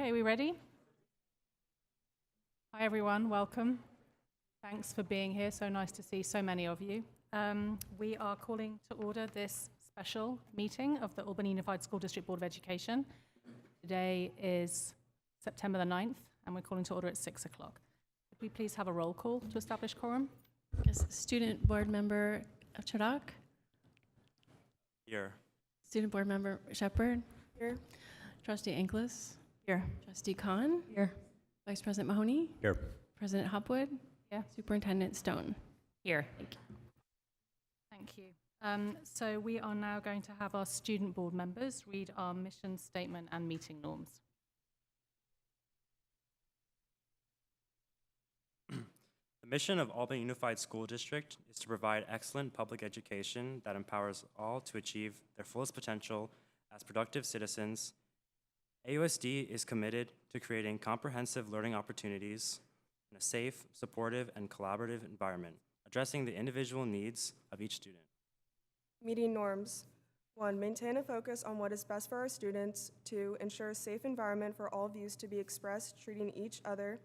Okay, we ready? Hi everyone, welcome. Thanks for being here, so nice to see so many of you. We are calling to order this special meeting of the Albany Unified School District Board of Education. Today is September the 9th, and we're calling to order at 6 o'clock. Could we please have a roll call to establish quorum? Yes, Student Board Member Chadak. Here. Student Board Member Shepard. Here. Trustee Anklis. Here. Trustee Khan. Here. Vice President Mahoney. Here. President Hopwood. Yeah. Superintendent Stone. Here. Thank you. So we are now going to have our student board members read our mission statement and meeting norms. The mission of Albany Unified School District is to provide excellent public education that empowers all to achieve their fullest potential as productive citizens. AUSD is committed to creating comprehensive learning opportunities in a safe, supportive, and collaborative environment, addressing the individual needs of each student. Meeting norms. 1, maintain a focus on what is best for our students. 2, ensure a safe environment for all views to be expressed, treating each other,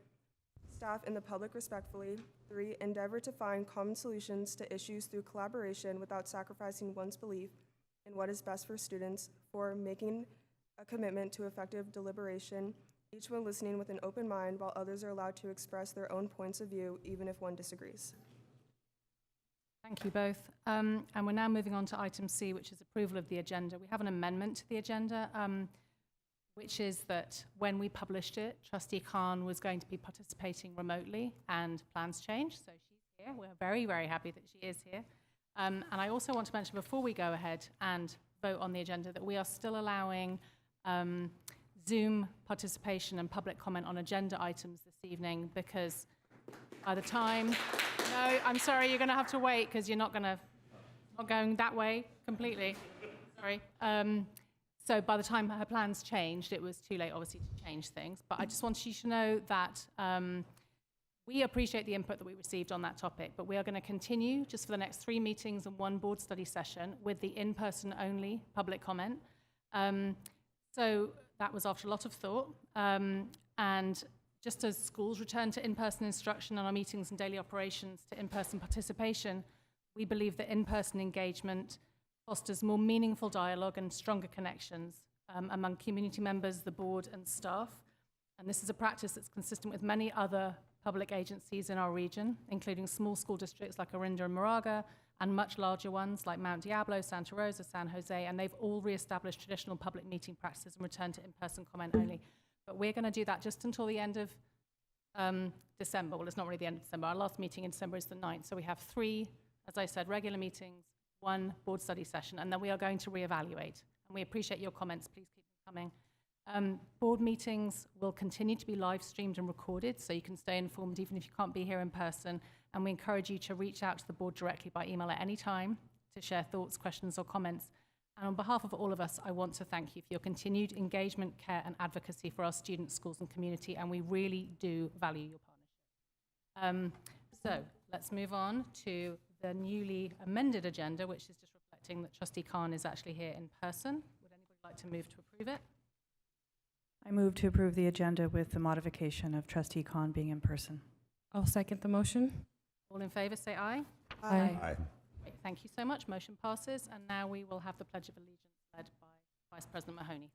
staff, and the public respectfully. 3, endeavor to find common solutions to issues through collaboration without sacrificing one's belief in what is best for students. 4, making a commitment to effective deliberation, each one listening with an open mind while others are allowed to express their own points of view, even if one disagrees. Thank you both. And we're now moving on to item C, which is approval of the agenda. We have an amendment to the agenda, which is that when we published it, Trustee Khan was going to be participating remotely, and plans changed, so she's here. We're very, very happy that she is here. And I also want to mention before we go ahead and vote on the agenda that we are still allowing Zoom participation and public comment on agenda items this evening, because by the time, no, I'm sorry, you're going to have to wait because you're not going that way completely. Sorry. So by the time her plans changed, it was too late, obviously, to change things. But I just wanted you to know that we appreciate the input that we received on that topic, but we are going to continue just for the next 3 meetings and 1 board study session with the in-person only public comment. So that was after a lot of thought. And just as schools return to in-person instruction and our meetings and daily operations to in-person participation, we believe that in-person engagement fosters more meaningful dialogue and stronger connections among community members, the board, and staff. And this is a practice that's consistent with many other public agencies in our region, including small school districts like Orinda and Moraga, and much larger ones like Mount Diablo, Santa Rosa, San Jose, and they've all reestablished traditional public meeting practices and returned to in-person comment only. But we're going to do that just until the end of December. Well, it's not really the end of December. Our last meeting in December is the 9th. So we have 3, as I said, regular meetings, 1 board study session, and then we are going to reevaluate. And we appreciate your comments. Please keep them coming. Board meetings will continue to be live streamed and recorded, so you can stay informed even if you can't be here in person. And we encourage you to reach out to the board directly by email at any time to share thoughts, questions, or comments. And on behalf of all of us, I want to thank you for your continued engagement, care, and advocacy for our students, schools, and community, and we really do value your partnership. So let's move on to the newly amended agenda, which is just reflecting that Trustee Khan is actually here in person. Would anybody like to move to approve it? I move to approve the agenda with the modification of Trustee Khan being in person. I'll second the motion. All in favor, say aye. Aye. Aye. Great, thank you so much. Motion passes. And now we will have the Pledge of Allegiance led by Vice President Mahoney.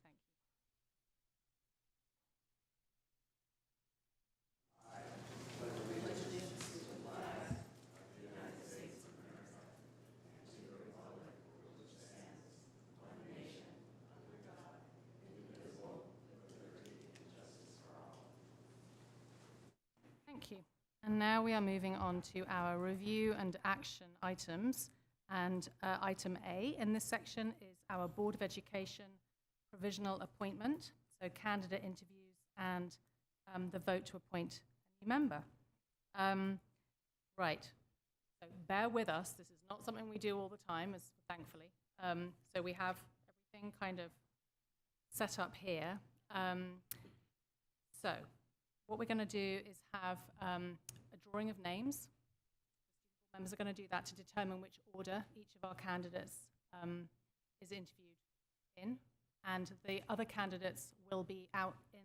Thank you. Thank you. And now we are moving on to our review and action items. And item A in this section is our Board of Education provisional appointment, so candidate interviews and the vote to appoint a new member. Right, so bear with us. This is not something we do all the time, thankfully. So we have everything kind of set up here. So what we're going to do is have a drawing of names. Members are going to do that to determine which order each of our candidates is interviewed in, and the other candidates will be out in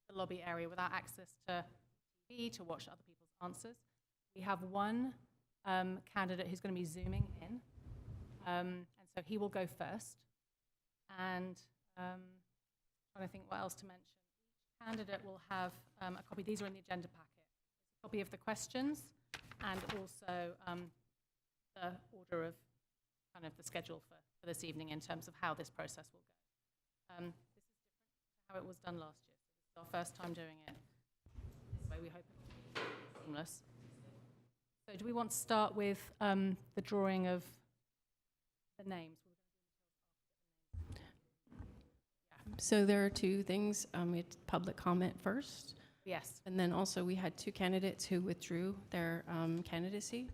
the lobby area without access to TV to watch other people's answers. We have one candidate who's going to be Zooming in, and so he will go first. And trying to think what else to mention. Each candidate will have a copy. These are in the agenda packet. A copy of the questions and also the order of kind of the schedule for this evening in terms of how this process will go. This is different to how it was done last year. So this is our first time doing it this way. We hope it will be seamless. So do we want to start with the drawing of the names? So there are two things. We had public comment first, Yes. and then also we had two candidates who withdrew their candidacy.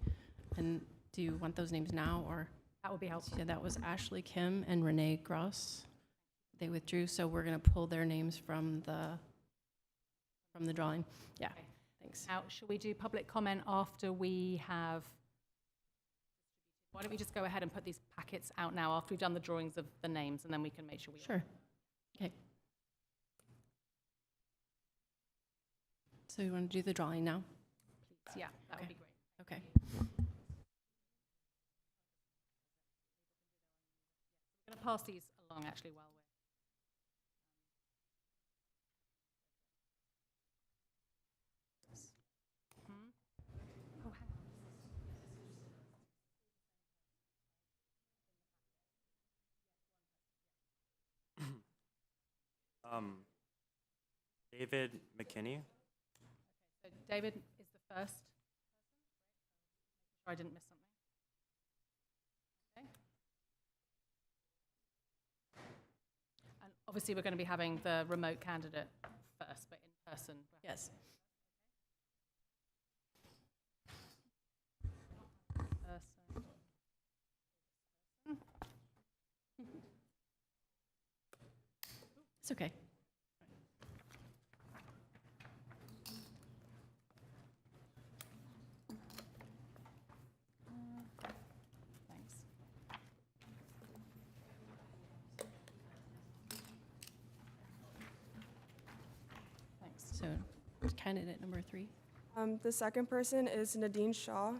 And do you want those names now, or? That would be helpful. Yeah, that was Ashley Kim and Renee Gross. They withdrew, so we're going to pull their names from the drawing. Yeah, Okay. thanks. Now, should we do public comment after we have? Why don't we just go ahead and put these packets out now after we've done the drawings of the names, and then we can make sure we. Sure. Okay. So you want to do the drawing now? Please, yeah, that would be great. Okay. I'm going to pass these along actually while we're. Oh, hang on. David McKinney. So David is the first person. Make sure I didn't miss something. Okay. And obviously, we're going to be having the remote candidate first, but in person. Yes. Person. It's okay. Thanks. Thanks. So candidate number 3, The second person is Nadine Shaw.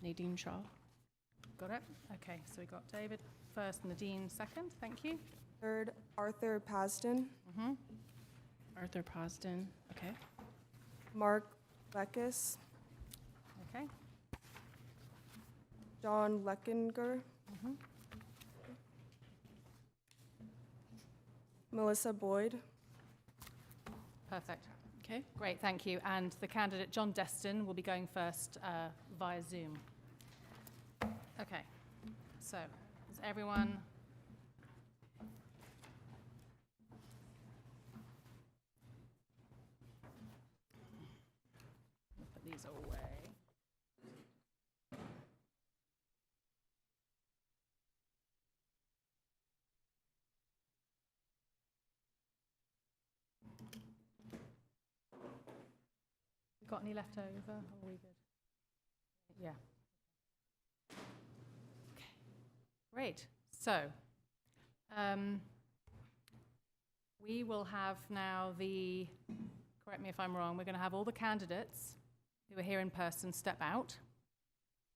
Nadine Shaw. Got it? Okay, so we got David first, Nadine second. Thank you. Third, Arthur Pasden. Mm-hmm. Arthur Posden. Okay. Mark Lekis. Okay. John Leckinger. Mm-hmm. Melissa Boyd. Perfect. Okay. Great, thank you. And the candidate, John Destin, will be going first via Zoom. Okay, so is everyone? Put these away. Got any left over? Are we good? Yeah. Okay. Great. So, we will have now correct me if I'm wrong, we're going to have all the candidates who are here in person step out.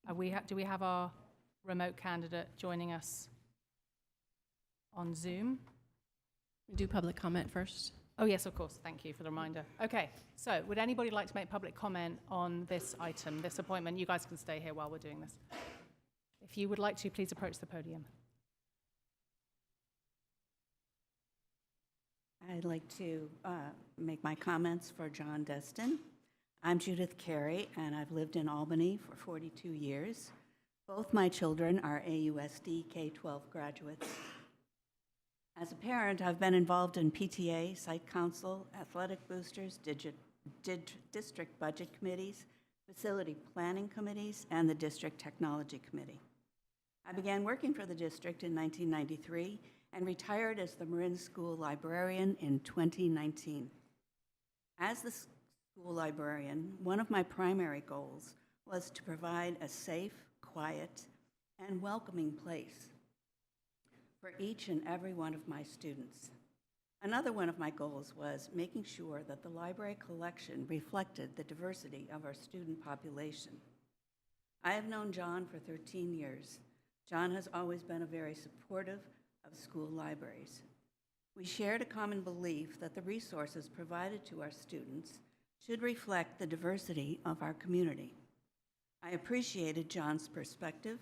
Do we have our remote candidate joining us on Zoom? Do public comment first. Oh, yes, of course. Thank you for the reminder. Okay, so would anybody like to make public comment on this item, this appointment? You guys can stay here while we're doing this. If you would like to, please approach the podium. I'd like to make my comments for John Destin. I'm Judith Carey, and I've lived in Albany for 42 years. Both my children are AUSD K-12 graduates. As a parent, I've been involved in PTA, site council, athletic boosters, district budget committees, facility planning committees, and the district technology committee. I began working for the district in 1993 and retired as the Marin School librarian in 2019. As the school librarian, one of my primary goals was to provide a safe, quiet, and welcoming place for each and every one of my students. Another one of my goals was making sure that the library collection reflected the diversity of our student population. I have known John for 13 years. John has always been very supportive of school libraries. We shared a common belief that the resources provided to our students should reflect the diversity of our community. I appreciated John's perspective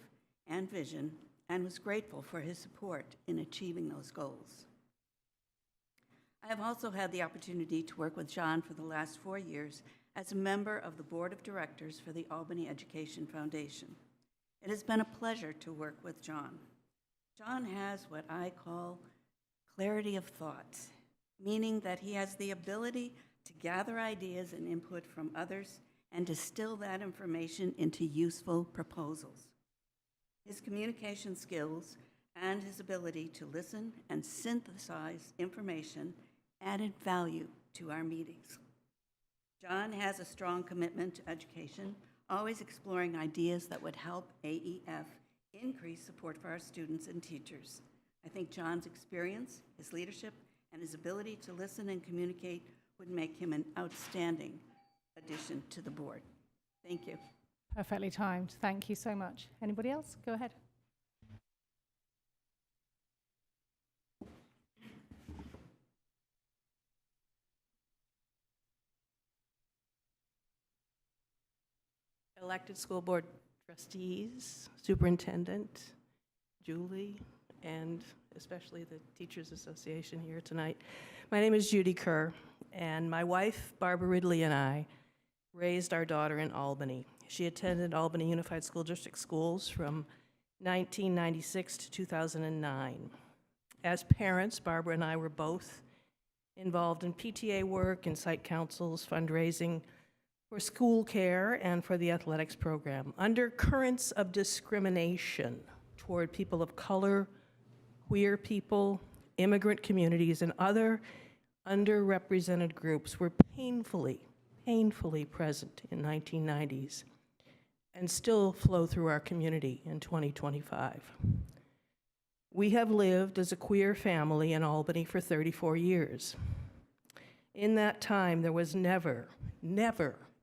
and vision and was grateful for his support in achieving those goals. I have also had the opportunity to work with John for the last 4 years as a member of the Board of Directors for the Albany Education Foundation. It has been a pleasure to work with John. John has what I call clarity of thought, meaning that he has the ability to gather ideas and input from others and distill that information into useful proposals. His communication skills and his ability to listen and synthesize information added value to our meetings. John has a strong commitment to education, always exploring ideas that would help AEF increase support for our students and teachers. I think John's experience, his leadership, and his ability to listen and communicate would make him an outstanding addition to the board. Thank you. Perfectly timed. Thank you so much. Anybody else? Go ahead. Elected school board trustees, superintendent, Julie, and especially the Teachers Association here tonight. My name is Judy Kerr, and my wife, Barbara Ridley, and I raised our daughter in Albany. She attended Albany Unified School District schools from 1996 to 2009. As parents, Barbara and I were both involved in PTA work and site councils, fundraising for school care and for the athletics program. Undercurrents of discrimination toward people of color, queer people, immigrant communities, and other underrepresented groups were painfully present in 1990s and still flow through our community in 2025. We have lived as a queer family in Albany for 34 years. In that time, there was never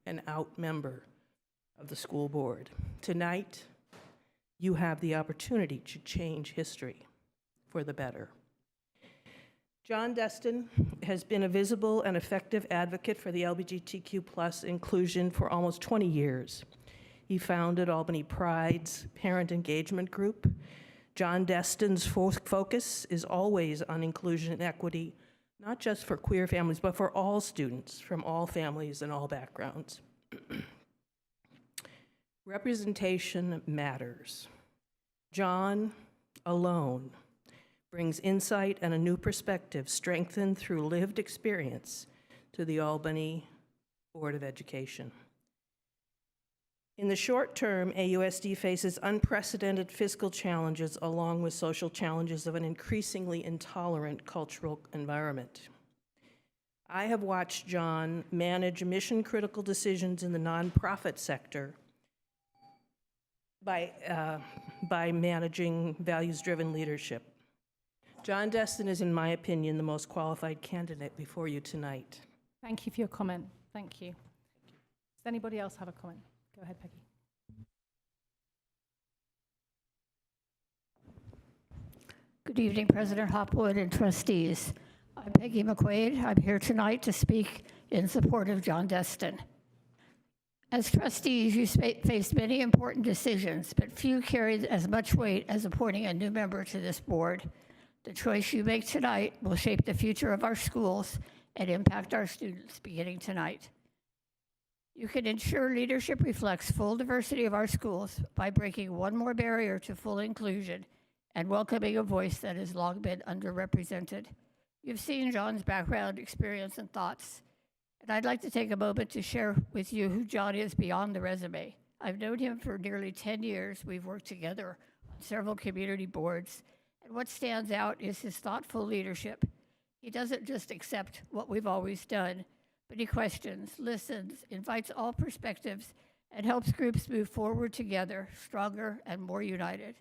an out member of the school board. Tonight, you have the opportunity to change history for the better. John Destin has been a visible and effective advocate for the LGBTQ+ inclusion for almost 20 years. He founded Albany Pride's parent engagement group. John Destin's focus is always on inclusion and equity, not just for queer families, but for all students from all families and all backgrounds. Representation matters. John alone brings insight and a new perspective, strengthened through lived experience, to the Albany Board of Education. In the short term, AUSD faces unprecedented fiscal challenges along with social challenges of an increasingly intolerant cultural environment. I have watched John manage mission-critical decisions in the nonprofit sector by managing values-driven leadership. John Destin is, in my opinion, the most qualified candidate before you tonight. Thank you for your comment. Thank you. Does anybody else have a comment? Go ahead, Peggy. Good evening, President Hopwood and trustees. I'm Peggy McQuaid. I'm here tonight to speak in support of John Destin. As trustees, you faced many important decisions, but few carried as much weight as appointing a new member to this board. The choice you make tonight will shape the future of our schools and impact our students beginning tonight. You can ensure leadership reflects full diversity of our schools by breaking one more barrier to full inclusion and welcoming a voice that has long been underrepresented. You've seen John's background, experience, and thoughts, and I'd like to take a moment to share with you who John is beyond the resume. I've known him for nearly 10 years. We've worked together on several community boards, and what stands out is his thoughtful leadership. He doesn't just accept what we've always done, but he questions, listens, invites all perspectives, and helps groups move forward together, stronger and more united.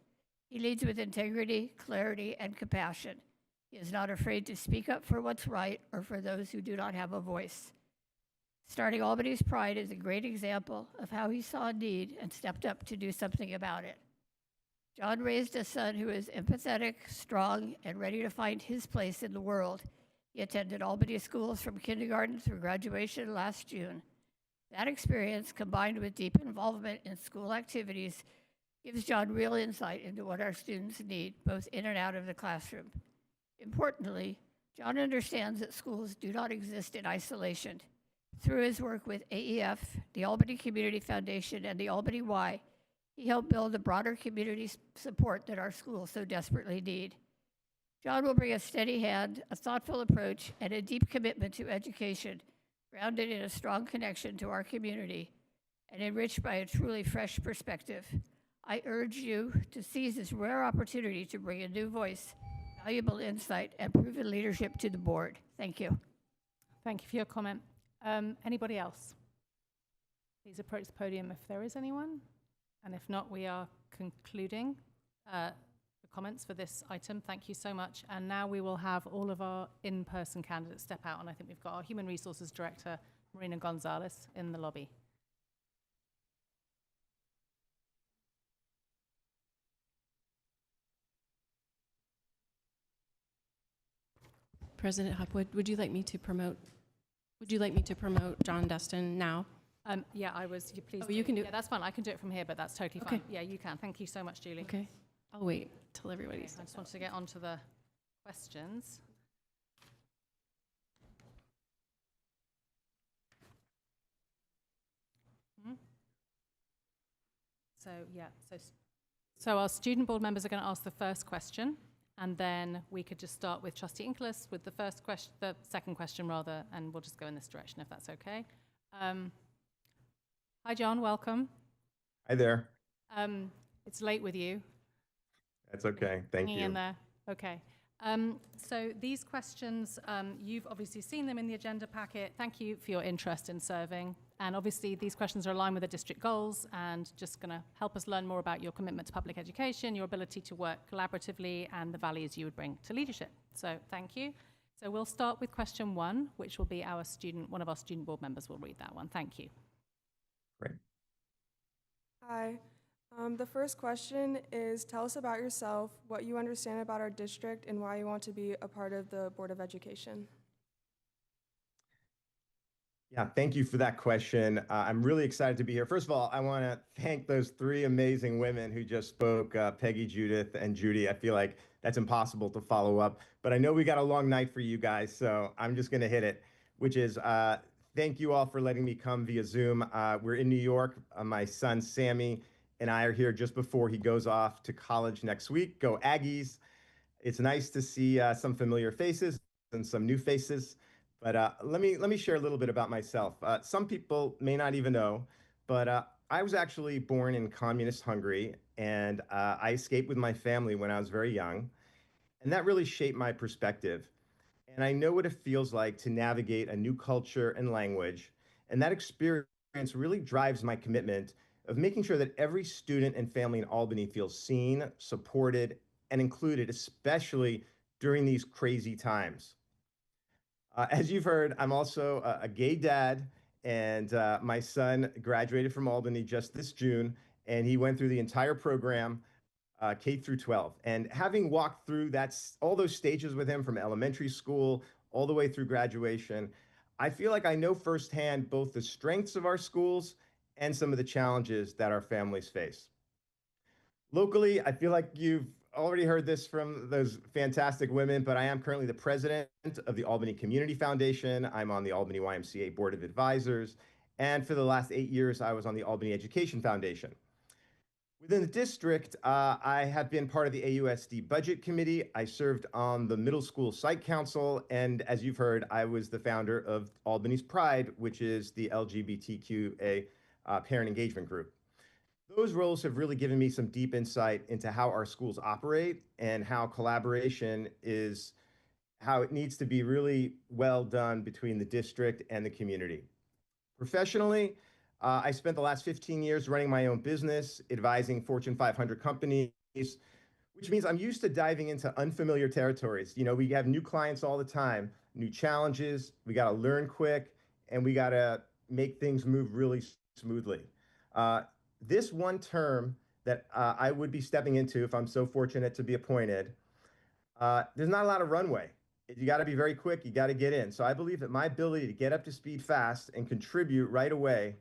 He leads with integrity, clarity, and compassion. He is not afraid to speak up for what's right or for those who do not have a voice. Starting Albany's Pride is a great example of how he saw a need and stepped up to do something about it. John raised a son who is empathetic, strong, and ready to find his place in the world. He attended Albany schools from kindergarten through graduation last June. That experience, combined with deep involvement in school activities, gives John real insight into what our students need, both in and out of the classroom. Importantly, John understands that schools do not exist in isolation. Through his work with AEF, the Albany Community Foundation, and the Albany Y, he helped build the broader community support that our schools so desperately need. John will bring a steady hand, a thoughtful approach, and a deep commitment to education, grounded in a strong connection to our community and enriched by a truly fresh perspective. I urge you to seize this rare opportunity to bring a new voice, valuable insight, and proven leadership to the board. Thank you. Thank you for your comment. Anybody else? Please approach the podium if there is anyone. And if not, we are concluding the comments for this item. Thank you so much. And now we will have all of our in-person candidates step out. And I think we've got our Human Resources Director, Marina Gonzalez, in the lobby. President Hopwood, would you like me to promote John Destin now? Yeah, I was. You please. Oh, you can do it. Yeah, that's fine. I can do it from here, but that's totally Okay. fine. Yeah, you can. Thank you so much, Julie. Okay. I'll wait till everybody's. I just wanted to get on to the questions. So, yeah, so our student board members are going to ask the first question, and then we could just start with Trustee Inkelis with the second question rather, and we'll just go in this direction if that's okay. Hi, John, welcome. Hi there. It's late with you. That's okay. Thank Hanging you. in there. Okay. So these questions, you've obviously seen them in the agenda packet. Thank you for your interest in serving. And obviously these questions are aligned with the district goals and just going to help us learn more about your commitment to public education, your ability to work collaboratively, and the values you would bring to leadership. So thank you. So we'll start with question 1, which will be one of our student board members will read that one. Thank you. Great. Hi. The first question is, tell us about yourself, what you understand about our district, and why you want to be a part of the Board of Education. Yeah, thank you for that question. I'm really excited to be here. First of all, I want to thank those 3 amazing women who just spoke, Peggy, Judith, and Judy. I feel like that's impossible to follow up, but I know we got a long night for you guys, so I'm just going to hit it, which is thank you all for letting me come via Zoom. We're in New York. My son, Sammy, and I are here just before he goes off to college next week. Go Aggies. It's nice to see some familiar faces and some new faces. But let me share a little bit about myself. Some people may not even know, but I was actually born in communist Hungary, and I escaped with my family when I was very young. And that really shaped my perspective. And I know what it feels like to navigate a new culture and language. And that experience really drives my commitment of making sure that every student and family in Albany feels seen, supported, and included, especially during these crazy times. As you've heard, I'm also a gay dad, and my son graduated from Albany just this June, and he went through the entire program, K through 12. And having walked through all those stages with him from elementary school all the way through graduation, I feel like I know firsthand both the strengths of our schools and some of the challenges that our families face. Locally, I feel like you've already heard this from those fantastic women, but I am currently the president of the Albany Community Foundation. I'm on the Albany YMCA Board of Advisors. And for the last 8 years, I was on the Albany Education Foundation. Within the district, I have been part of the AUSD Budget Committee. I served on the Middle School Site Council. And as you've heard, I was the founder of Albany's Pride, which is the LGBTQA parent engagement group. Those roles have really given me some deep insight into how our schools operate and how collaboration is how it needs to be really well done between the district and the community. Professionally, I spent the last 15 years running my own business, advising Fortune 500 companies which means I'm used to diving into unfamiliar territories. You know, we have new clients all the time, new challenges, we got to learn quick, and we got to make things move really smoothly. Uh, this one term that I would be stepping into if I'm so fortunate to be appointed, there's not a lot of runway. You got to be very quick, you got to get in. So I believe that my ability to get up to speed fast and contribute right away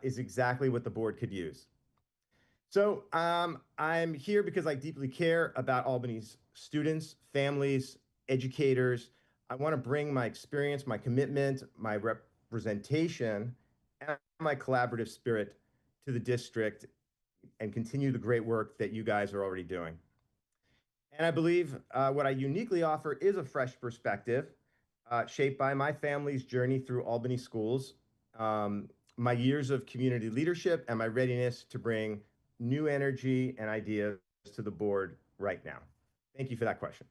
is exactly what the board could use. So I'm here because I deeply care about Albany's students, families, educators. I want to bring my experience, my commitment, my representation, and my collaborative spirit to the district and continue the great work that you guys are already doing. And I believe what I uniquely offer is a fresh perspective shaped by my family's journey through Albany schools, my years of community leadership, and my readiness to bring new energy and ideas to the board right now. Thank you for that question.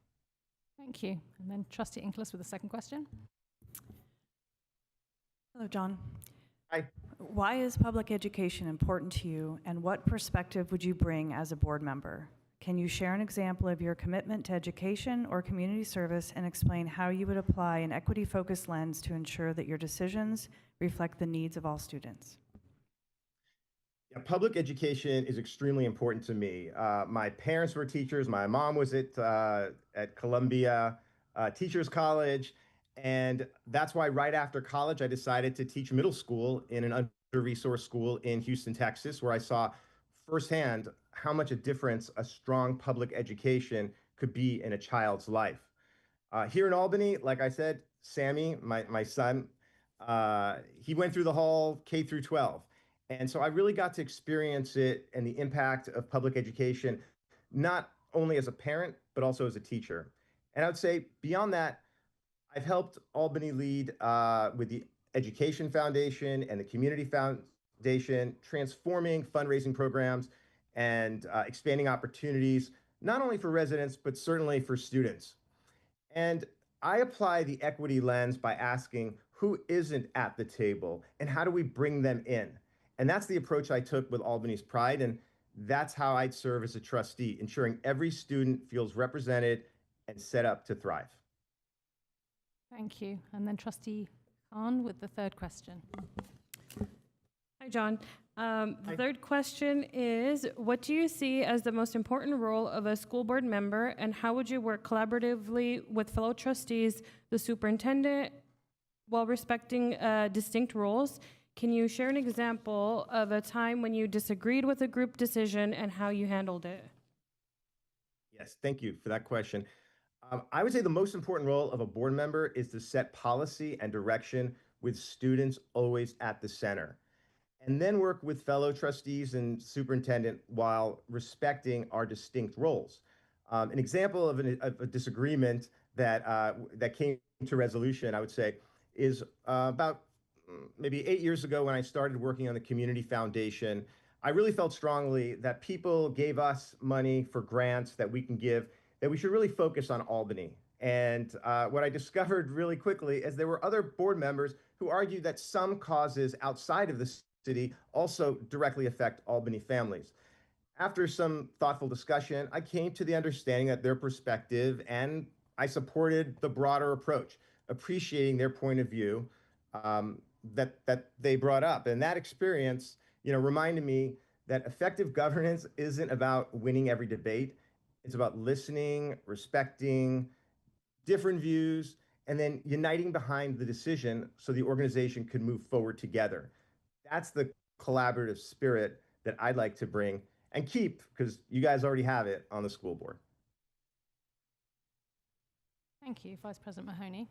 Thank you. And then Trustee Inglis with the second question. Hello, John. Hi. Why is public education important to you, and what perspective would you bring as a board member? Can you share an example of your commitment to education or community service and explain how you would apply an equity-focused lens to ensure that your decisions reflect the needs of all students? Yeah, public education is extremely important to me. My parents were teachers. My mom was at Columbia Teachers College, and that's why right after college I decided to teach middle school in an under-resourced school in Houston, Texas, where I saw firsthand how much a difference a strong public education could be in a child's life. Here in Albany, like I said, Sammy, my son, he went through the whole K through 12. And so I really got to experience it and the impact of public education, not only as a parent, but also as a teacher. And I would say beyond that, I've helped Albany lead with the Education Foundation and the Community Foundation, transforming fundraising programs and expanding opportunities, not only for residents, but certainly for students. And I apply the equity lens by asking who isn't at the table and how do we bring them in? And that's the approach I took with Albany's Pride, and that's how I'd serve as a trustee, ensuring every student feels represented and set up to thrive. Thank you. And then Trustee Khan with the third question. Hi, John. The third question is, what do you see as the most important role of a school board member, and how would you work collaboratively with fellow trustees, the superintendent, while respecting distinct roles? Can you share an example of a time when you disagreed with a group decision and how you handled it? Yes, thank you for that question. I would say the most important role of a board member is to set policy and direction with students always at the center, and then work with fellow trustees and superintendent while respecting our distinct roles. An example of a disagreement that came to resolution, I would say, is about maybe 8 years ago when I started working on the Community Foundation. I really felt strongly that people gave us money for grants that we can give, that we should really focus on Albany. And what I discovered really quickly is there were other board members who argued that some causes outside of the city also directly affect Albany families. After some thoughtful discussion, I came to the understanding that their perspective, and I supported the broader approach, appreciating their point of view that they brought up. And that experience, reminded me that effective governance isn't about winning every debate. It's about listening, respecting different views, and then uniting behind the decision so the organization can move forward together. That's the collaborative spirit that I'd like to bring and keep, because you guys already have it on the school board. Thank you, Vice President Mahoney.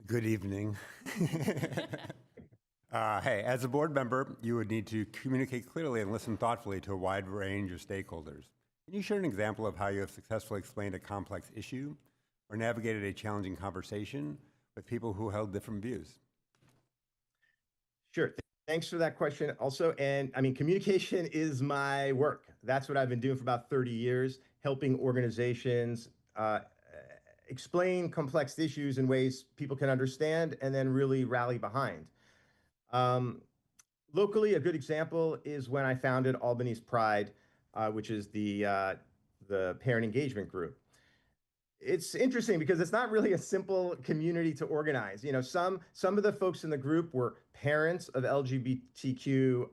Good evening. Hey, as a board member, you would need to communicate clearly and listen thoughtfully to a wide range of stakeholders. Can you share an example of how you have successfully explained a complex issue or navigated a challenging conversation with people who held different views? Sure. Thanks for that question also. And I mean, communication is my work. That's what I've been doing for about 30 years, helping organizations explain complex issues in ways people can understand and then really rally behind. Locally, a good example is when I founded Albany's Pride, which is the the parent engagement group. It's interesting because it's not really a simple community to organize. Some of the folks in the group were parents of LGBTQ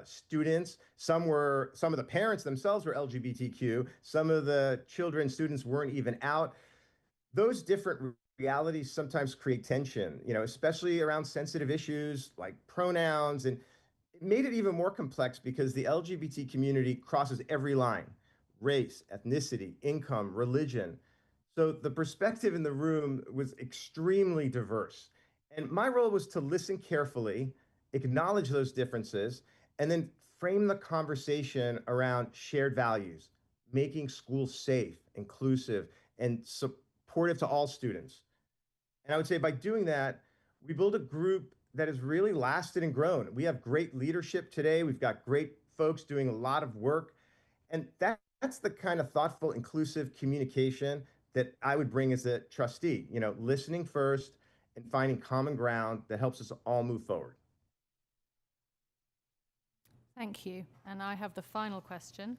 students. Some of the parents themselves were LGBTQ. Some of the children, students weren't even out. Those different realities sometimes create tension, especially around sensitive issues like pronouns. And it made it even more complex because the LGBT community crosses every line: race, ethnicity, income, religion. So the perspective in the room was extremely diverse. And my role was to listen carefully, acknowledge those differences, and then frame the conversation around shared values, making schools safe, inclusive, and supportive to all students. And I would say by doing that, we build a group that has really lasted and grown. We have great leadership today. We've got great folks doing a lot of work. And that's the kind of thoughtful, inclusive communication that I would bring as a trustee, listening first and finding common ground that helps us all move forward. Thank you. And I have the final question,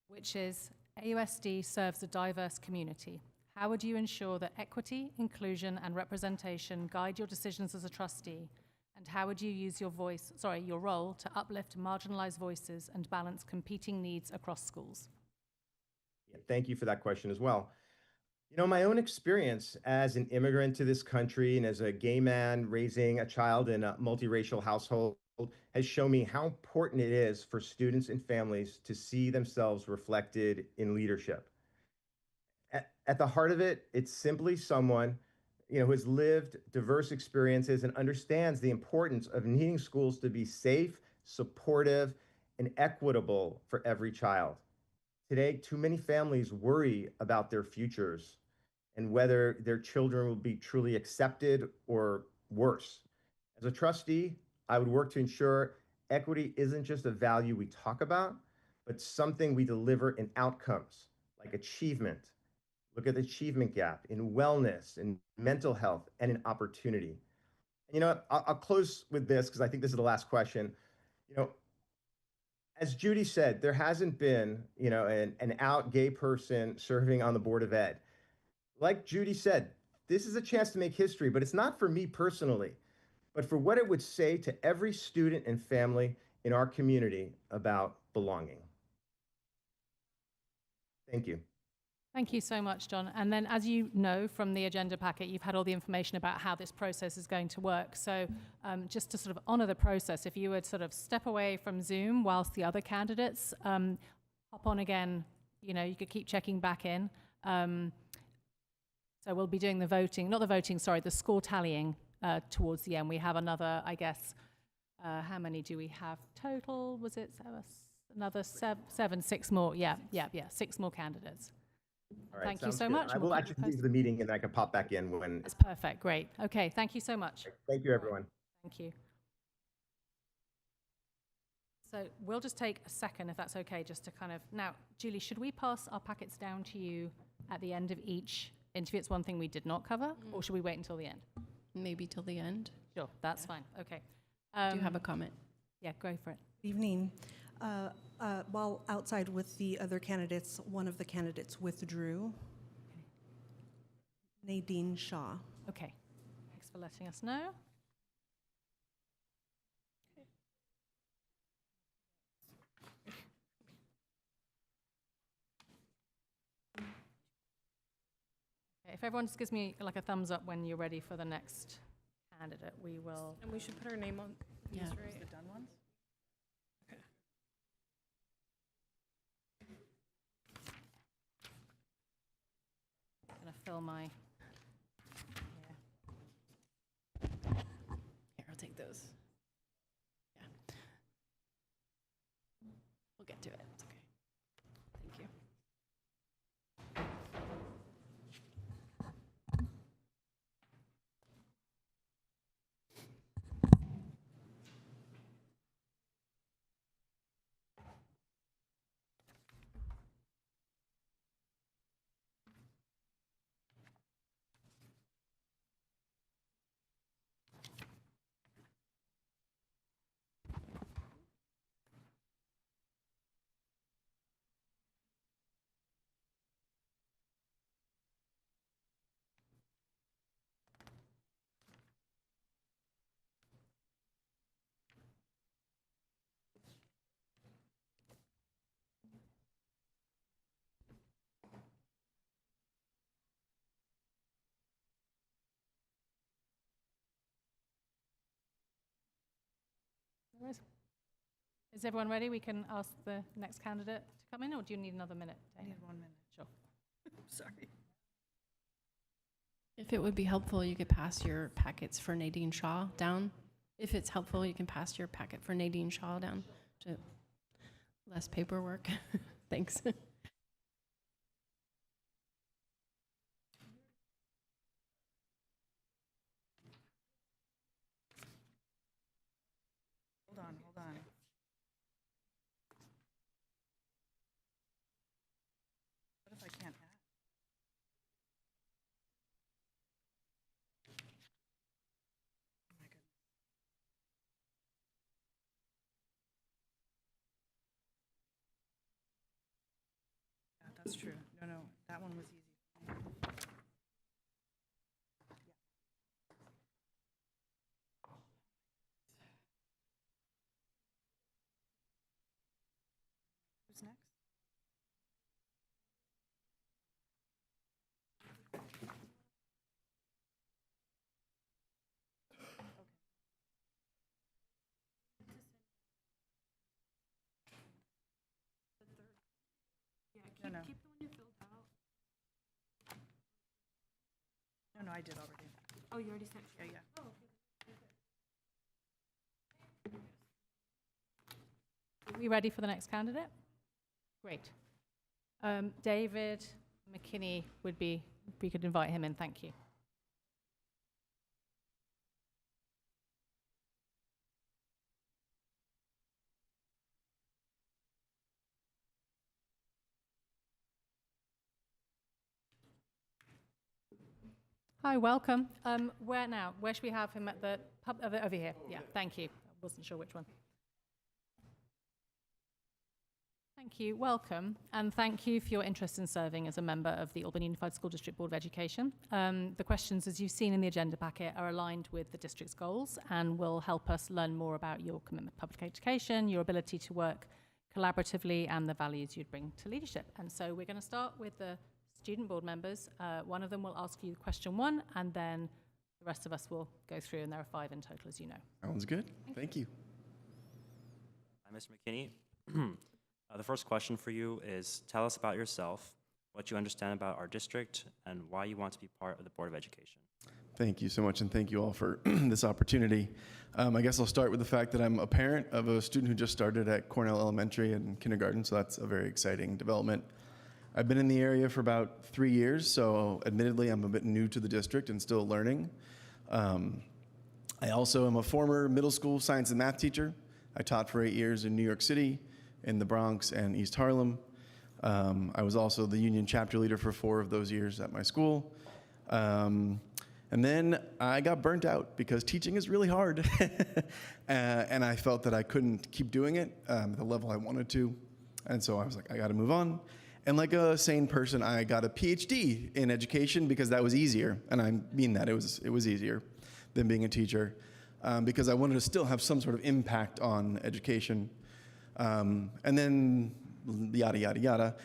which is, AUSD serves a diverse community. How would you ensure that equity, inclusion, and representation guide your decisions as a trustee? And how would you use your role to uplift marginalized voices and balance competing needs across schools? Yeah, thank you for that question as well. My own experience as an immigrant to this country and as a gay man raising a child in a multiracial household has shown me how important it is for students and families to see themselves reflected in leadership. At the heart of it, it's simply someone who has lived diverse experiences and understands the importance of needing schools to be safe, supportive, and equitable for every child. Today, too many families worry about their futures and whether their children will be truly accepted or worse. As a trustee, I would work to ensure equity isn't just a value we talk about, but something we deliver in outcomes like achievement. Look at the achievement gap in wellness, in mental health, and in opportunity. And I'll close with this because I think this is the last question. As Judy said, there hasn't been, an out gay person serving on the Board of Ed. Like Judy said, this is a chance to make history, but it's not for me personally, but for what it would say to every student and family in our community about belonging. Thank you. Thank you so much, John. And then, as you know from the agenda packet, you've had all the information about how this process is going to work. So just to sort of honor the process, if you would sort of step away from Zoom whilst the other candidates hop on again, you could keep checking back in. So we'll be doing the score tallying towards the end. We have another, I guess, how many do we have total? Was it another six more? Yeah, 6 more candidates. All right, thank you so good. much. I will actually leave the meeting and I can pop back in when. That's perfect. Great. Okay. Thank you so much. Thank you, everyone. Thank you. So we'll just take a second, if that's okay, just to kind of, now, Julie, should we pass our packets down to you at the end of each interview? It's one thing we did not cover, or should we wait until the end? Maybe till the end. Sure, that's fine. Okay. Do you have a comment? Yeah, go for it. Evening. While outside with the other candidates, one of the candidates withdrew. Nadine Shaw. Okay. Thanks for letting us know. Okay, if everyone just gives me like a thumbs up when you're ready for the next candidate, we will. And we should put our name on these, Yeah. right? The done ones? Okay. I'm gonna fill my. Here, I'll take those. Yeah. We'll get to it. It's okay. Thank you. Is everyone ready? We can ask the next candidate to come in, or do you need another minute? I Dana? need 1 minute. Sure. Sorry. If it would be helpful, you could pass your packets for Nadine Shaw down. If it's helpful, you can pass your packet for Nadine Shaw down to less paperwork. Thanks. Hold on, hold on. What if I can't add? Oh my goodness. Yeah, that's true. No, no, that one was easy. Who's next? No, no. Keep the one you filled out. No, no, I did already. Oh, you already sent. Yeah, yeah. Oh, okay. Are we ready for the next candidate? Great. David McKinney would be, if we could invite him in, thank you. Hi, welcome. Where now? Where should we have him at the pub? Over here. Yeah, thank you. I wasn't sure which one. Thank you. Welcome, and thank you for your interest in serving as a member of the Albany Unified School District Board of Education. The questions, as you've seen in the agenda packet, are aligned with the district's goals and will help us learn more about your commitment to public education, your ability to work collaboratively, and the values you'd bring to leadership. And so we're going to start with the student board members. One of them will ask you question 1, and then the rest of us will go through, and there are 5 in total, as you know. Sounds good. Thank you. Hi, Mr. McKinney. The first question for you is, tell us about yourself, what you understand about our district, and why you want to be part of the Board of Education. Thank you so much, and thank you all for this opportunity. I guess I'll start with the fact that I'm a parent of a student who just started at Cornell Elementary and kindergarten, so that's a very exciting development. I've been in the area for about 3 years, so admittedly I'm a bit new to the district and still learning. I also am a former middle school science and math teacher. I taught for 8 years in New York City, in the Bronx and East Harlem. I was also the union chapter leader for 4 of those years at my school. And then I got burnt out because teaching is really hard. And I felt that I couldn't keep doing it at the level I wanted to. And so I was like, I gotta move on. And like a sane person, I got a PhD in education because that was easier. And I mean that, it was easier than being a teacher because I wanted to still have some sort of impact on education. And then yada, yada, yada.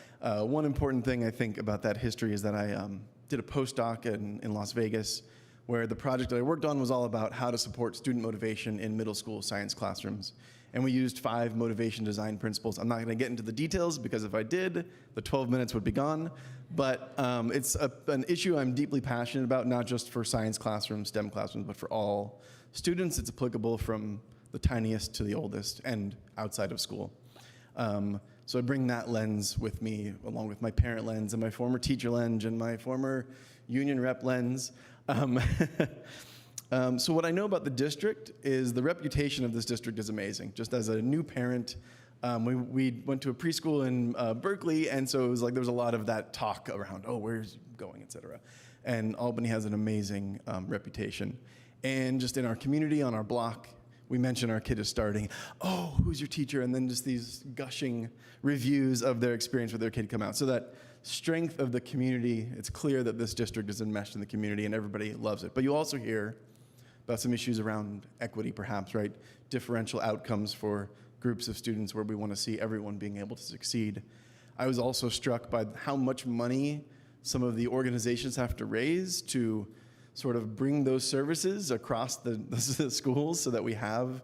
One important thing I think about that history is that I did a postdoc in Las Vegas where the project that I worked on was all about how to support student motivation in middle school science classrooms. And we used 5 motivation design principles. I'm not going to get into the details because if I did, the 12 minutes would be gone. But it's an issue I'm deeply passionate about, not just for science classrooms, STEM classrooms, but for all students. It's applicable from the tiniest to the oldest and outside of school. So I bring that lens with me along with my parent lens and my former teacher lens and my former union rep lens. So what I know about the district is the reputation of this district is amazing. Just as a new parent, we went to a preschool in Berkeley, and so it was like there was a lot of that talk around, oh, where's going, et cetera. And Albany has an amazing reputation. And just in our community, on our block, we mention our kid is starting, oh, who's your teacher? And then just these gushing reviews of their experience with their kid come out. So that strength of the community, it's clear that this district is enmeshed in the community and everybody loves it. But you also hear about some issues around equity, perhaps, right? Differential outcomes for groups of students where we want to see everyone being able to succeed. I was also struck by how much money some of the organizations have to raise to sort of bring those services across the schools so that we have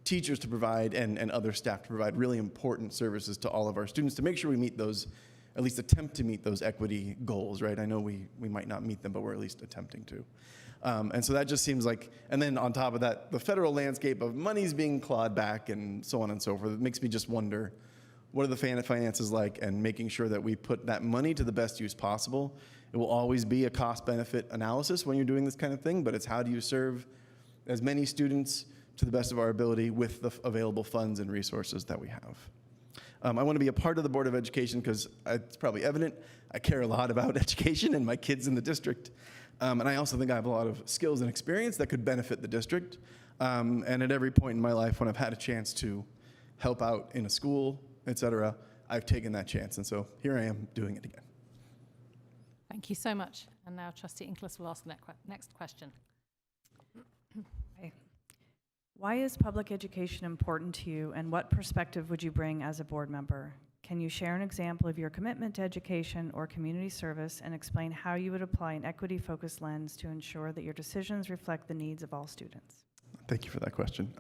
teachers to provide and other staff to provide really important services to all of our students to make sure we meet those, at least attempt to meet those equity goals, right? I know we might not meet them, but we're at least attempting to. And so that just seems like, and then on top of that, the federal landscape of money's being clawed back and so on and so forth. It makes me just wonder, what are the finances like, and making sure that we put that money to the best use possible. It will always be a cost-benefit analysis when you're doing this kind of thing, but it's how do you serve as many students to the best of our ability with the available funds and resources that we have. I want to be a part of the Board of Education because it's probably evident I care a lot about education and my kids in the district. And I also think I have a lot of skills and experience that could benefit the district. And at every point in my life when I've had a chance to help out in a school, et cetera, I've taken that chance. And so here I am doing it again. Thank you so much. And now Trustee Inglis will ask the next question. Okay. Why is public education important to you, and what perspective would you bring as a board member? Can you share an example of your commitment to education or community service and explain how you would apply an equity-focused lens to ensure that your decisions reflect the needs of all students? Thank you for that question.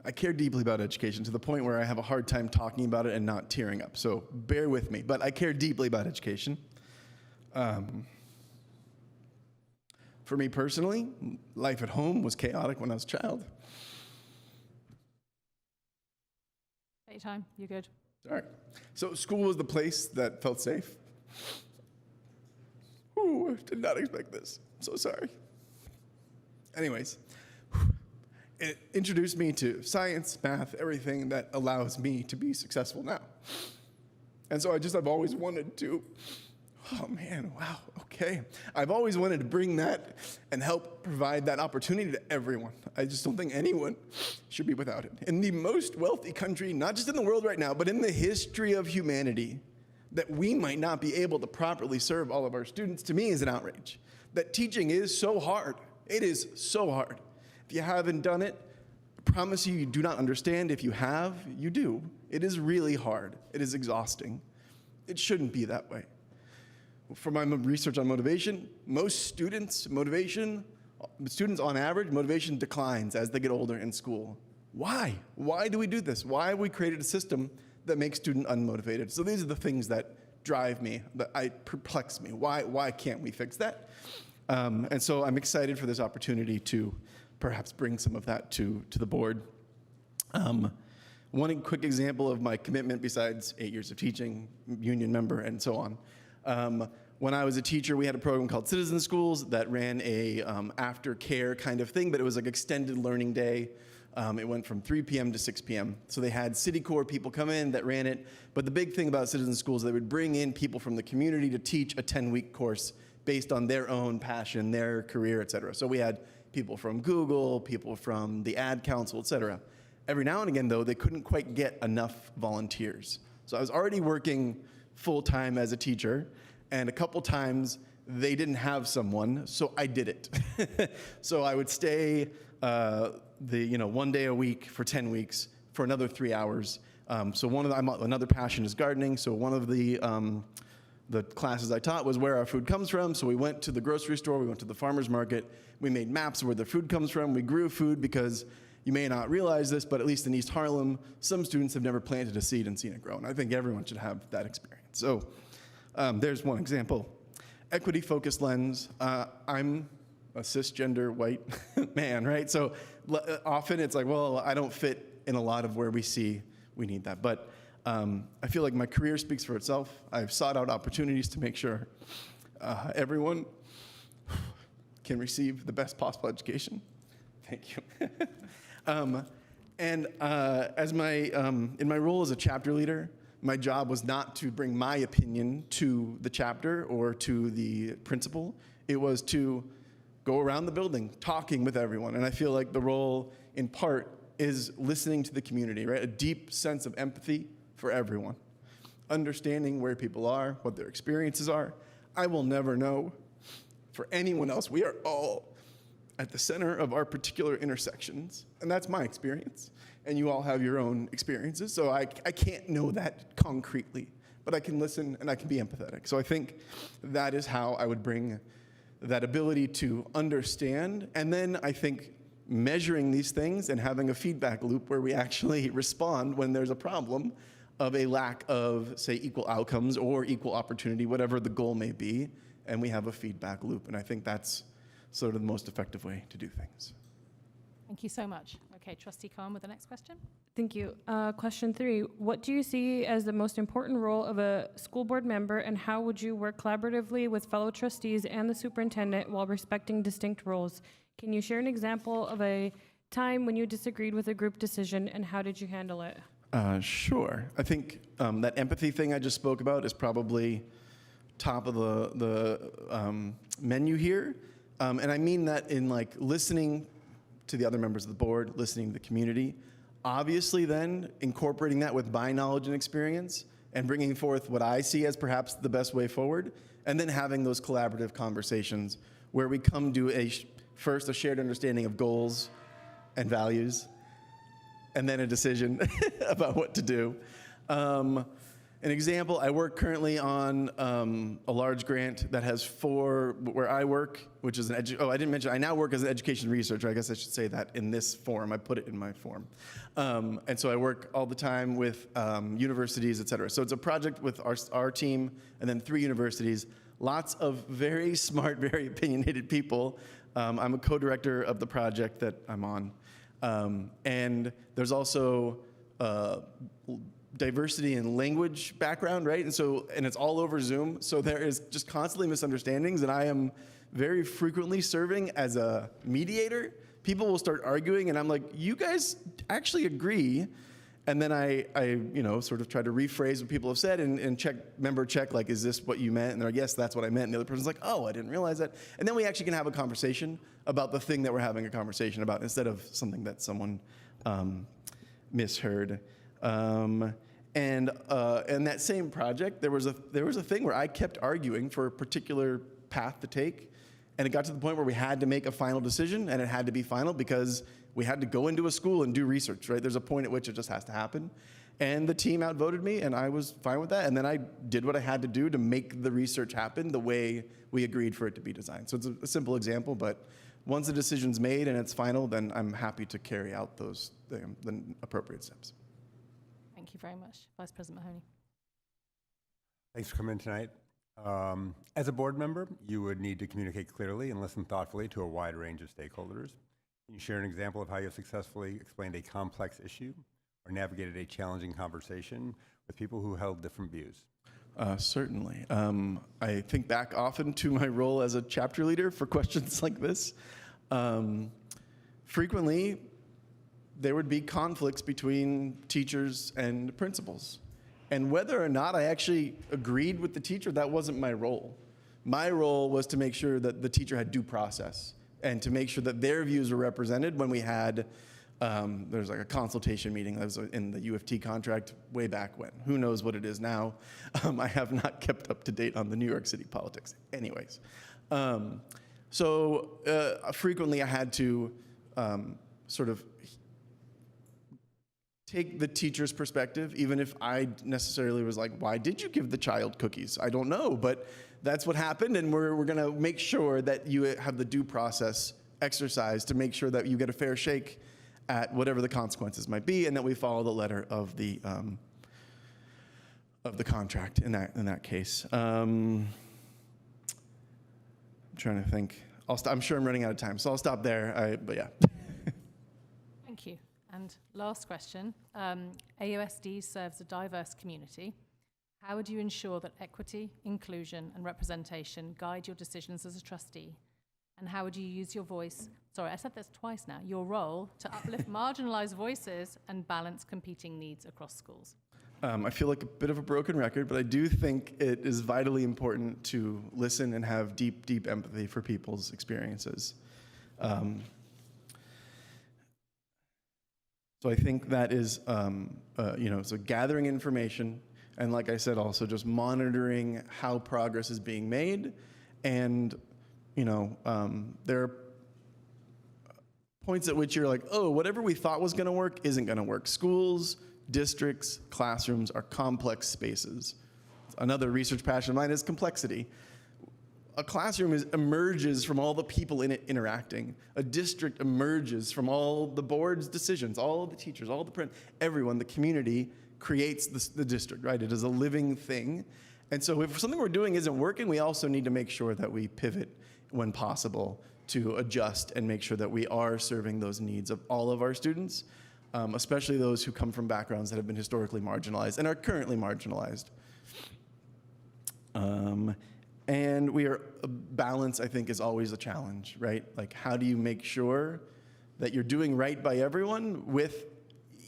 I care deeply about education to the point where I have a hard time talking about it and not tearing up. So bear with me, but I care deeply about education. For me personally, life at home was chaotic when I was a child. Take your time, you're good. All right. So school was the place that felt safe. Ooh, I did not expect this. I'm so sorry. Anyways, it introduced me to science, math, everything that allows me to be successful now. And so I've always wanted to, oh man, wow, okay. I've always wanted to bring that and help provide that opportunity to everyone. I just don't think anyone should be without it. In the most wealthy country, not just in the world right now, but in the history of humanity, that we might not be able to properly serve all of our students, to me is an outrage. That teaching is so hard. It is so hard. If you haven't done it, I promise you do not understand. If you have, you do. It is really hard. It is exhausting. It shouldn't be that way. For my research on motivation, most students' on average, motivation declines as they get older in school. Why? Why do we do this? Why have we created a system that makes students unmotivated? So these are the things that drive me, that perplex me. Why can't we fix that? And so I'm excited for this opportunity to perhaps bring some of that to the board. One quick example of my commitment, besides 8 years of teaching, union member, and so on. When I was a teacher, we had a program called Citizen Schools that ran a aftercare kind of thing, but it was like extended learning day. It went from 3 p.m. to 6 p.m. So they had City Corps people come in that ran it. But the big thing about Citizen Schools, they would bring in people from the community to teach a 10-week course based on their own passion, their career, et cetera. So we had people from Google, people from the Ad Council, et cetera. Every now and again, though, they couldn't quite get enough volunteers. So I was already working full-time as a teacher, and a couple times they didn't have someone, so I did it. So I would stay 1 day a week for 10 weeks for another 3 hours. So another passion is gardening. So one of the classes I taught was where our food comes from. So we went to the grocery store, we went to the farmer's market, we made maps of where the food comes from. We grew food because you may not realize this, but at least in East Harlem, some students have never planted a seed and seen it grow. And I think everyone should have that experience. So there's one example. Equity-focused lens. I'm a cisgender white man, right? So often it's like, well, I don't fit in a lot of where we see we need that. But I feel like my career speaks for itself. I've sought out opportunities to make sure everyone can receive the best possible education. Thank you. In my role as a chapter leader, my job was not to bring my opinion to the chapter or to the principal. It was to go around the building, talking with everyone. And I feel like the role, in part, is listening to the community, right? A deep sense of empathy for everyone. Understanding where people are, what their experiences are. I will never know for anyone else. We are all at the center of our particular intersections. And that's my experience. And you all have your own experiences. So I can't know that concretely, but I can listen and I can be empathetic. So I think that is how I would bring that ability to understand. And then I think measuring these things and having a feedback loop where we actually respond when there's a problem of a lack of, say, equal outcomes or equal opportunity, whatever the goal may be, and we have a feedback loop. And I think that's sort of the most effective way to do things. Thank you so much. Okay, Trustee Khan with the next question. Thank you. Question 3, what do you see as the most important role of a school board member, and how would you work collaboratively with fellow trustees and the superintendent while respecting distinct roles? Can you share an example of a time when you disagreed with a group decision, and how did you handle it? Sure. I think that empathy thing I just spoke about is probably top of the menu here. And I mean that in like listening to the other members of the board, listening to the community, obviously then incorporating that with my knowledge and experience and bringing forth what I see as perhaps the best way forward, and then having those collaborative conversations where we come to first a shared understanding of goals and values, and then a decision about what to do. An example, I work currently on a large grant that has where I work, which is I didn't mention, I now work as an education researcher. I guess I should say that in this form. I put it in my form. And so I work all the time with universities, et cetera. So it's a project with our team and then 3 universities, lots of very smart, very opinionated people. I'm a co-director of the project that I'm on. And there's also diversity in language background, right? And it's all over Zoom. So there is just constantly misunderstandings, and I am very frequently serving as a mediator. People will start arguing, and I'm like, you guys actually agree. And then I sort of try to rephrase what people have said and check, like, is this what you meant? And they're like, yes, that's what I meant. And the other person's like, oh, I didn't realize that. And then we actually can have a conversation about the thing that we're having a conversation about instead of something that someone misheard. And that same project, there was a thing where I kept arguing for a particular path to take, and it got to the point where we had to make a final decision, and it had to be final because we had to go into a school and do research, right? There's a point at which it just has to happen. And the team outvoted me, and I was fine with that. And then I did what I had to do to make the research happen the way we agreed for it to be designed. So it's a simple example, but once the decision's made and it's final, then I'm happy to carry out the appropriate steps. Thank you very much. Vice President Mahoney. Thanks for coming tonight. As a board member, you would need to communicate clearly and listen thoughtfully to a wide range of stakeholders. Can you share an example of how you have successfully explained a complex issue or navigated a challenging conversation with people who held different views? Certainly. I think back often to my role as a chapter leader for questions like this. Frequently, there would be conflicts between teachers and principals. And whether or not I actually agreed with the teacher, that wasn't my role. My role was to make sure that the teacher had due process and to make sure that their views were represented when we had, there's like a consultation meeting that was in the UFT contract way back when. Who knows what it is now? I have not kept up to date on the New York City politics. Anyways. Frequently I had to sort of take the teacher's perspective, even if I necessarily was like, why did you give the child cookies? I don't know, but that's what happened, and we're going to make sure that you have the due process exercise to make sure that you get a fair shake at whatever the consequences might be, and that we follow the letter of the contract in that case. I'm trying to think. I'm sure I'm running out of time, so I'll stop there. But yeah. Thank you. And last question. AUSD serves a diverse community. How would you ensure that equity, inclusion, and representation guide your decisions as a trustee? And how would you use your voice, sorry, I said this twice now, your role to uplift marginalized voices and balance competing needs across schools? I feel like a bit of a broken record, but I do think it is vitally important to listen and have deep, deep empathy for people's experiences. So I think that is, so gathering information, and like I said, also just monitoring how progress is being made. And, there are points at which you're like, oh, whatever we thought was going to work isn't going to work. Schools, districts, classrooms are complex spaces. Another research passion of mine is complexity. a classroom emerges from all the people in it interacting. A district emerges from all the board's decisions, all the teachers, all the everyone, the community creates the district, right? It is a living thing. And so if something we're doing isn't working, we also need to make sure that we pivot when possible to adjust and make sure that we are serving those needs of all of our students, especially those who come from backgrounds that have been historically marginalized and are currently marginalized. And balance, I think, is always a challenge, right? Like, how do you make sure that you're doing right by everyone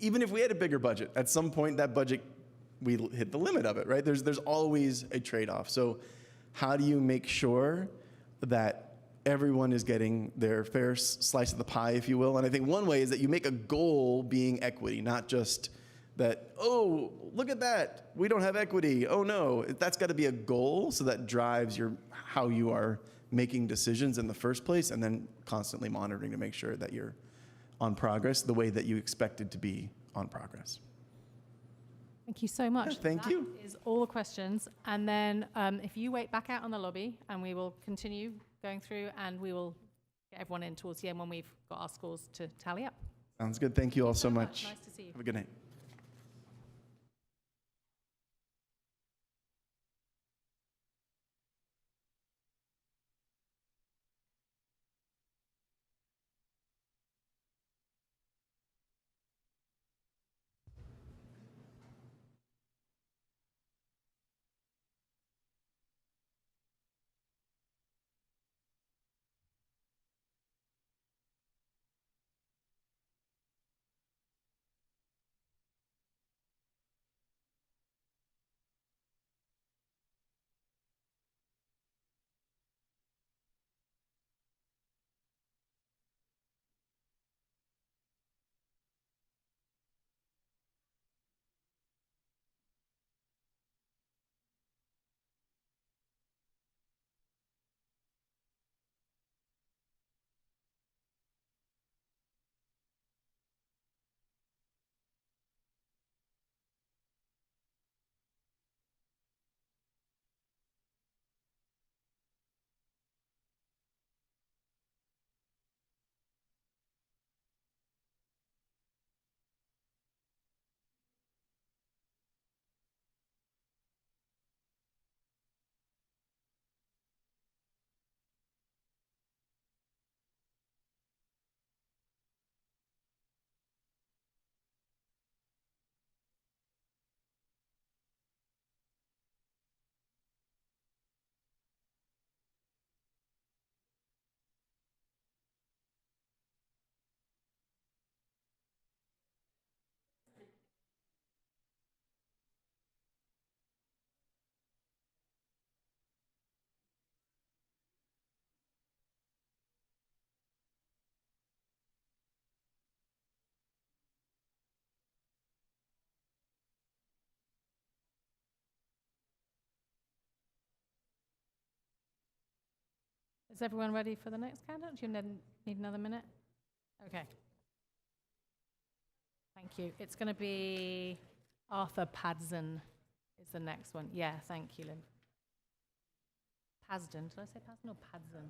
even if we had a bigger budget, at some point that budget, we hit the limit of it, right? There's always a trade-off. So how do you make sure that everyone is getting their fair slice of the pie, if you will? And I think one way is that you make a goal being equity, not just that, oh, look at that, we don't have equity, oh no. That's got to be a goal, so that drives how you are making decisions in the first place, and then constantly monitoring to make sure that you're on progress the way that you expected to be on progress. Thank you so much. Yeah, thank you. That is all the questions. And then if you wait back out on the lobby, and we will continue going through, and we will get everyone in towards the end when we've got our scores to tally up. Sounds good. Thank you all so much. Nice to see you. Have a good night. Is everyone ready for the next countdown? Do you need another minute? Okay. Thank you. It's going to be Arthur Padsen is the next one. Yeah, thank you, Lynn. Pasden. Did I say Pasden or Padsen?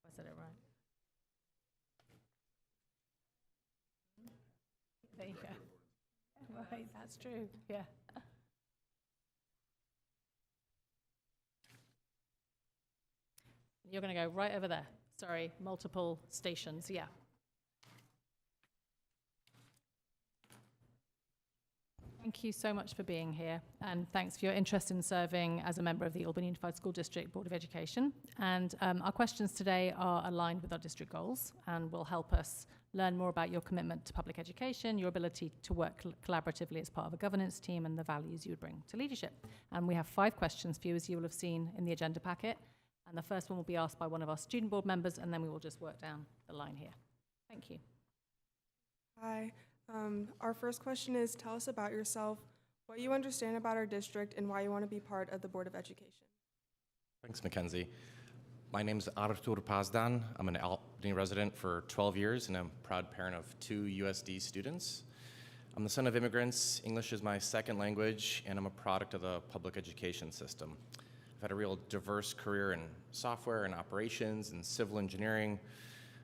I said it right. There you go. Right, that's true. Yeah. You're going to go right over there. Sorry, multiple stations. Yeah. Thank you so much for being here, and thanks for your interest in serving as a member of the Albany Unified School District Board of Education. And our questions today are aligned with our district goals and will help us learn more about your commitment to public education, your ability to work collaboratively as part of a governance team, and the values you would bring to leadership. And we have 5 questions for you, as you will have seen in the agenda packet. And the first one will be asked by one of our student board members, and then we will just work down the line here. Thank you. Hi. Our first question is, tell us about yourself, what you understand about our district, and why you want to be part of the Board of Education. Thanks, Mackenzie. My name is Artur Pazdan. I'm an Albany resident for 12 years, and I'm a proud parent of 2 USD students. I'm the son of immigrants. English is my second language, and I'm a product of the public education system. I've had a real diverse career in software and operations and civil engineering,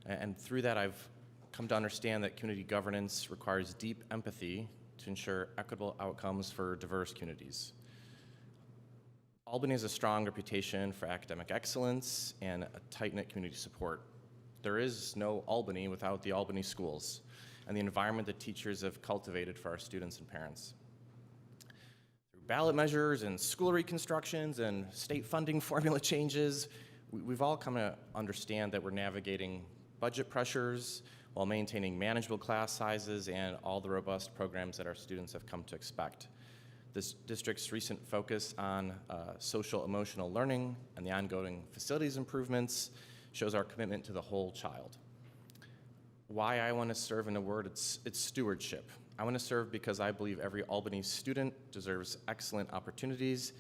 and through that I've come to understand that community governance requires deep empathy to ensure equitable outcomes for diverse communities. Albany has a strong reputation for academic excellence and a tight-knit community support. There is no Albany without the Albany schools and the environment that teachers have cultivated for our students and parents. Through ballot measures and school reconstructions and state funding formula changes, we've all come to understand that we're navigating budget pressures while maintaining manageable class sizes and all the robust programs that our students have come to expect. This district's recent focus on social emotional learning and the ongoing facilities improvements shows our commitment to the whole child. Why I want to serve, in a word, it's stewardship. I want to serve because I believe every Albany student deserves excellent opportunities,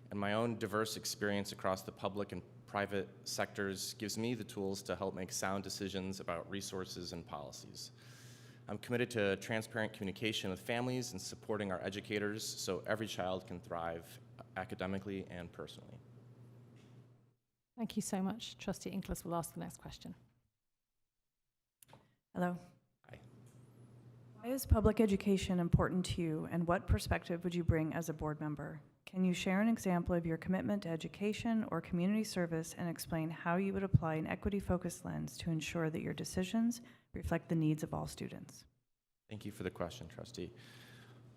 and my own diverse experience across the public and private sectors gives me the tools to help make sound decisions about resources and policies. I'm committed to transparent communication with families and supporting our educators so every child can thrive academically and personally. Thank you so much. Trustee Inglis will ask the next question. Hello. Hi. Why is public education important to you, and what perspective would you bring as a board member? Can you share an example of your commitment to education or community service and explain how you would apply an equity-focused lens to ensure that your decisions reflect the needs of all students? Thank you for the question, Trustee.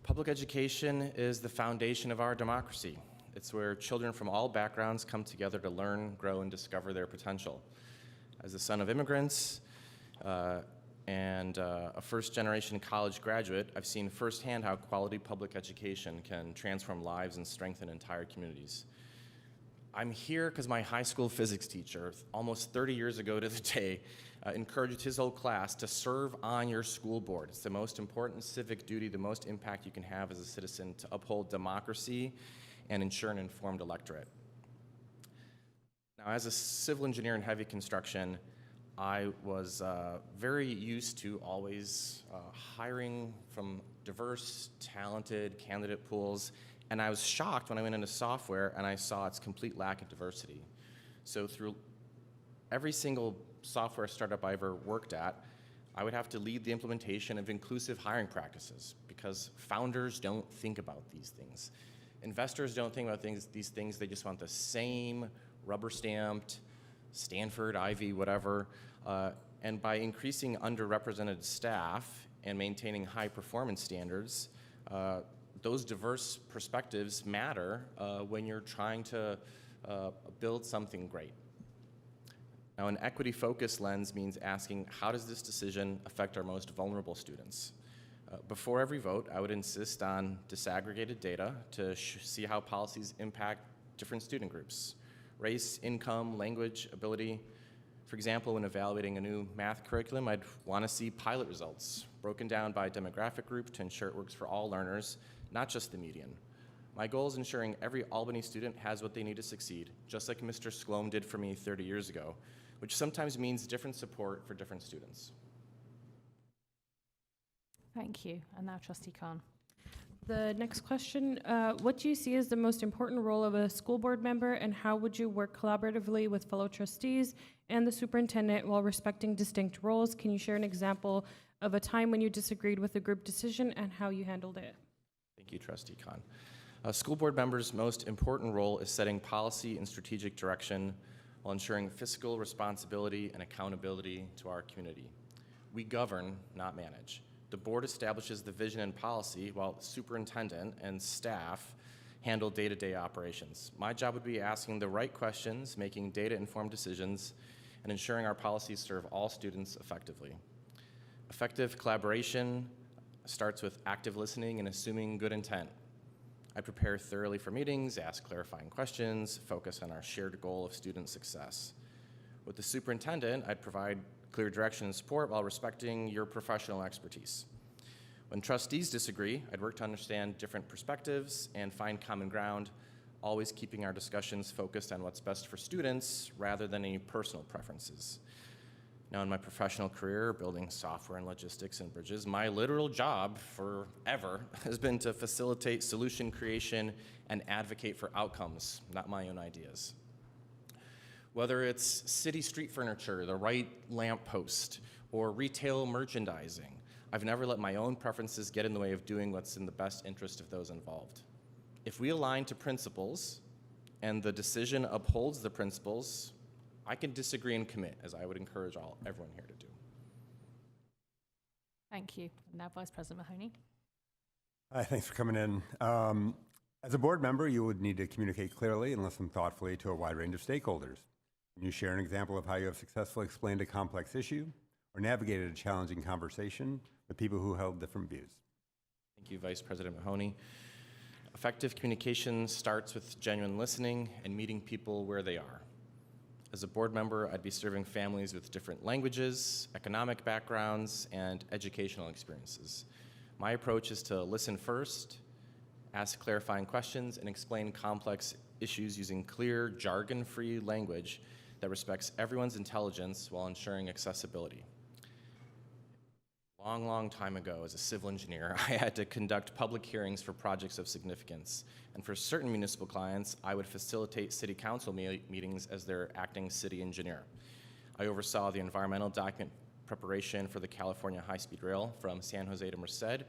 Public education is the foundation of our democracy. It's where children from all backgrounds come together to learn, grow, and discover their potential. As the son of immigrants and a first-generation college graduate, I've seen firsthand how quality public education can transform lives and strengthen entire communities. I'm here because my high school physics teacher, almost 30 years ago to the day, encouraged his whole class to serve on your school board. It's the most important civic duty, the most impact you can have as a citizen to uphold democracy and ensure an informed electorate. Now, as a civil engineer in heavy construction, I was very used to always hiring from diverse, talented candidate pools, and I was shocked when I went into software and I saw its complete lack of diversity. So through every single software startup I ever worked at, I would have to lead the implementation of inclusive hiring practices because founders don't think about these things. Investors don't think about these things, they just want the same rubber-stamped, Stanford, Ivy, whatever, and by increasing underrepresented staff and maintaining high performance standards, those diverse perspectives matter when you're trying to build something great. Now, an equity-focused lens means asking, how does this decision affect our most vulnerable students? Before every vote, I would insist on disaggregated data to see how policies impact different student groups. Race, income, language, ability. For example, when evaluating a new math curriculum, I'd want to see pilot results broken down by demographic group to ensure it works for all learners, not just the median. My goal is ensuring every Albany student has what they need to succeed, just like Mr. Sklom did for me 30 years ago, which sometimes means different support for different students. Thank you. And now Trustee Khan. The next question, what do you see as the most important role of a school board member, and how would you work collaboratively with fellow trustees and the superintendent while respecting distinct roles? Can you share an example of a time when you disagreed with a group decision and how you handled it? Thank you, Trustee Khan. A school board member's most important role is setting policy and strategic direction while ensuring fiscal responsibility and accountability to our community. We govern, not manage. The board establishes the vision and policy while the superintendent and staff handle day-to-day operations. My job would be asking the right questions, making data-informed decisions, and ensuring our policies serve all students effectively. Effective collaboration starts with active listening and assuming good intent. I prepare thoroughly for meetings, ask clarifying questions, focus on our shared goal of student success. With the superintendent, I'd provide clear direction and support while respecting your professional expertise. When trustees disagree, I'd work to understand different perspectives and find common ground, always keeping our discussions focused on what's best for students rather than any personal preferences. Now, in my professional career, building software and logistics and bridges, my literal job forever has been to facilitate solution creation and advocate for outcomes, not my own ideas. Whether it's city street furniture, the right lamppost, or retail merchandising, I've never let my own preferences get in the way of doing what's in the best interest of those involved. If we align to principles and the decision upholds the principles, I can disagree and commit, as I would encourage everyone here to do. Thank you. Now, Vice President Mahoney. Hi, thanks for coming in. As a board member, you would need to communicate clearly and listen thoughtfully to a wide range of stakeholders. Can you share an example of how you have successfully explained a complex issue or navigated a challenging conversation with people who held different views? Thank you, Vice President Mahoney. Effective communication starts with genuine listening and meeting people where they are. As a board member, I'd be serving families with different languages, economic backgrounds, and educational experiences. My approach is to listen first, ask clarifying questions, and explain complex issues using clear, jargon-free language that respects everyone's intelligence while ensuring accessibility. Long time ago, as a civil engineer, I had to conduct public hearings for projects of significance. And for certain municipal clients, I would facilitate city council meetings as their acting city engineer. I oversaw the environmental document preparation for the California high-speed rail from San Jose to Merced,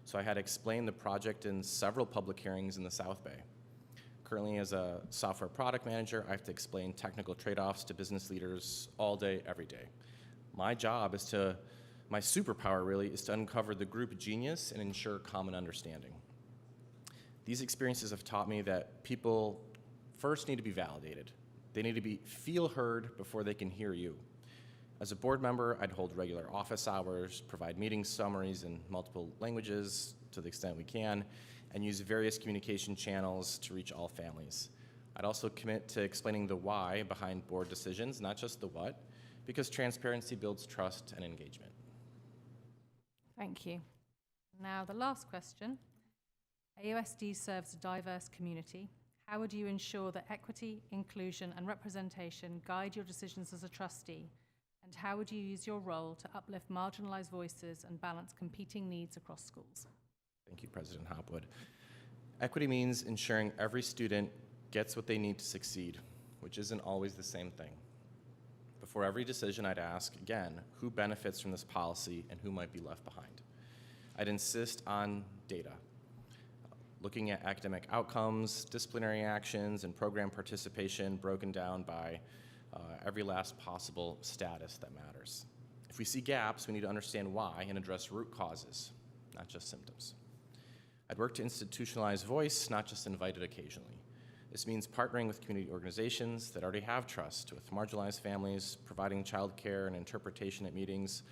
so I had to explain the project in several public hearings in the South Bay. Currently, as a software product manager, I have to explain technical trade-offs to business leaders all day, every day. My superpower really is to uncover the group genius and ensure common understanding. These experiences have taught me that people first need to be validated. They need to feel heard before they can hear you. As a board member, I'd hold regular office hours, provide meeting summaries in multiple languages to the extent we can, and use various communication channels to reach all families. I'd also commit to explaining the why behind board decisions, not just the what, because transparency builds trust and engagement. Thank you. Now, the last question. AUSD serves a diverse community. How would you ensure that equity, inclusion, and representation guide your decisions as a trustee? And how would you use your role to uplift marginalized voices and balance competing needs across schools? Thank you, President Hopwood. Equity means ensuring every student gets what they need to succeed, which isn't always the same thing. Before every decision, I'd ask, again, who benefits from this policy and who might be left behind? I'd insist on data, looking at academic outcomes, disciplinary actions, and program participation broken down by every last possible status that matters. If we see gaps, we need to understand why and address root causes, not just symptoms. I'd work to institutionalize voice, not just invite it occasionally. This means partnering with community organizations that already have trust with marginalized families, providing childcare and interpretation at meetings,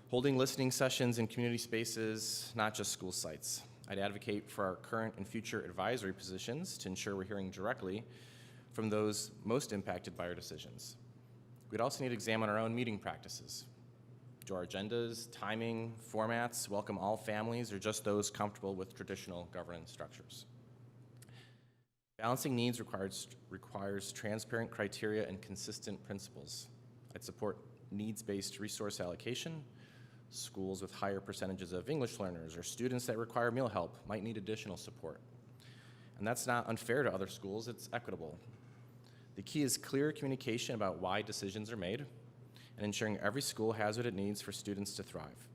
holding listening sessions in community spaces, not just school sites. I'd advocate for our current and future advisory positions to ensure we're hearing directly from those most impacted by our decisions. We'd also need to examine our own meeting practices. Do our agendas, timing, formats welcome all families or just those comfortable with traditional governance structures? Balancing needs requires transparent criteria and consistent principles. I'd support needs-based resource allocation. Schools with higher percentages of English learners or students that require meal help might need additional support. And that's not unfair to other schools, it's equitable. The key is clear communication about why decisions are made and ensuring every school has what it needs for students to thrive.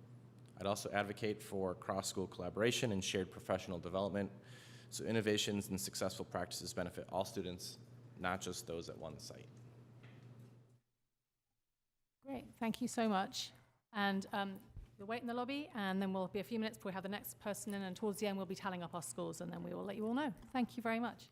I'd also advocate for cross-school collaboration and shared professional development so innovations and successful practices benefit all students, not just those at one site. Great, thank you so much. And you'll wait in the lobby, and then we'll be a few minutes before we have the next person in, and towards the end we'll be tallying up our scores, and then we will let you all know. Thank you very much.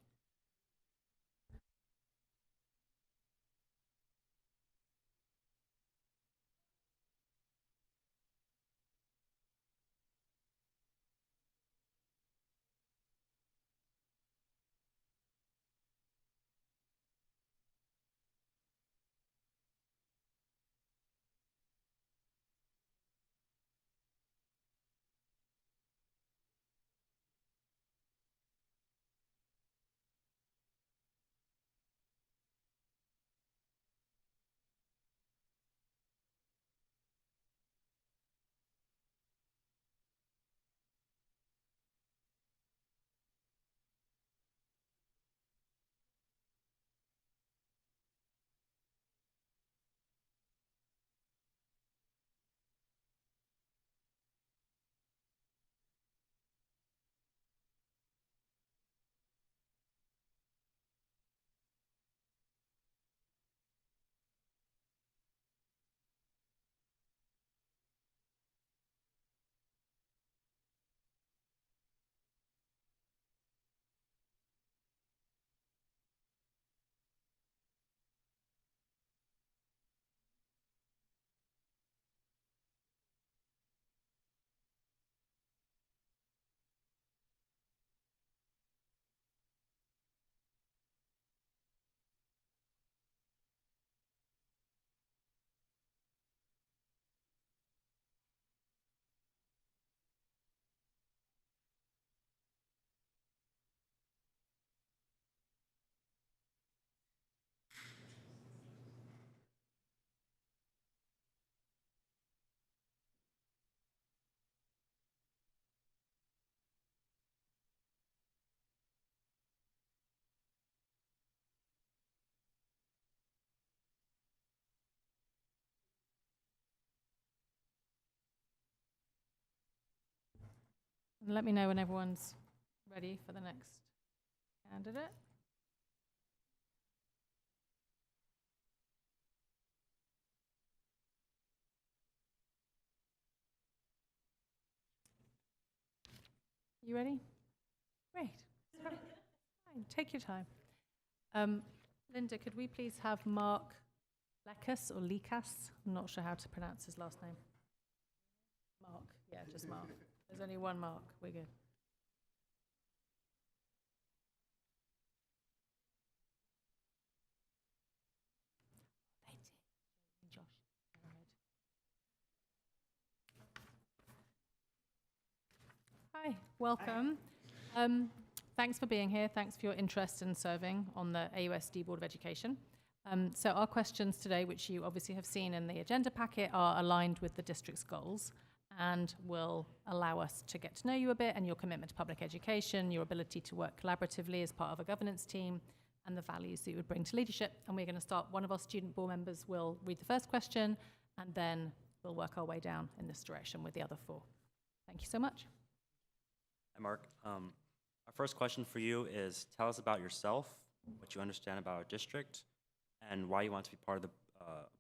let me know when everyone's ready for the next candidate. You ready? Great. Fine. Take your time. Linda, could we please have Mark Lekas or Likas? I'm not sure how to pronounce his last name. Mark. Yeah, just Mark. There's only one Mark. We're good. Josh. Hi, welcome. Thanks for being here. Thanks for your interest in serving on the AUSD Board of Education. So our questions today, which you obviously have seen in the agenda packet, are aligned with the district's goals and will allow us to get to know you a bit and your commitment to public education, your ability to work collaboratively as part of a governance team, and the values that you would bring to leadership. And we're going to start, one of our student board members will read the first question, and then we'll work our way down in this direction with the other four. Thank you so much. Hi, Mark. Our first question for you is, tell us about yourself, what you understand about our district, and why you want to be part of the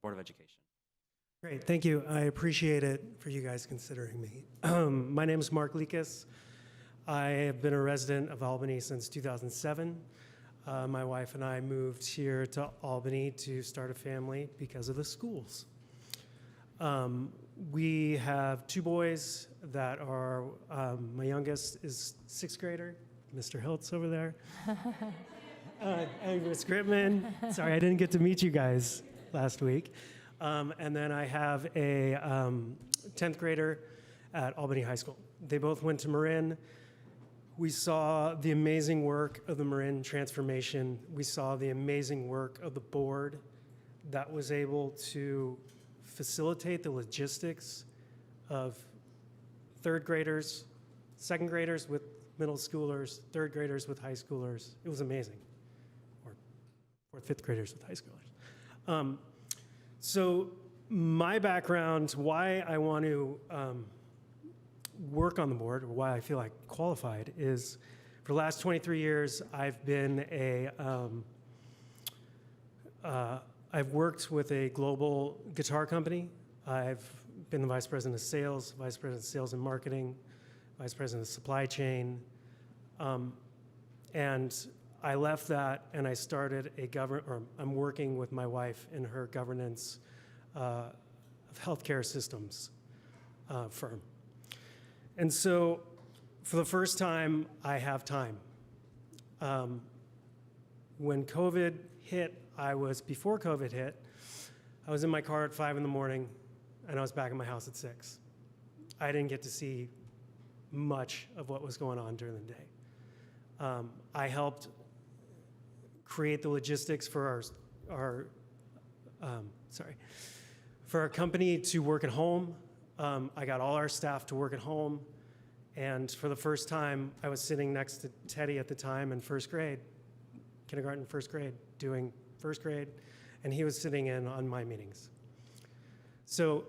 Board of Education. Great, thank you. I appreciate it for you guys considering me. My name is Mark Likas. I have been a resident of Albany since 2007. My wife and I moved here to Albany to start a family because of the schools. We have two boys that are, my youngest is 6th grader, Mr. Hiltz over there. Miss Gritman. Sorry, I didn't get to meet you guys last week. And then I have a 10th grader at Albany High School. They both went to Marin. We saw the amazing work of the Marin transformation. We saw the amazing work of the board that was able to facilitate the logistics of 3rd graders, 2nd graders with middle schoolers, 3rd graders with high schoolers. It was amazing. Or 5th graders with high schoolers. So my background, why I want to work on the board, or why I feel like qualified, is for the last 23 years, I've been I've worked with a global guitar company. I've been the vice president of sales, vice president of sales and marketing, vice president of supply chain. And I left that and I started I'm working with my wife in her governance of healthcare systems firm. And so for the first time, I have time. When COVID hit, before COVID hit, I was in my car at 5 in the morning and I was back at my house at 6. I didn't get to see much of what was going on during the day. I helped create the logistics for our company to work at home. I got all our staff to work at home. And for the first time, I was sitting next to Teddy at the time in 1st grade, kindergarten, 1st grade, doing 1st grade, and he was sitting in on my meetings. So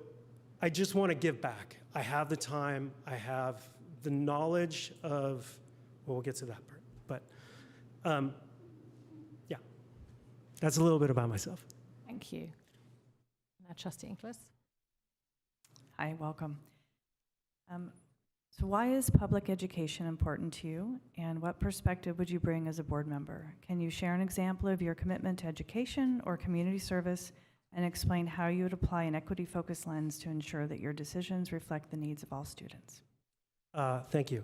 I just want to give back. I have the time, I have the knowledge of, well, we'll get to that part, but yeah, that's a little bit about myself. Thank you. Now, Trustee Inglis. Hi, welcome. So why is public education important to you, and what perspective would you bring as a board member? Can you share an example of your commitment to education or community service and explain how you would apply an equity-focused lens to ensure that your decisions reflect the needs of all students? Thank you.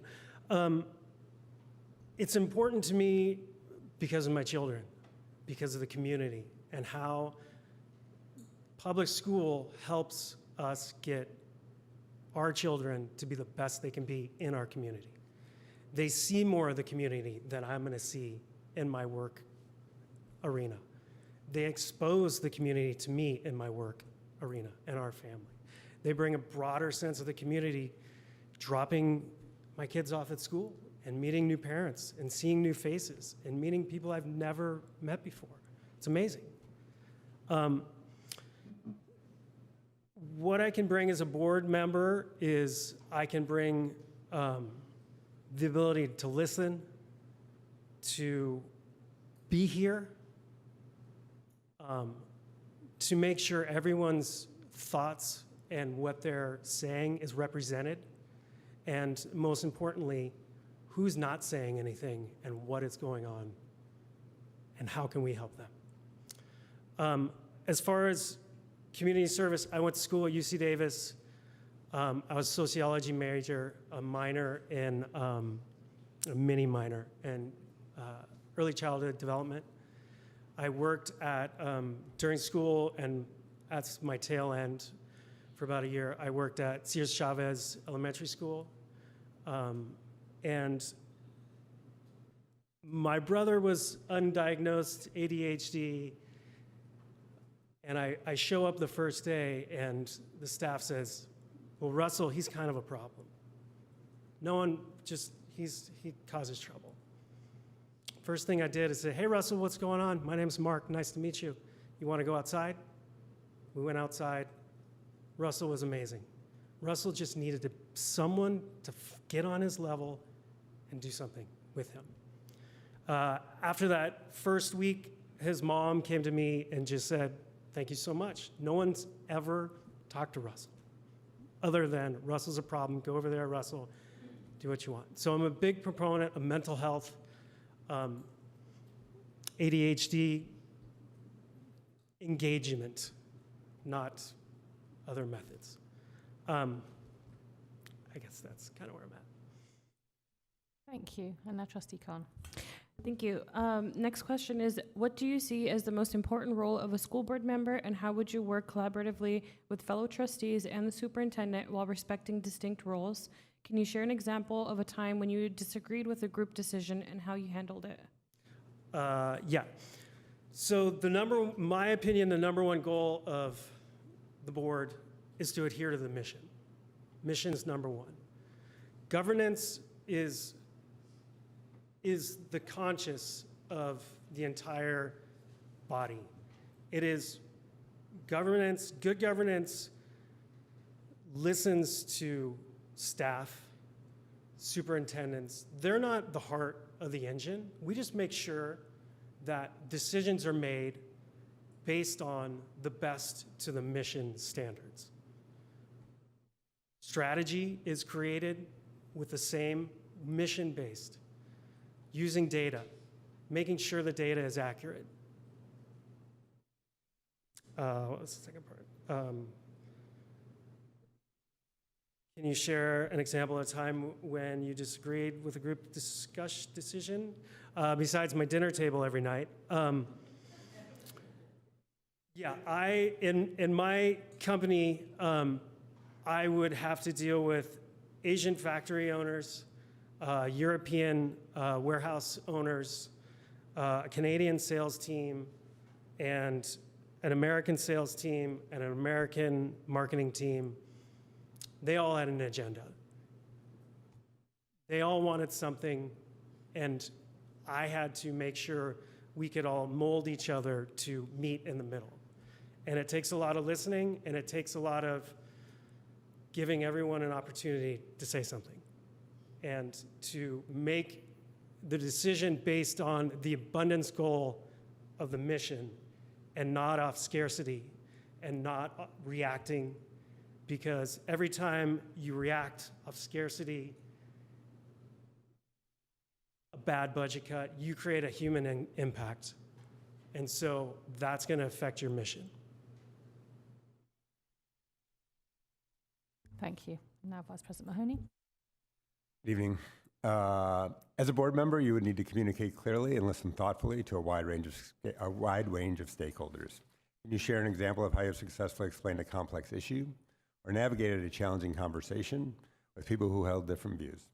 It's important to me because of my children, because of the community, and how public school helps us get our children to be the best they can be in our community. They see more of the community than I'm going to see in my work arena. They expose the community to me in my work arena and our family. They bring a broader sense of the community, dropping my kids off at school and meeting new parents and seeing new faces and meeting people I've never met before. It's amazing. What I can bring as a board member is I can bring the ability to listen, to be here, to make sure everyone's thoughts and what they're saying is represented, and most importantly, who's not saying anything and what is going on and how can we help them. As far as community service, I went to school at UC Davis. I was a sociology major, a minor in, a mini minor in early childhood development. I worked at, during school and at my tail end for about a year, I worked at Sears Chavez Elementary School. And my brother was undiagnosed ADHD, and I show up the first day and the staff says, well, Russell, he's kind of a problem. No one just, he causes trouble. First thing I did is say, hey, Russell, what's going on? My name's Mark, nice to meet you. You wanna go outside? We went outside. Russell was amazing. Russell just needed someone to get on his level and do something with him. After that first week, his mom came to me and just said, thank you so much. No one's ever talked to Russell other than Russell's a problem. Go over there, Russell, do what you want. So I'm a big proponent of mental health, ADHD engagement, not other methods. I guess that's kind of where I'm at. Thank you. And now Trustee Khan. Thank you. Next question is, what do you see as the most important role of a school board member, and how would you work collaboratively with fellow trustees and the superintendent while respecting distinct roles? Can you share an example of a time when you disagreed with a group decision and how you handled it? Yeah. So my opinion, the number one goal of the board is to adhere to the mission. Mission is number one. Governance is the conscience of the entire body. It is governance, good governance listens to staff, superintendents. They're not the heart of the engine. We just make sure that decisions are made based on the best to the mission standards. Strategy is created with the same mission-based, using data, making sure the data is accurate. What was the second part? Can you share an example of a time when you disagreed with a group decision? Besides my dinner table every night. Yeah, in my company, I would have to deal with Asian factory owners, European warehouse owners, a Canadian sales team, and an American sales team, and an American marketing team. They all had an agenda. They all wanted something, and I had to make sure we could all mold each other to meet in the middle. And it takes a lot of listening, and it takes a lot of giving everyone an opportunity to say something and to make the decision based on the abundance goal of the mission and not off scarcity and not reacting, because every time you react off scarcity, a bad budget cut, you create a human impact. And so that's going to affect your mission. Thank you. Now Vice President Mahoney. Good evening. As a board member, you would need to communicate clearly and listen thoughtfully to a wide range of stakeholders. Can you share an example of how you have successfully explained a complex issue or navigated a challenging conversation with people who held different views?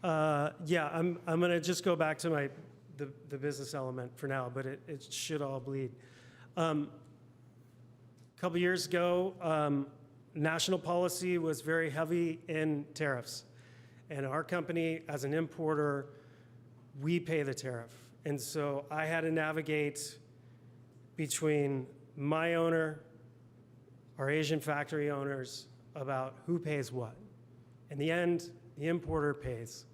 Yeah, I'm going to just go back to the business element for now, but it should all bleed. A couple years ago, national policy was very heavy in tariffs. And our company, as an importer, we pay the tariff. And so I had to navigate between my owner, our Asian factory owners, about who pays what. In the end, the importer pays.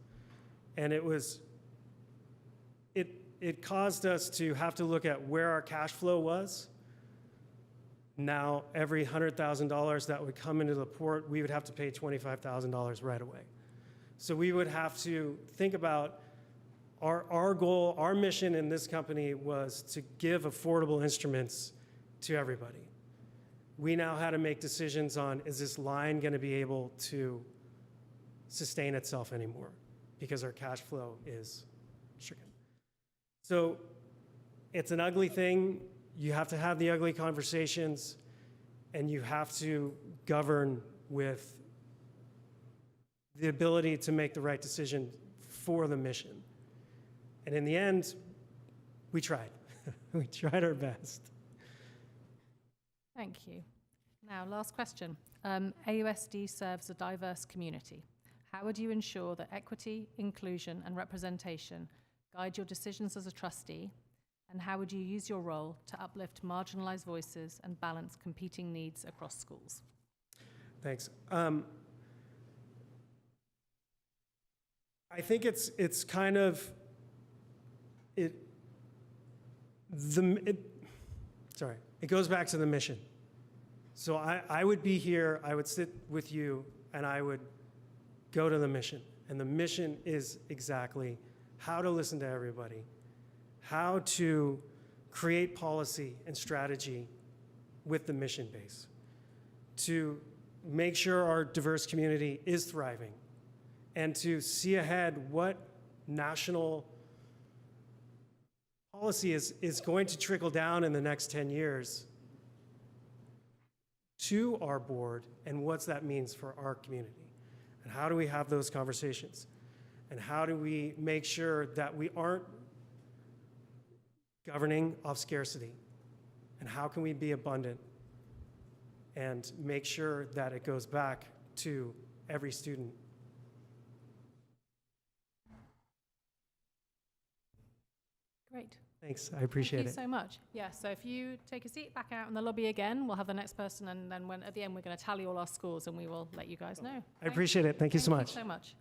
And it caused us to have to look at where our cash flow was. Now, every $100,000 that would come into the port, we would have to pay $25,000 right away. So we would have to think about our goal, our mission in this company was to give affordable instruments to everybody. We now had to make decisions on, is this line going to be able to sustain itself anymore? Because our cash flow is stricken. So it's an ugly thing. You have to have the ugly conversations, and you have to govern with the ability to make the right decision for the mission. And in the end, we tried. We tried our best. Thank you. Now, last question. AUSD serves a diverse community. How would you ensure that equity, inclusion, and representation guide your decisions as a trustee? And how would you use your role to uplift marginalized voices and balance competing needs across schools? Thanks. I think it's kind of it goes back to the mission. So I would be here, I would sit with you, and I would go to the mission. And the mission is exactly how to listen to everybody, how to create policy and strategy with the mission base, to make sure our diverse community is thriving, and to see ahead what national policy is going to trickle down in the next 10 years to our board, and what that means for our community. And how do we have those conversations? And how do we make sure that we aren't governing off scarcity? And how can we be abundant and make sure that it goes back to every student? Great. Thanks, I appreciate it. Thank you so much. Yeah, so if you take a seat back out in the lobby again, we'll have the next person, and then at the end we're going to tally all our scores, and we will let you guys know. I appreciate it. Thank you so much. Thank you so much.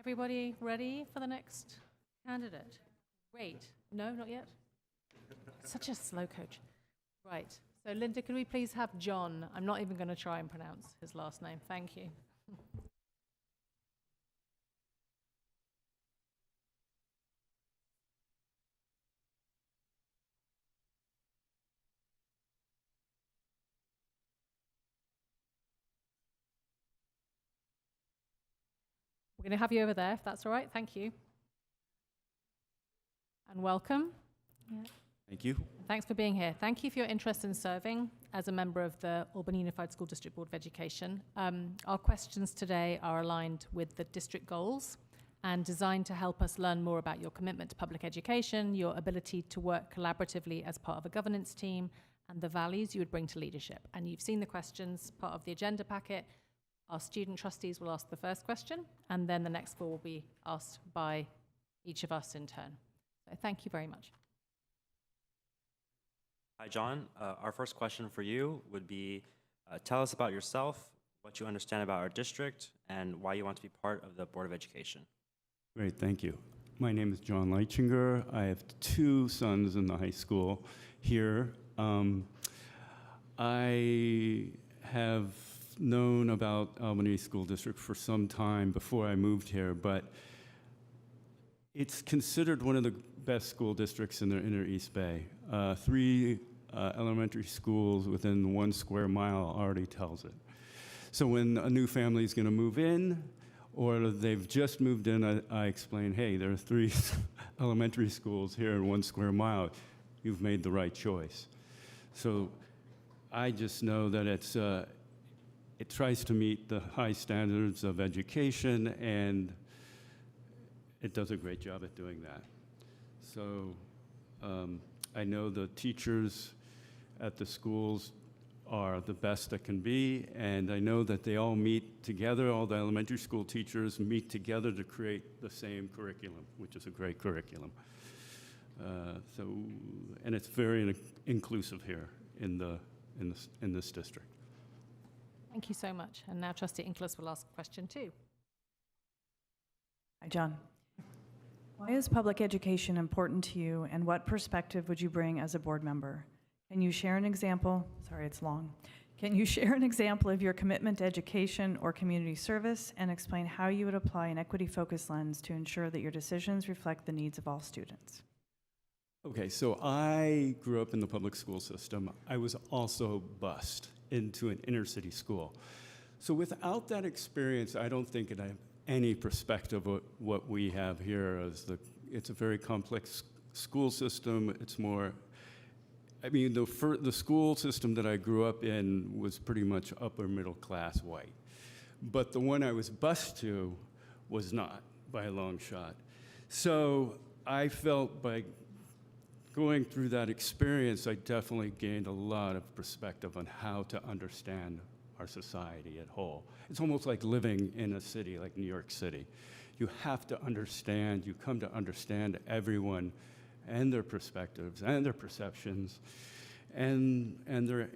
Everybody ready for the next candidate? Great. No, not yet? Such a slow coach. Right. So Linda, could we please have John? I'm not even going to try and pronounce his last name. Thank you. We're going to have you over there, if that's all right. Thank you. And welcome. Yeah. Thank you. Thanks for being here. Thank you for your interest in serving as a member of the Albany Unified School District Board of Education. Our questions today are aligned with the district goals and designed to help us learn more about your commitment to public education, your ability to work collaboratively as part of a governance team, and the values you would bring to leadership. And you've seen the questions, part of the agenda packet. Our student trustees will ask the first question, and then the next four will be asked by each of us in turn. So thank you very much. Hi, John. Our first question for you would be, tell us about yourself, what you understand about our district, and why you want to be part of the Board of Education. Great, thank you. My name is John Leitchinger. I have 2 sons in the high school here. I have known about Albany School District for some time before I moved here, but it's considered one of the best school districts in the inner East Bay. 3 elementary schools within 1 square mile already tells it. So when a new family is going to move in, or they've just moved in, I explain, hey, there are 3 elementary schools here in 1 square mile. You've made the right choice. So I just know that it tries to meet the high standards of education, and it does a great job at doing that. So I know the teachers at the schools are the best that can be, and I know that they all meet together, all the elementary school teachers meet together to create the same curriculum, which is a great curriculum. And it's very inclusive here in this district. Thank you so much. And now Trustee Inglis will ask a question too. Hi, John. Why is public education important to you, and what perspective would you bring as a board member? Can you share an example? Sorry, it's long. Can you share an example of your commitment to education or community service and explain how you would apply an equity-focused lens to ensure that your decisions reflect the needs of all students? Okay, so I grew up in the public school system. I was also bused into an inner city school. So without that experience, I don't think I have any perspective of what we have here. It's a very complex school system. It's more, I mean, the school system that I grew up in was pretty much upper middle class white. But the one I was bused to was not, by a long shot. So I felt by going through that experience, I definitely gained a lot of perspective on how to understand our society at whole. It's almost like living in a city like New York City. You have to understand, you come to understand everyone and their perspectives and their perceptions and their,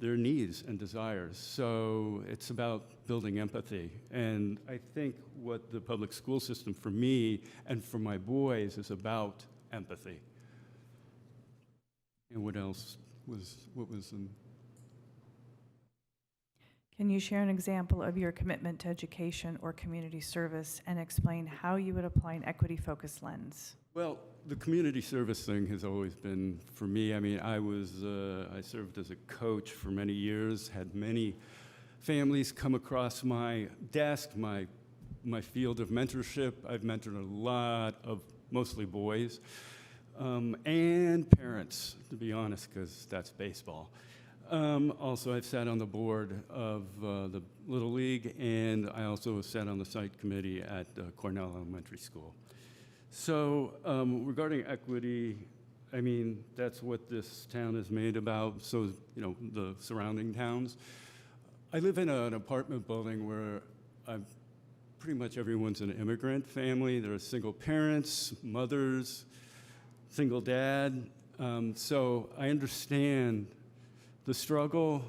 their needs and desires. So it's about building empathy. And I think what the public school system for me and for my boys is about empathy. And what else was, Can you share an example of your commitment to education or community service and explain how you would apply an equity-focused lens? Well, the community service thing has always been, for me, I mean, I served as a coach for many years, had many families come across my desk, my field of mentorship. I've mentored a lot of mostly boys. And parents, to be honest, because that's baseball. Also, I've sat on the board of the Little League, and I also sat on the site committee at Cornell Elementary School. So regarding equity, I mean, that's what this town is made about, so, the surrounding towns. I live in an apartment building where pretty much everyone's an immigrant family. There are single parents, mothers, single dad, so I understand the struggle,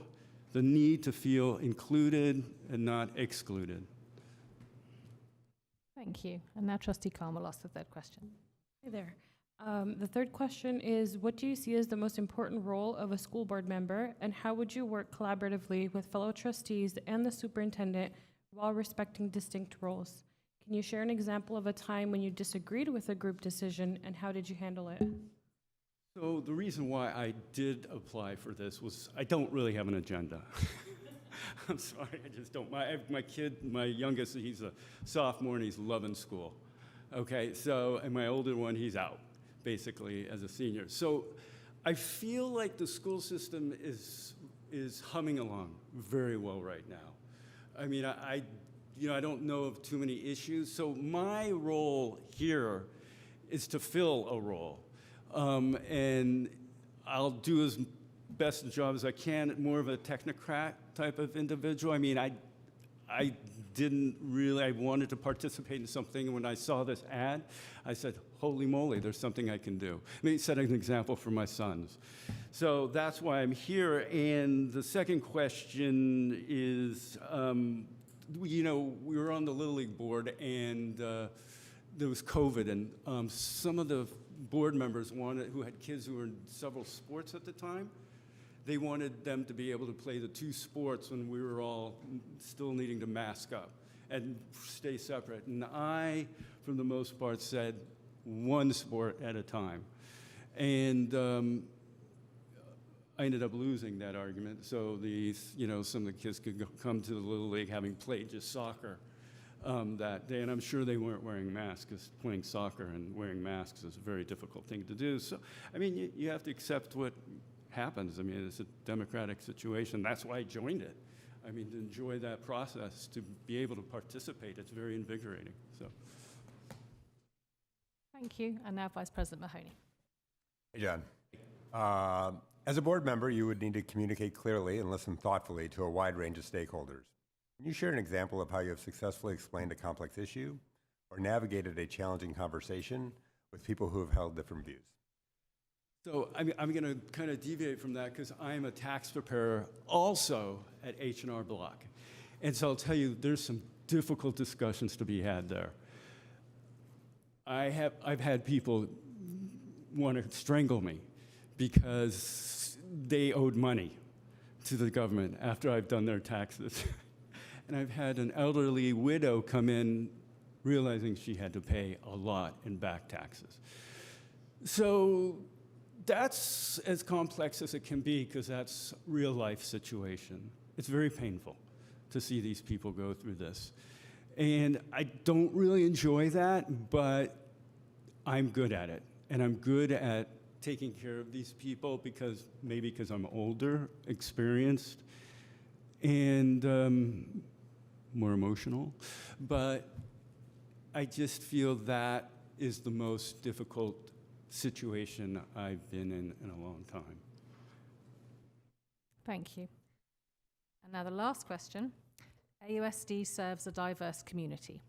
the need to feel included and not excluded. Thank you. And now Trustee Khan will ask the third question. Hi there. The third question is, what do you see as the most important role of a school board member, and how would you work collaboratively with fellow trustees and the superintendent while respecting distinct roles? Can you share an example of a time when you disagreed with a group decision, and how did you handle it? So the reason why I did apply for this was I don't really have an agenda. I'm sorry, I just don't. My kid, my youngest, he's a sophomore and he's loving school. Okay, so, and my older one, he's out, basically, as a senior. So I feel like the school system is humming along very well right now. I mean, I don't know of too many issues. So my role here is to fill a role. And I'll do as best a job as I can, more of a technocrat type of individual. I mean, I didn't really, I wanted to participate in something, and when I saw this ad, I said, holy moly, there's something I can do. Let me set an example for my sons. So that's why I'm here. And the second question is, we were on the Little League board, and there was COVID, and some of the board members who had kids who were in several sports at the time, they wanted them to be able to play the two sports when we were all still needing to mask up and stay separate. And I, for the most part, said one sport at a time. And I ended up losing that argument. So some of the kids could come to the Little League having played just soccer that day. And I'm sure they weren't wearing masks, because playing soccer and wearing masks is a very difficult thing to do. So, I mean, you have to accept what happens. I mean, it's a democratic situation. That's why I joined it. I mean, to enjoy that process, to be able to participate, it's very invigorating. So, Thank you. And now Vice President Mahoney. Hey, John. As a board member, you would need to communicate clearly and listen thoughtfully to a wide range of stakeholders. Can you share an example of how you have successfully explained a complex issue or navigated a challenging conversation with people who have held different views? So I'm going to kind of deviate from that, because I'm a tax preparer also at H&R Block. And so I'll tell you, there's some difficult discussions to be had there. I've had people want to strangle me because they owed money to the government after I've done their taxes. And I've had an elderly widow come in realizing she had to pay a lot in back taxes. So that's as complex as it can be, because that's real life situation. It's very painful to see these people go through this. And I don't really enjoy that, but I'm good at it. And I'm good at taking care of these people maybe because I'm older, experienced, and more emotional. But I just feel that is the most difficult situation I've been in a long time. Thank you. And now the last question. AUSD serves a diverse community.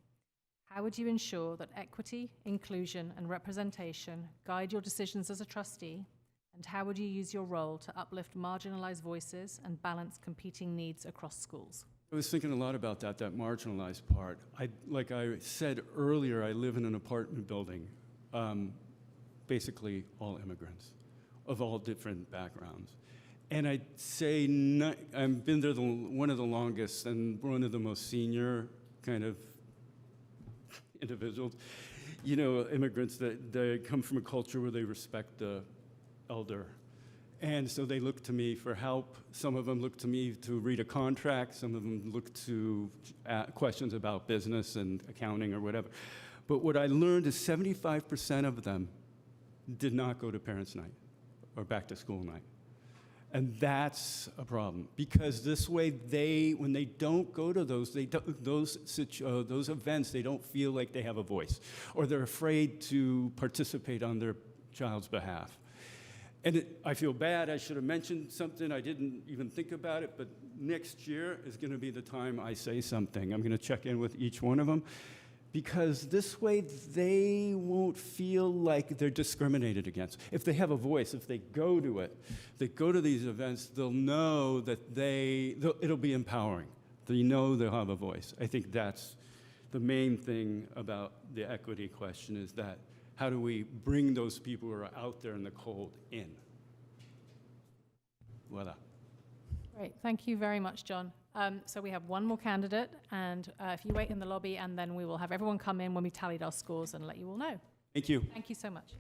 How would you ensure that equity, inclusion, and representation guide your decisions as a trustee? And how would you use your role to uplift marginalized voices and balance competing needs across schools? I was thinking a lot about that marginalized part. Like I said earlier, I live in an apartment building, basically all immigrants of all different backgrounds. And I'd say I've been there one of the longest and one of the most senior kind of individuals. Immigrants that they come from a culture where they respect the elder. And so they look to me for help. Some of them look to me to read a contract. Some of them look to questions about business and accounting or whatever. But what I learned is 75% of them did not go to parents' night or back to school night. And that's a problem, because this way when they don't go to those events, they don't feel like they have a voice, or they're afraid to participate on their child's behalf. And I feel bad. I should have mentioned something. I didn't even think about it, but next year is going to be the time I say something. I'm going to check in with each one of them, because this way they won't feel like they're discriminated against. If they have a voice, if they go to it, they go to these events, they'll know that it'll be empowering. They know they'll have a voice. I think that's the main thing about the equity question is that how do we bring those people who are out there in the cold in? Voila. Great, thank you very much, John. So we have one more candidate, and if you wait in the lobby, and then we will have everyone come in when we tallied our scores and let you all know. Thank you. Thank you so much.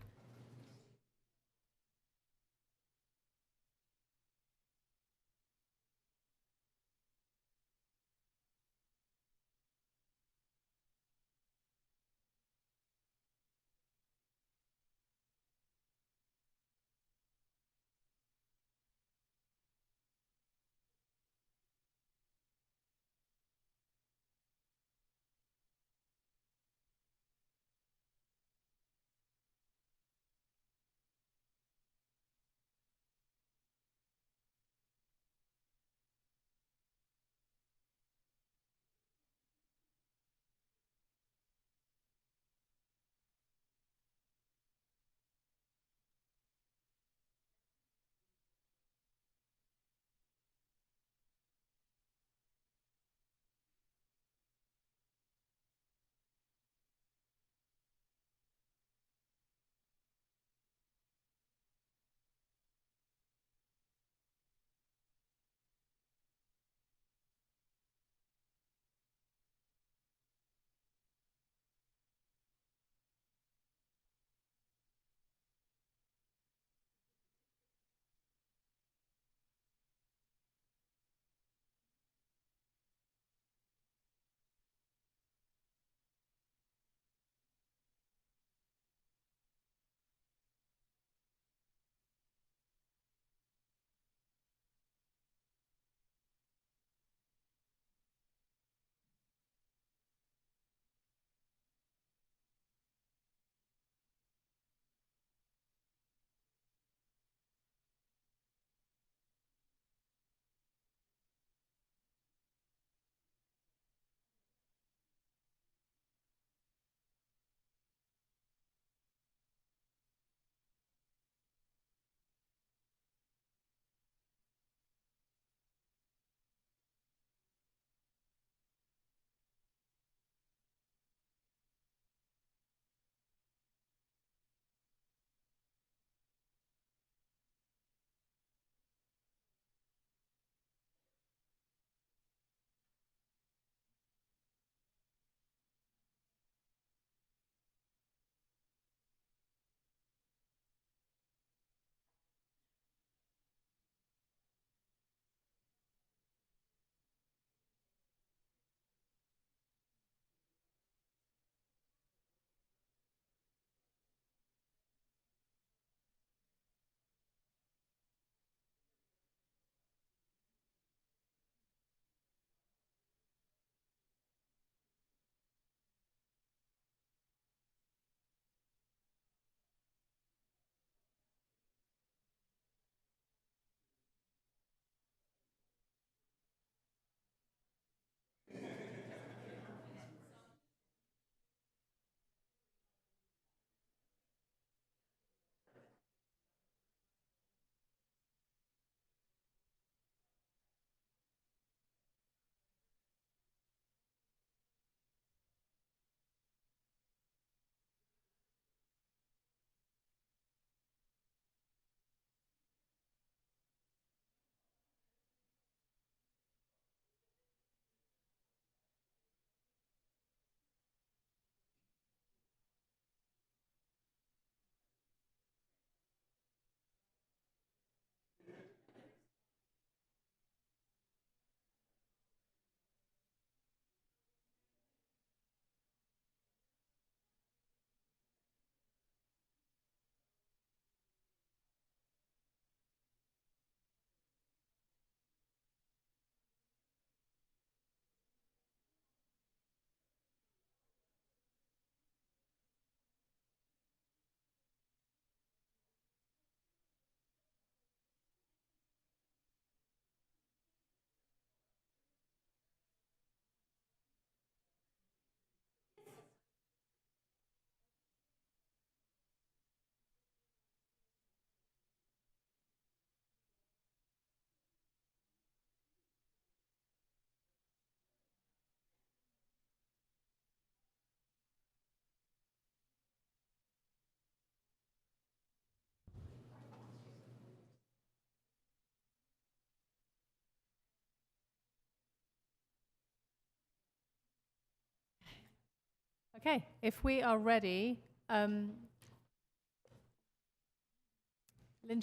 Okay, if we are ready, Linda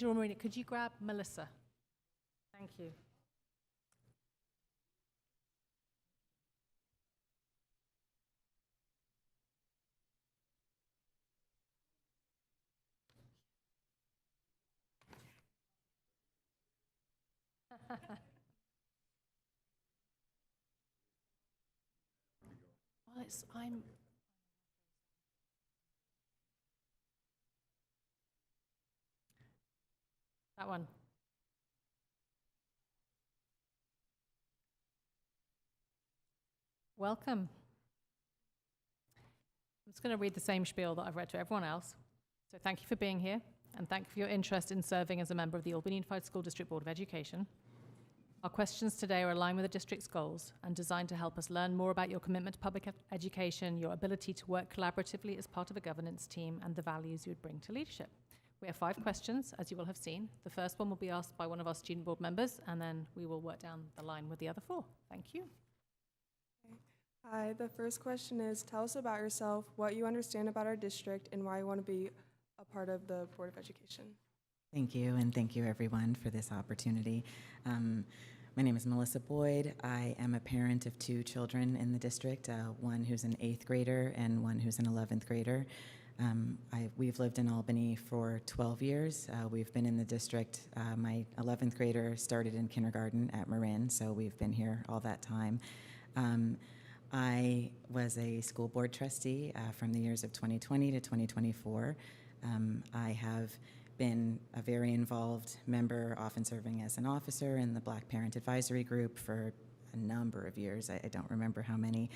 or Marina, could you grab Melissa? Thank you. Well, that one. Welcome. I'm just going to read the same spiel that I've read to everyone else. So thank you for being here, and thank you for your interest in serving as a member of the Albany Unified School District Board of Education. Our questions today are aligned with the district's goals and designed to help us learn more about your commitment to public education, your ability to work collaboratively as part of a governance team, and the values you would bring to leadership. We have 5 questions, as you will have seen. The first one will be asked by one of our student board members, and then we will work down the line with the other 4. Thank you. Hi, the first question is, tell us about yourself, what you understand about our district, and why you want to be a part of the Board of Education. Thank you, and thank you everyone for this opportunity. My name is Melissa Boyd. I am a parent of 2 children in the district, one who's an 8th grader and one who's an 11th grader. We've lived in Albany for 12 years. We've been in the district. My 11th grader started in kindergarten at Marin, so we've been here all that time. I was a school board trustee from the years of 2020 to 2024. I have been a very involved member, often serving as an officer in the Black Parent Advisory Group for a number of years. I don't remember how many.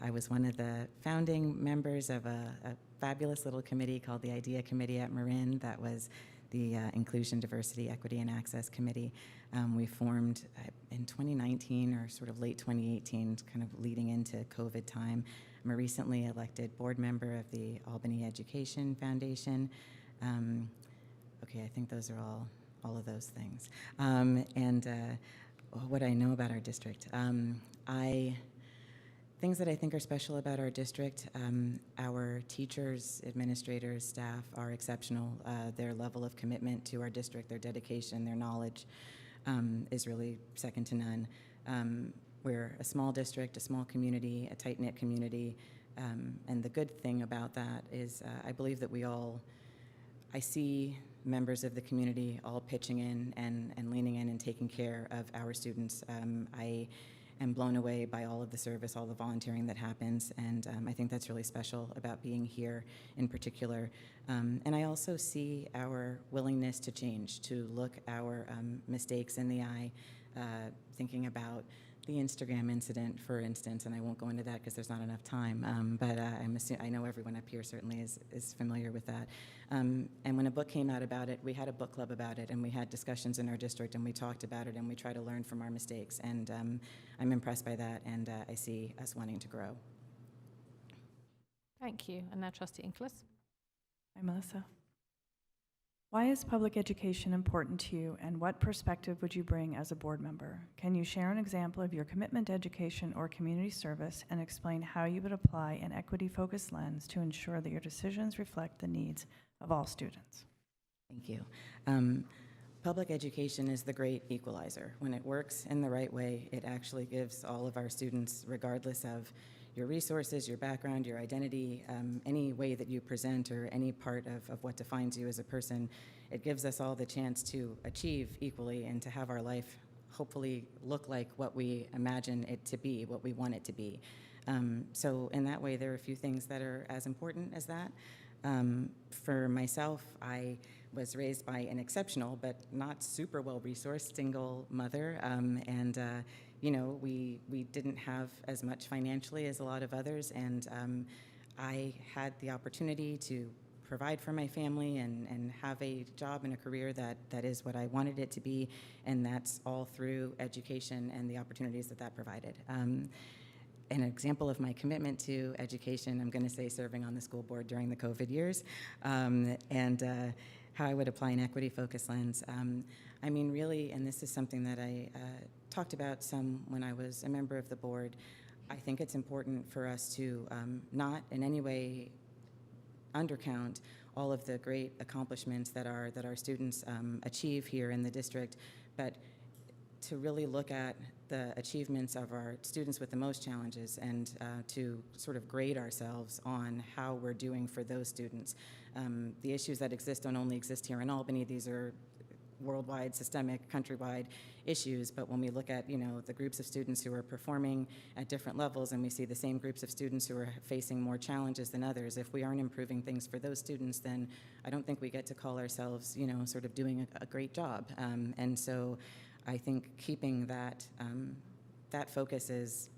I was one of the founding members of a fabulous little committee called the IDEA Committee at Marin. That was the Inclusion, Diversity, Equity, and Access Committee. We formed in 2019 or sort of late 2018, kind of leading into COVID time. I'm a recently elected board member of the Albany Education Foundation. Okay, I think those are all of those things. What I know about our district. Things that I think are special about our district, our teachers, administrators, staff are exceptional. Their level of commitment to our district, their dedication, their knowledge is really second to none. We're a small district, a small community, a tight-knit community, and the good thing about that is I believe that I see members of the community all pitching in and leaning in and taking care of our students. I am blown away by all of the service, all the volunteering that happens, and I think that's really special about being here in particular. And I also see our willingness to change, to look our mistakes in the eye, thinking about the Instagram incident, for instance, and I won't go into that because there's not enough time, but I know everyone up here certainly is familiar with that. And when a book came out about it, we had a book club about it, and we had discussions in our district, and we talked about it, and we try to learn from our mistakes, and I'm impressed by that, and I see us wanting to grow. Thank you. And now Trustee Inglis. Hi, Melissa. Why is public education important to you, and what perspective would you bring as a board member? Can you share an example of your commitment to education or community service and explain how you would apply an equity-focused lens to ensure that your decisions reflect the needs of all students? Thank you. Public education is the great equalizer. When it works in the right way, it actually gives all of our students, regardless of your resources, your background, your identity, any way that you present or any part of what defines you as a person, it gives us all the chance to achieve equally and to have our life hopefully look like what we imagine it to be, what we want it to be. So in that way, there are a few things that are as important as that. For myself, I was raised by an exceptional but not super well-resourced single mother, you know, we didn't have as much financially as a lot of others, and I had the opportunity to provide for my family and have a job and a career that is what I wanted it to be, and that's all through education and the opportunities that provided. An example of my commitment to education, I'm going to say serving on the school board during the COVID years, and how I would apply an equity-focused lens. I mean, really, and this is something that I talked about some when I was a member of the board, I think it's important for us to not in any way undercount all of the great accomplishments that our students achieve here in the district, but to really look at the achievements of our students with the most challenges and to sort of grade ourselves on how we're doing for those students. The issues that exist don't only exist here in Albany. These are worldwide, systemic, countrywide issues, but when we look at, the groups of students who are performing at different levels and we see the same groups of students who are facing more challenges than others, if we aren't improving things for those students, then I don't think we get to call ourselves, sort of doing a great job. And so I think keeping that focus is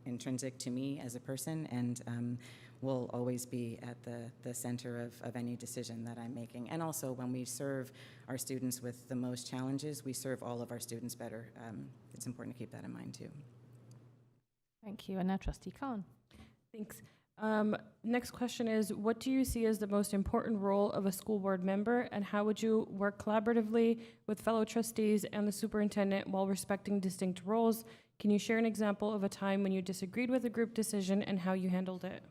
intrinsic to me as a person, and will always be at the center of any decision that I'm making. And also, when we serve our students with the most challenges, we serve all of our students better. It's important to keep that in mind, too. Thank you. And now Trustee Khan. Thanks. Next question is, what do you see as the most important role of a school board member, and how would you work collaboratively with fellow trustees and the superintendent while respecting distinct roles? Can you share an example of a time when you disagreed with a group decision and how you handled it?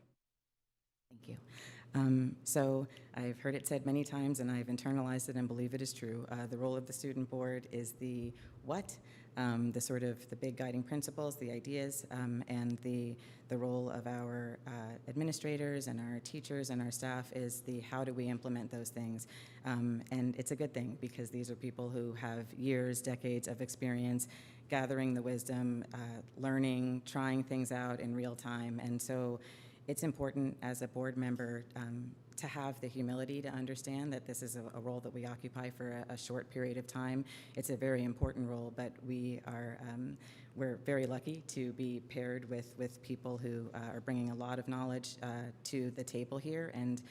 Thank you. So I've heard it said many times, and I've internalized it and believe it is true. The role of the student board is the what, the sort of the big guiding principles, the ideas, and the role of our administrators and our teachers and our staff is the how do we implement those things. And it's a good thing, because these are people who have years, decades of experience gathering the wisdom, learning, trying things out in real time. And so it's important as a board member to have the humility to understand that this is a role that we occupy for a short period of time. It's a very important role, but we're very lucky to be paired with people who are bringing a lot of knowledge to the table here, and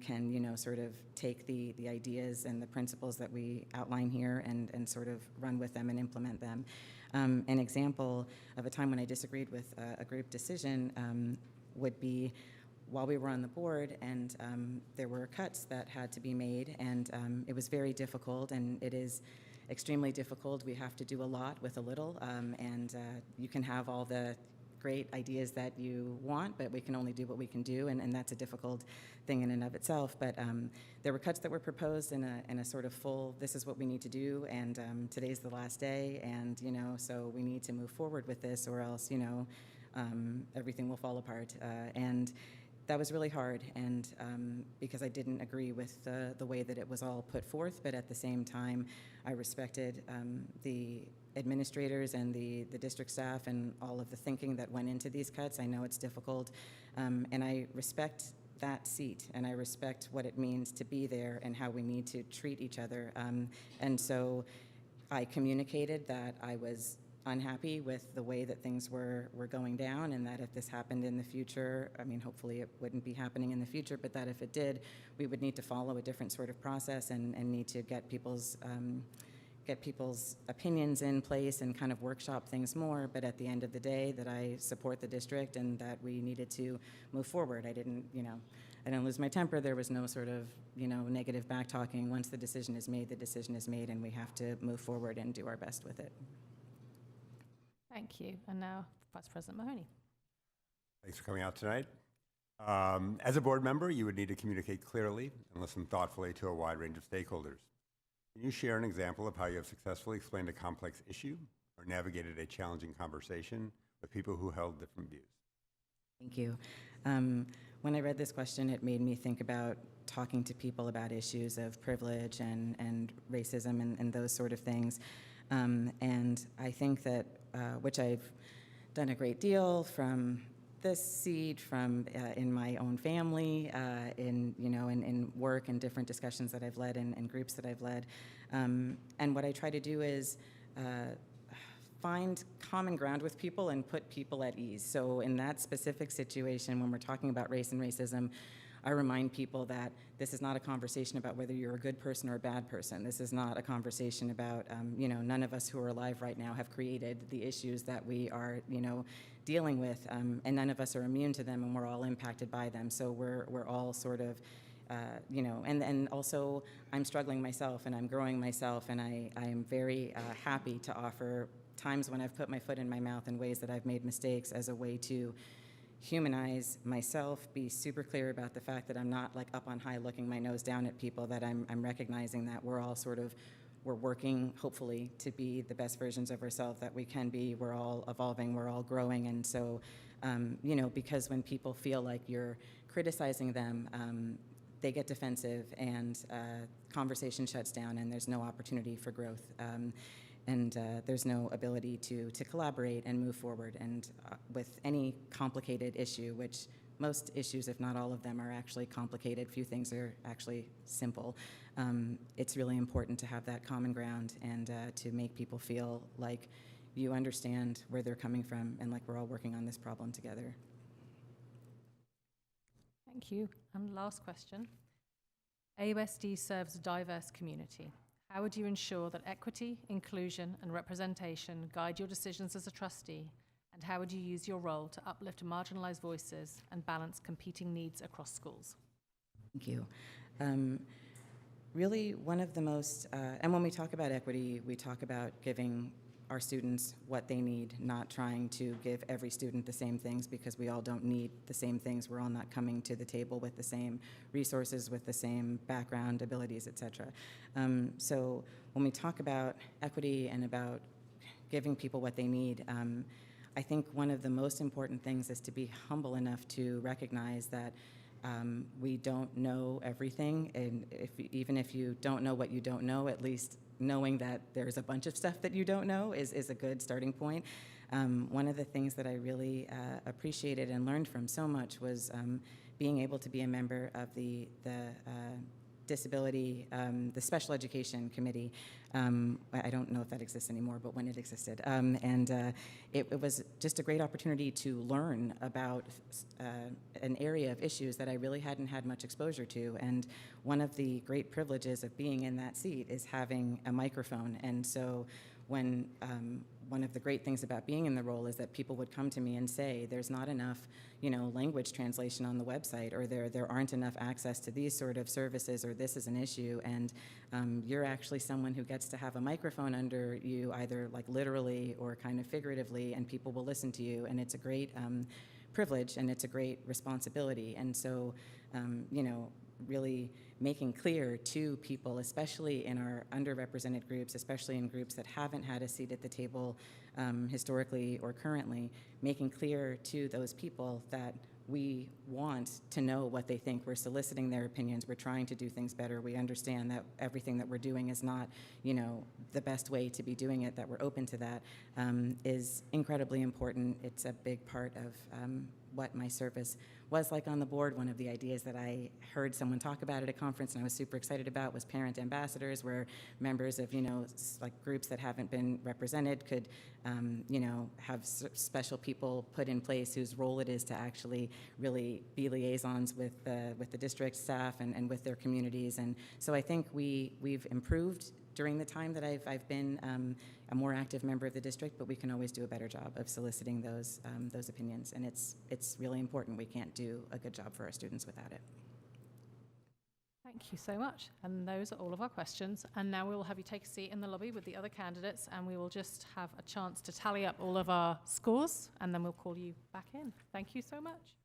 can sort of take the ideas and the principles that we outline here and sort of run with them and implement them. An example of a time when I disagreed with a group decision would be while we were on the board, and there were cuts that had to be made, and it was very difficult, and it is extremely difficult. We have to do a lot with a little, and you can have all the great ideas that you want, but we can only do what we can do, and that's a difficult thing in and of itself. But there were cuts that were proposed in a sort of full, this is what we need to do, and today's the last day, and so we need to move forward with this, or else everything will fall apart. And that was really hard, and because I didn't agree with the way that it was all put forth, but at the same time, I respected the administrators and the district staff and all of the thinking that went into these cuts. I know it's difficult, and I respect that seat, and I respect what it means to be there and how we need to treat each other. And so I communicated that I was unhappy with the way that things were going down, and that if this happened in the future, hopefully it wouldn't be happening in the future, but that if it did, we would need to follow a different sort of process and need to get people's opinions in place and kind of workshop things more. But at the end of the day, that I support the district and that we needed to move forward. I didn't lose my temper. There was no sort of, negative back talking. Once the decision is made, the decision is made, and we have to move forward and do our best with it. Thank you. And now Vice President Mahoney. Thanks for coming out tonight. As a board member, you would need to communicate clearly and listen thoughtfully to a wide range of stakeholders. Can you share an example of how you have successfully explained a complex issue or navigated a challenging conversation with people who held different views? Thank you. When I read this question, it made me think about talking to people about issues of privilege and racism and those sort of things. And I think that, which I've done a great deal from this seat, from in my own family, in work and different discussions that I've led and groups that I've led. And what I try to do is find common ground with people and put people at ease. So in that specific situation, when we're talking about race and racism, I remind people that this is not a conversation about whether you're a good person or a bad person. This is not a conversation about, none of us who are alive right now have created the issues that we are, dealing with, and none of us are immune to them, and we're all impacted by them. So we're all sort of, and also I'm struggling myself, and I'm growing myself, and I am very happy to offer times when I've put my foot in my mouth in ways that I've made mistakes as a way to humanize myself, be super clear about the fact that I'm not like up on high looking my nose down at people, that I'm recognizing that we're all we're working, hopefully, to be the best versions of ourselves that we can be. We're all evolving, we're all growing, and so, because when people feel like you're criticizing them, they get defensive, and conversation shuts down, and there's no opportunity for growth. And there's no ability to collaborate and move forward. And with any complicated issue, which most issues, if not all of them, are actually complicated, few things are actually simple, it's really important to have that common ground and to make people feel like you understand where they're coming from and like we're all working on this problem together. Thank you. And last question. AUSD serves a diverse community. How would you ensure that equity, inclusion, and representation guide your decisions as a trustee? And how would you use your role to uplift marginalized voices and balance competing needs across schools? Thank you. Really, one of the most, and when we talk about equity, we talk about giving our students what they need, not trying to give every student the same things, because we all don't need the same things. We're all not coming to the table with the same resources, with the same background, abilities, et cetera. So when we talk about equity and about giving people what they need, I think one of the most important things is to be humble enough to recognize that we don't know everything, and even if you don't know what you don't know, at least knowing that there's a bunch of stuff that you don't know is a good starting point. One of the things that I really appreciated and learned from so much was being able to be a member of the disability, the special education committee. I don't know if that exists anymore, but when it existed. It was just a great opportunity to learn about an area of issues that I really hadn't had much exposure to. And one of the great privileges of being in that seat is having a microphone. And so when one of the great things about being in the role is that people would come to me and say, there's not enough, language translation on the website, or there aren't enough access to these sort of services, or this is an issue, and you're actually someone who gets to have a microphone under you, either like literally or kind of figuratively, and people will listen to you, and it's a great privilege, and it's a great responsibility. And so, really making clear to people, especially in our underrepresented groups, especially in groups that haven't had a seat at the table historically or currently, making clear to those people that we want to know what they think. We're soliciting their opinions. We're trying to do things better. We understand that everything that we're doing is not, the best way to be doing it, that we're open to that, is incredibly important. It's a big part of what my service was like on the board. One of the ideas that I heard someone talk about at a conference and I was super excited about was parent ambassadors, where members of, like groups that haven't been represented could, have special people put in place whose role it is to actually really be liaisons with the district staff and with their communities. And so I think we've improved during the time that I've been a more active member of the district, but we can always do a better job of soliciting those opinions, and it's really important. We can't do a good job for our students without it. Thank you so much. And those are all of our questions. And now we will have you take a seat in the lobby with the other candidates, and we will just have a chance to tally up all of our scores, and then we'll call you back in. Thank you so much.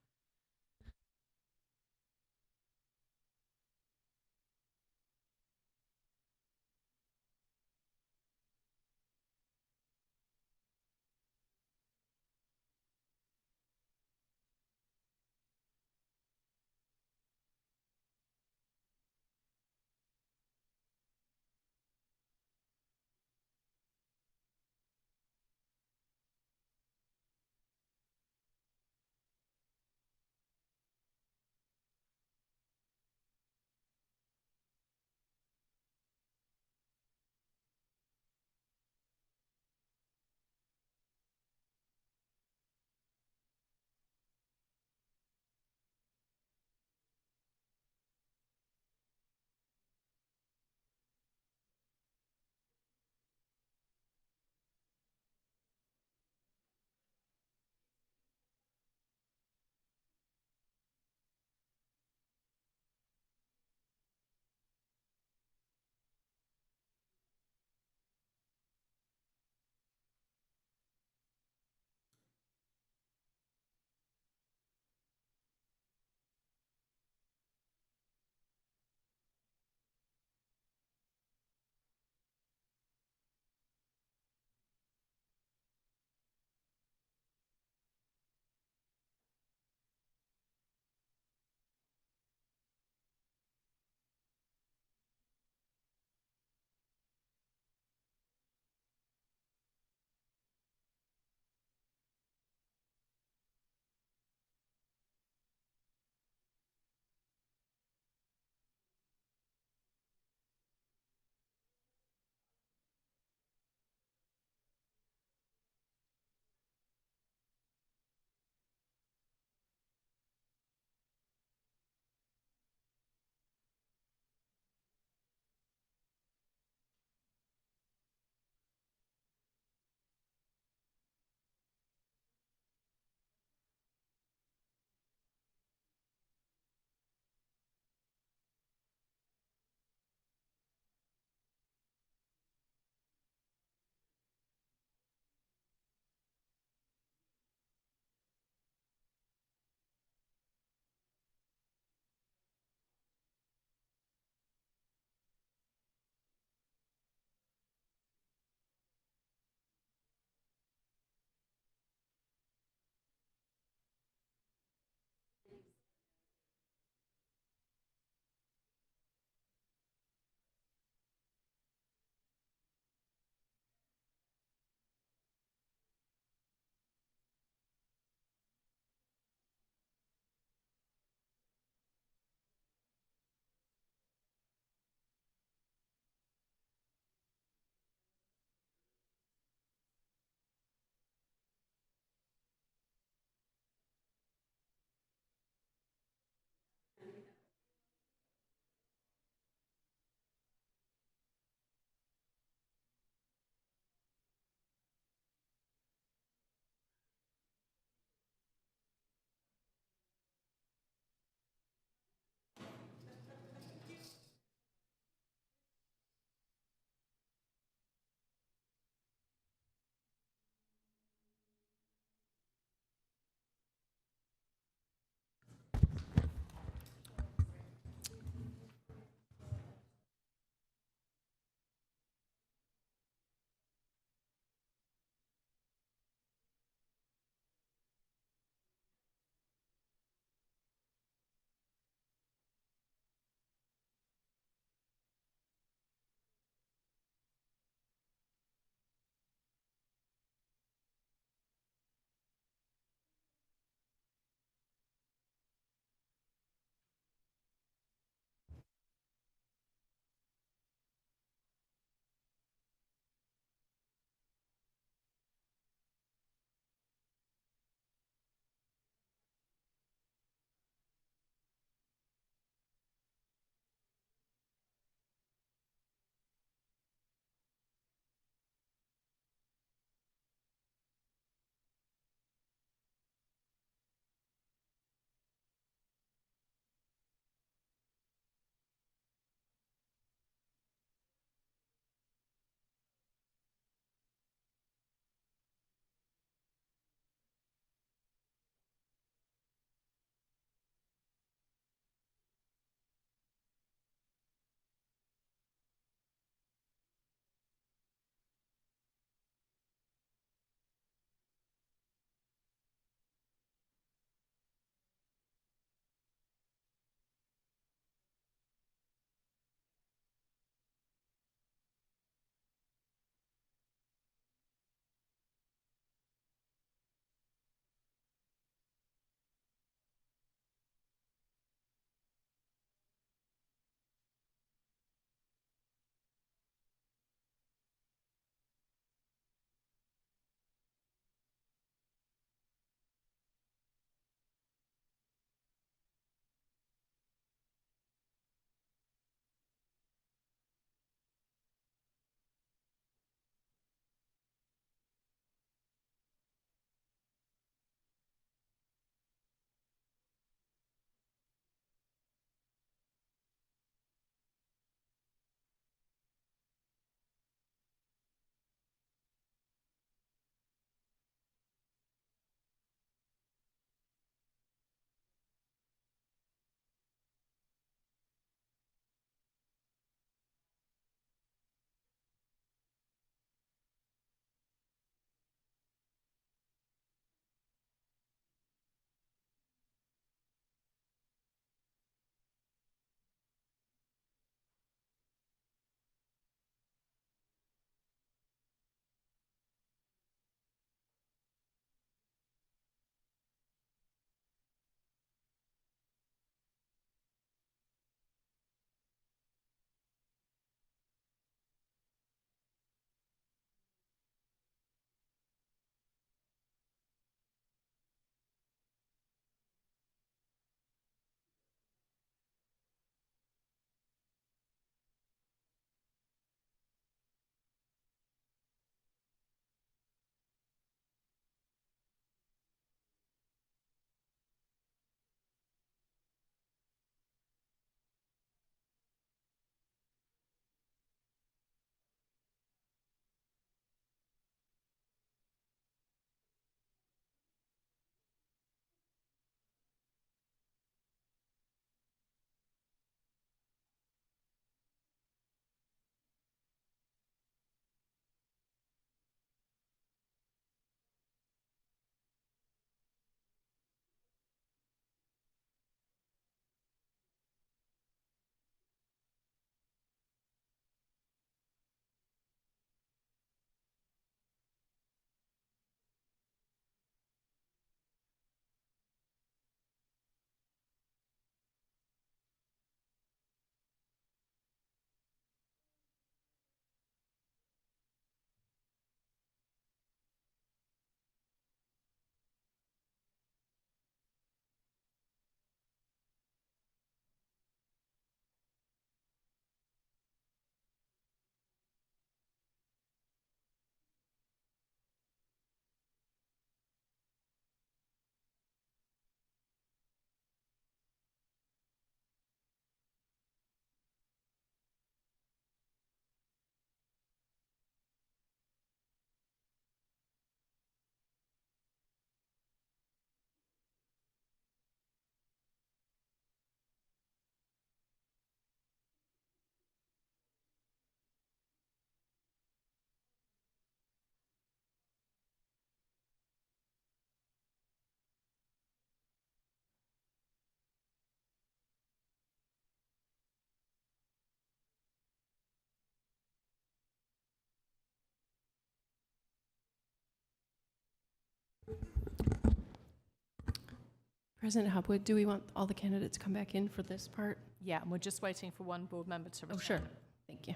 President Hopwood, do we want all the candidates to come back in for this part? Yeah, and we're just waiting for one board member to return. Oh, sure. Thank you.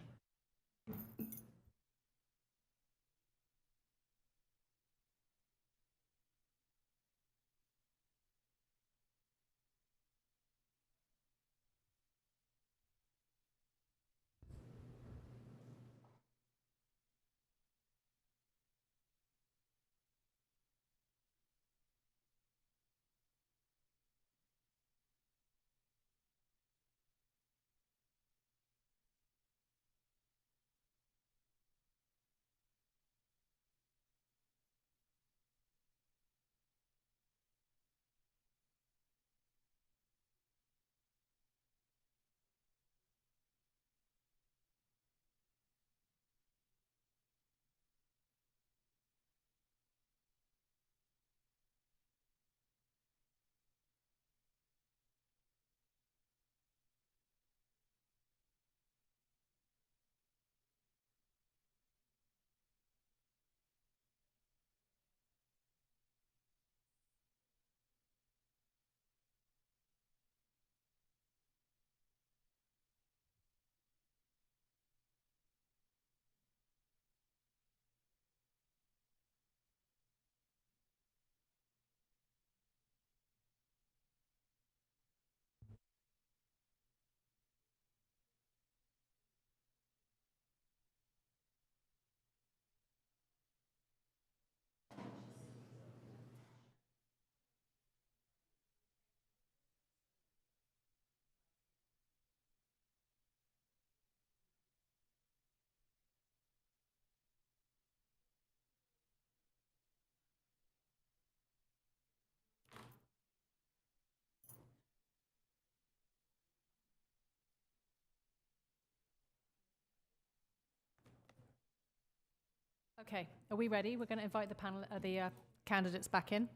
Okay, are we ready? We're going to invite the candidates back in.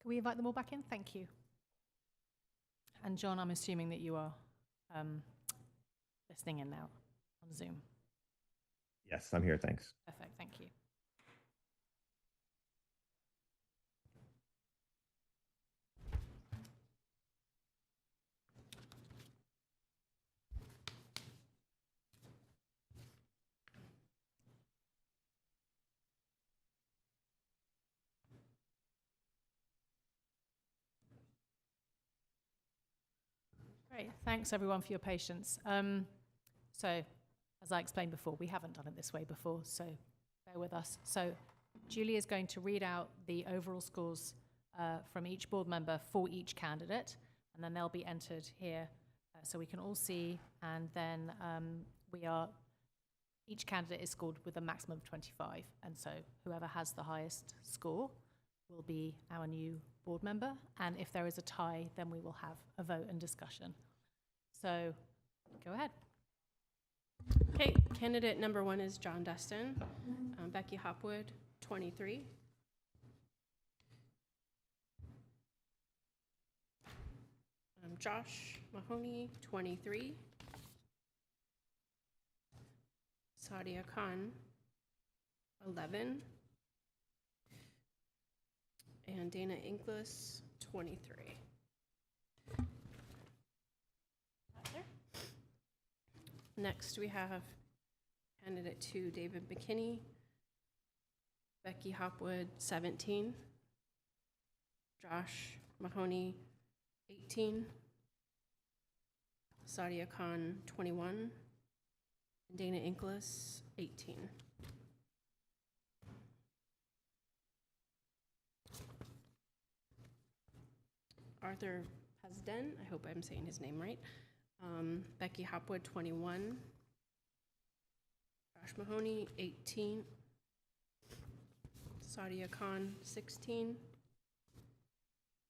Can we invite them all back in? Thank you. And John, I'm assuming that you are listening in now on Zoom. Yes, I'm here. Thanks. Perfect, thank you. Great, thanks everyone for your patience. So, as I explained before, we haven't done it this way before, so bear with us. So, Julie is going to read out the overall scores from each board member for each candidate, and then they'll be entered here so we can all see, and then each candidate is scored with a maximum of 25, and so whoever has the highest score will be our new board member, and if there is a tie, then we will have a vote and discussion. So, go ahead. Okay, candidate number 1 is John Destin. Becky Hopwood, 23. Josh Mahoney, 23. Sadia Khan, 11. And Dana Inglis, 23. Next, we have candidate 2, David McKinney. Becky Hopwood, 17. Josh Mahoney, 18. Sadia Khan, 21. And Dana Inglis, 18. Arthur Hasden, I hope I'm saying his name right. Becky Hopwood, 21. Josh Mahoney, 18. Sadia Khan, 16.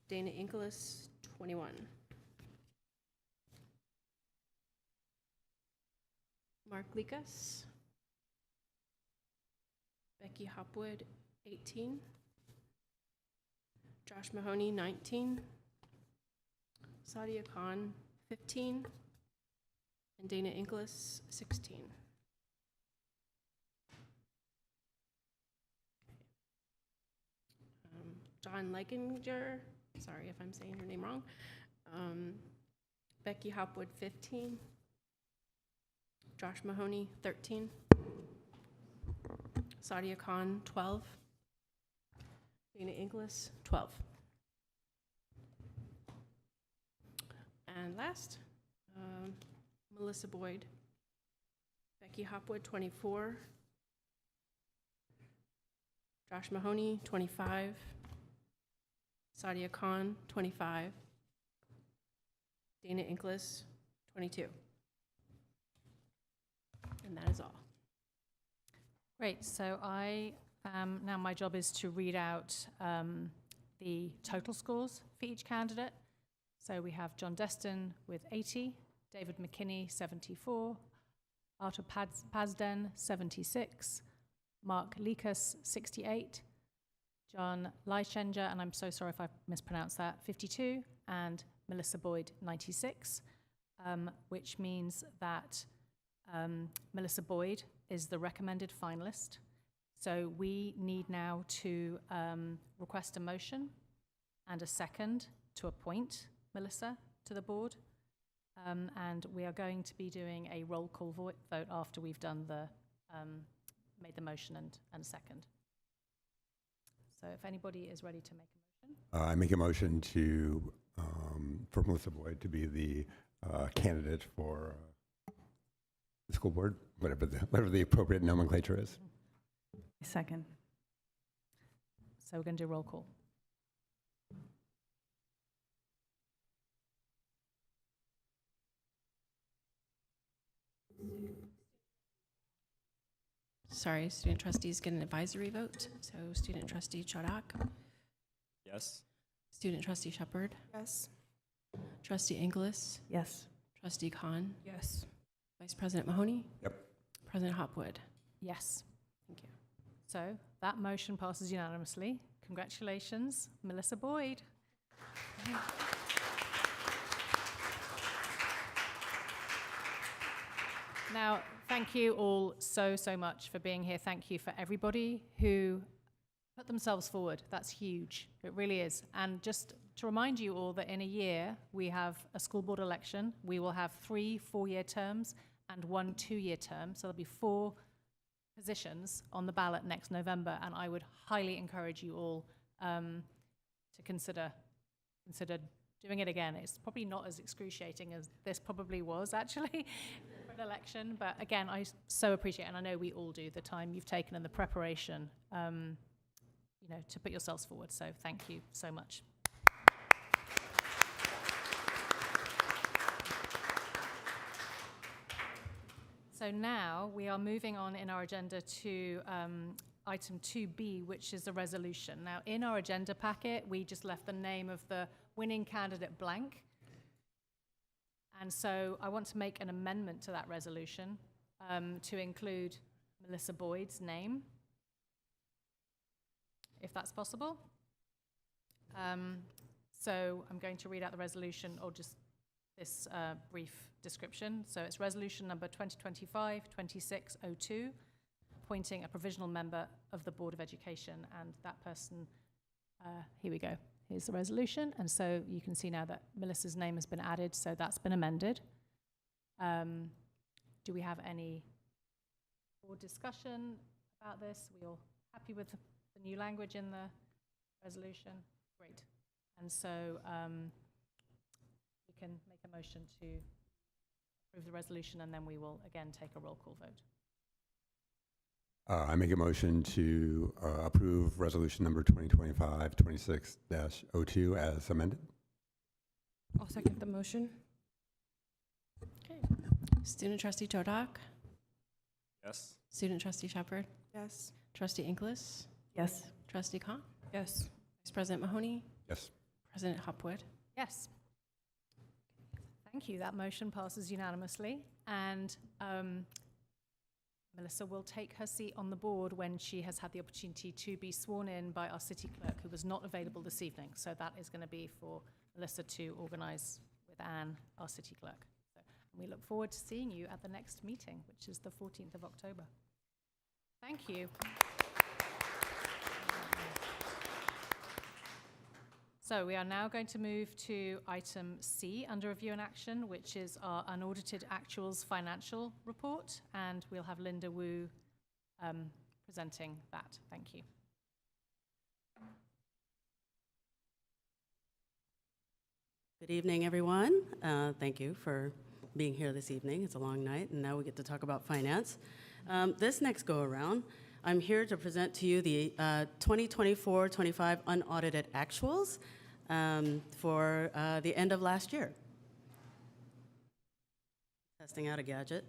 Dana Inglis, 21. Mark Likas. Becky Hopwood, 18. Josh Mahoney, 19. Sadia Khan, 15. And Dana Inglis, 16. John Leikinger, Sorry if I'm saying your name wrong. Becky Hopwood, 15. Josh Mahoney, 13. Sadia Khan, 12. Dana Inglis, 12. And last, Melissa Boyd. Becky Hopwood, 24. Josh Mahoney, 25. Sadia Khan, 25. Dana Inglis, 22. And that is all. Great. So now my job is to read out the total scores for each candidate. So we have John Destin with 80, David McKinney, 74, Artur Pazden, 76, Mark Likas, 68, John Leichenja, and I'm so sorry if I mispronounced that, 52, and Melissa Boyd, 96, which means that Melissa Boyd is the recommended finalist. So we need now to request a motion and a second to appoint Melissa to the board. And we are going to be doing a roll call vote after we've done made the motion and second. So if anybody is ready to make a motion. I make a motion for Melissa Boyd to be the candidate for the school board, whatever the appropriate nomenclature is. Second. So we're going to do roll call. Sorry, student trustees get an advisory vote. So student trustee Chodak, Yes. student trustee Shepard, Yes. trustee Inglis, Yes. trustee Khan, Yes. vice president Mahoney, Yep. president Hopwood. Yes. Thank you. So that motion passes unanimously. Congratulations, Melissa Boyd. Now, thank you all so much for being here. Thank you for everybody who put themselves forward. That's huge. It really is. And just to remind you all that in a year, we have a school board election. We will have 3 4-year terms and 1 2-year term. So there'll be 4 positions on the ballot next November. And I would highly encourage you all to consider doing it again. It's probably not as excruciating as this probably was, actually, for an election. But again, I so appreciate, and I know we all do, the time you've taken and the preparation, to put yourselves forward. So thank you so much. So now we are moving on in our agenda to item 2B, which is a resolution. Now, in our agenda packet, we just left the name of the winning candidate blank. And so I want to make an amendment to that resolution to include Melissa Boyd's name, if that's possible. So I'm going to read out the resolution, or just this brief description. So it's resolution number 2025-2602, appointing a provisional member of the Board of Education. And that person, here we go. Here's the resolution. And so you can see now that Melissa's name has been added, so that's been amended. Do we have any board discussion about this? Are we all happy with the new language in the resolution? Great. And so we can make a motion to approve the resolution, and then we will again take a roll call vote. I make a motion to approve resolution number 2025-26-02 as amended. I'll second the motion. Okay. Student trustee Chodak, Yes. student trustee Shepard, Yes. trustee Inglis, Yes. trustee Khan, Yes. vice president Mahoney, Yes. president Hopwood. Yes. Thank you. That motion passes unanimously. And Melissa will take her seat on the board when she has had the opportunity to be sworn in by our city clerk, who was not available this evening. So that is going to be for Melissa to organise with Anne, our city clerk. So we look forward to seeing you at the next meeting, which is the 14th of October. Thank you. So we are now going to move to item C under review and action, which is our unaudited actuals financial report, and we'll have Linda Wu presenting that. Thank you. Good evening, everyone. Thank you for being here this evening. It's a long night, and now we get to talk about finance. This next go-around, I'm here to present to you the 2024-25 unaudited actuals for the end of last year. Testing out a gadget.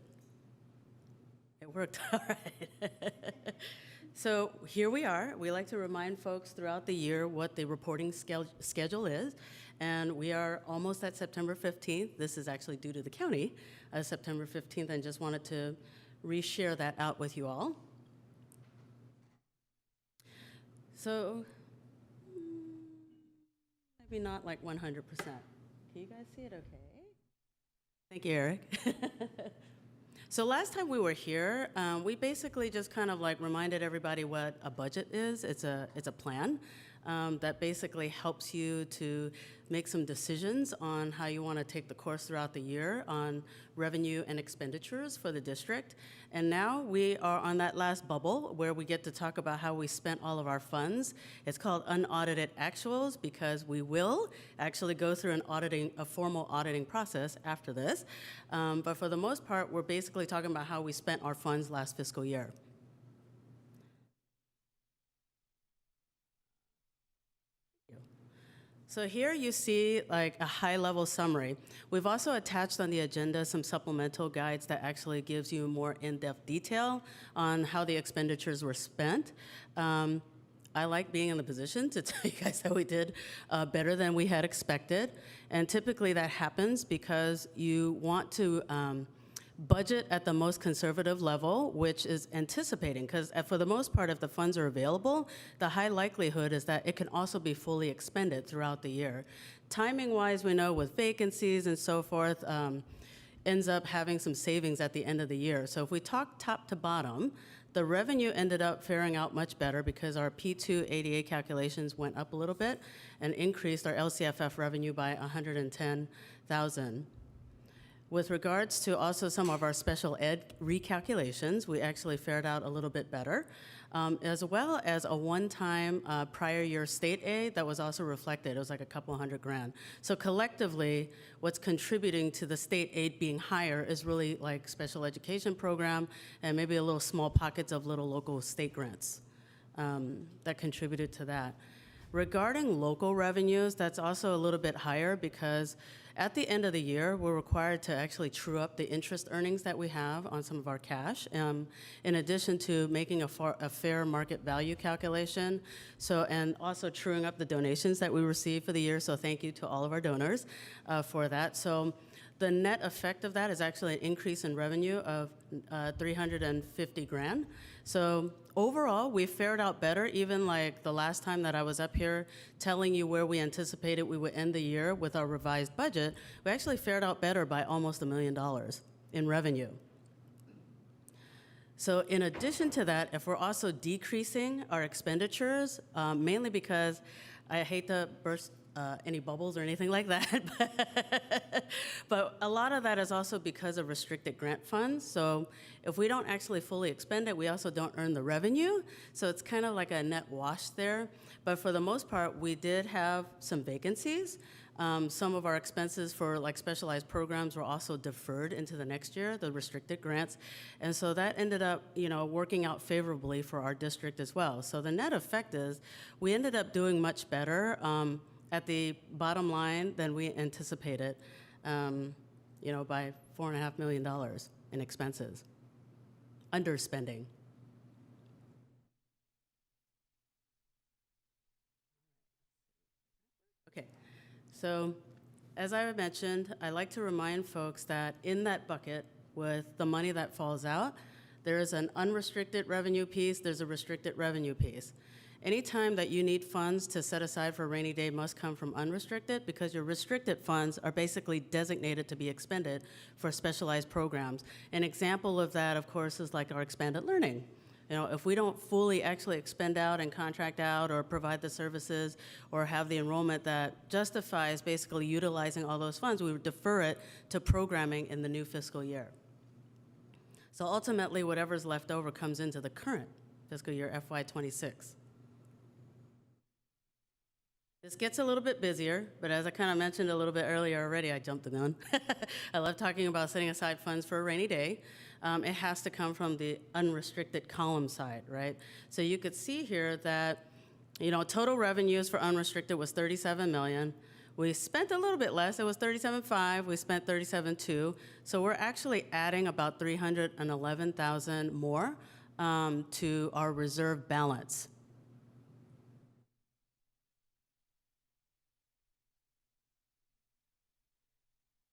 It worked all right. So here we are. We like to remind folks throughout the year what the reporting schedule is. And we are almost at September 15th. This is actually due to the county, September 15th, and just wanted to reshare that out with you all. So maybe not like 100%. Can you guys see it okay? Thank you, Eric. So last time we were here, we basically just kind of like reminded everybody what a budget is. It's a plan that basically helps you to make some decisions on how you want to take the course throughout the year on revenue and expenditures for the district. And now we are on that last bubble where we get to talk about how we spent all of our funds. It's called unaudited actuals because we will actually go through a formal auditing process after this. But for the most part, we're basically talking about how we spent our funds last fiscal year. So here you see like a high-level summary. We've also attached on the agenda some supplemental guides that actually gives you more in-depth detail on how the expenditures were spent. I like being in the position to tell you guys how we did better than we had expected. And typically that happens because you want to budget at the most conservative level, which is anticipating, because for the most part, if the funds are available, the high likelihood is that it can also be fully expended throughout the year. Timing-wise, we know with vacancies and so forth, ends up having some savings at the end of the year. So if we talk top to bottom, the revenue ended up faring out much better because our P2 ADA calculations went up a little bit and increased our LCFF revenue by $110,000. With regards to also some of our special ed recalculations, we actually fared out a little bit better, as well as a one-time prior year state aid that was also reflected. It was like a couple $100,000. So collectively, what's contributing to the state aid being higher is really like special education program and maybe a little small pockets of little local state grants that contributed to that. Regarding local revenues, that's also a little bit higher because at the end of the year, we're required to actually true up the interest earnings that we have on some of our cash, in addition to making a fair market value calculation. So, and also truing up the donations that we received for the year. So thank you to all of our donors for that. So the net effect of that is actually an increase in revenue of $350,000. So overall, we fared out better, even like the last time that I was up here telling you where we anticipated we would end the year with our revised budget, we actually fared out better by almost $1 million in revenue. So in addition to that, if we're also decreasing our expenditures, mainly because I hate to burst any bubbles or anything like that. But a lot of that is also because of restricted grant funds. So if we don't actually fully expend it, we also don't earn the revenue. So it's kind of like a net wash there. But for the most part, we did have some vacancies. Some of our expenses for like specialized programs were also deferred into the next year, the restricted grants. And so that ended up, working out favorably for our district as well. So the net effect is we ended up doing much better at the bottom line than we anticipated, by $4.5 million in expenses, underspending. Okay, so as I mentioned, I like to remind folks that in that bucket with the money that falls out, there is an unrestricted revenue piece, there's a restricted revenue piece. Anytime that you need funds to set aside for a rainy day must come from unrestricted because your restricted funds are basically designated to be expended for specialized programs. An example of that, of course, is like our expanded learning You know, if we don't fully actually expend out and contract out or provide the services or have the enrollment that justifies basically utilizing all those funds, we would defer it to programming in the new fiscal year. So ultimately, whatever's left over comes into the current fiscal year, FY26. This gets a little bit busier, but as I kind of mentioned a little bit earlier already, I jumped the gun. I love talking about setting aside funds for a rainy day. It has to come from the unrestricted column side, right? So you could see here that, you know, total revenues for unrestricted was 37 million. We spent a little bit less. It was 37.5. We spent 37.2. So we're actually adding about 311,000 more to our reserve balance.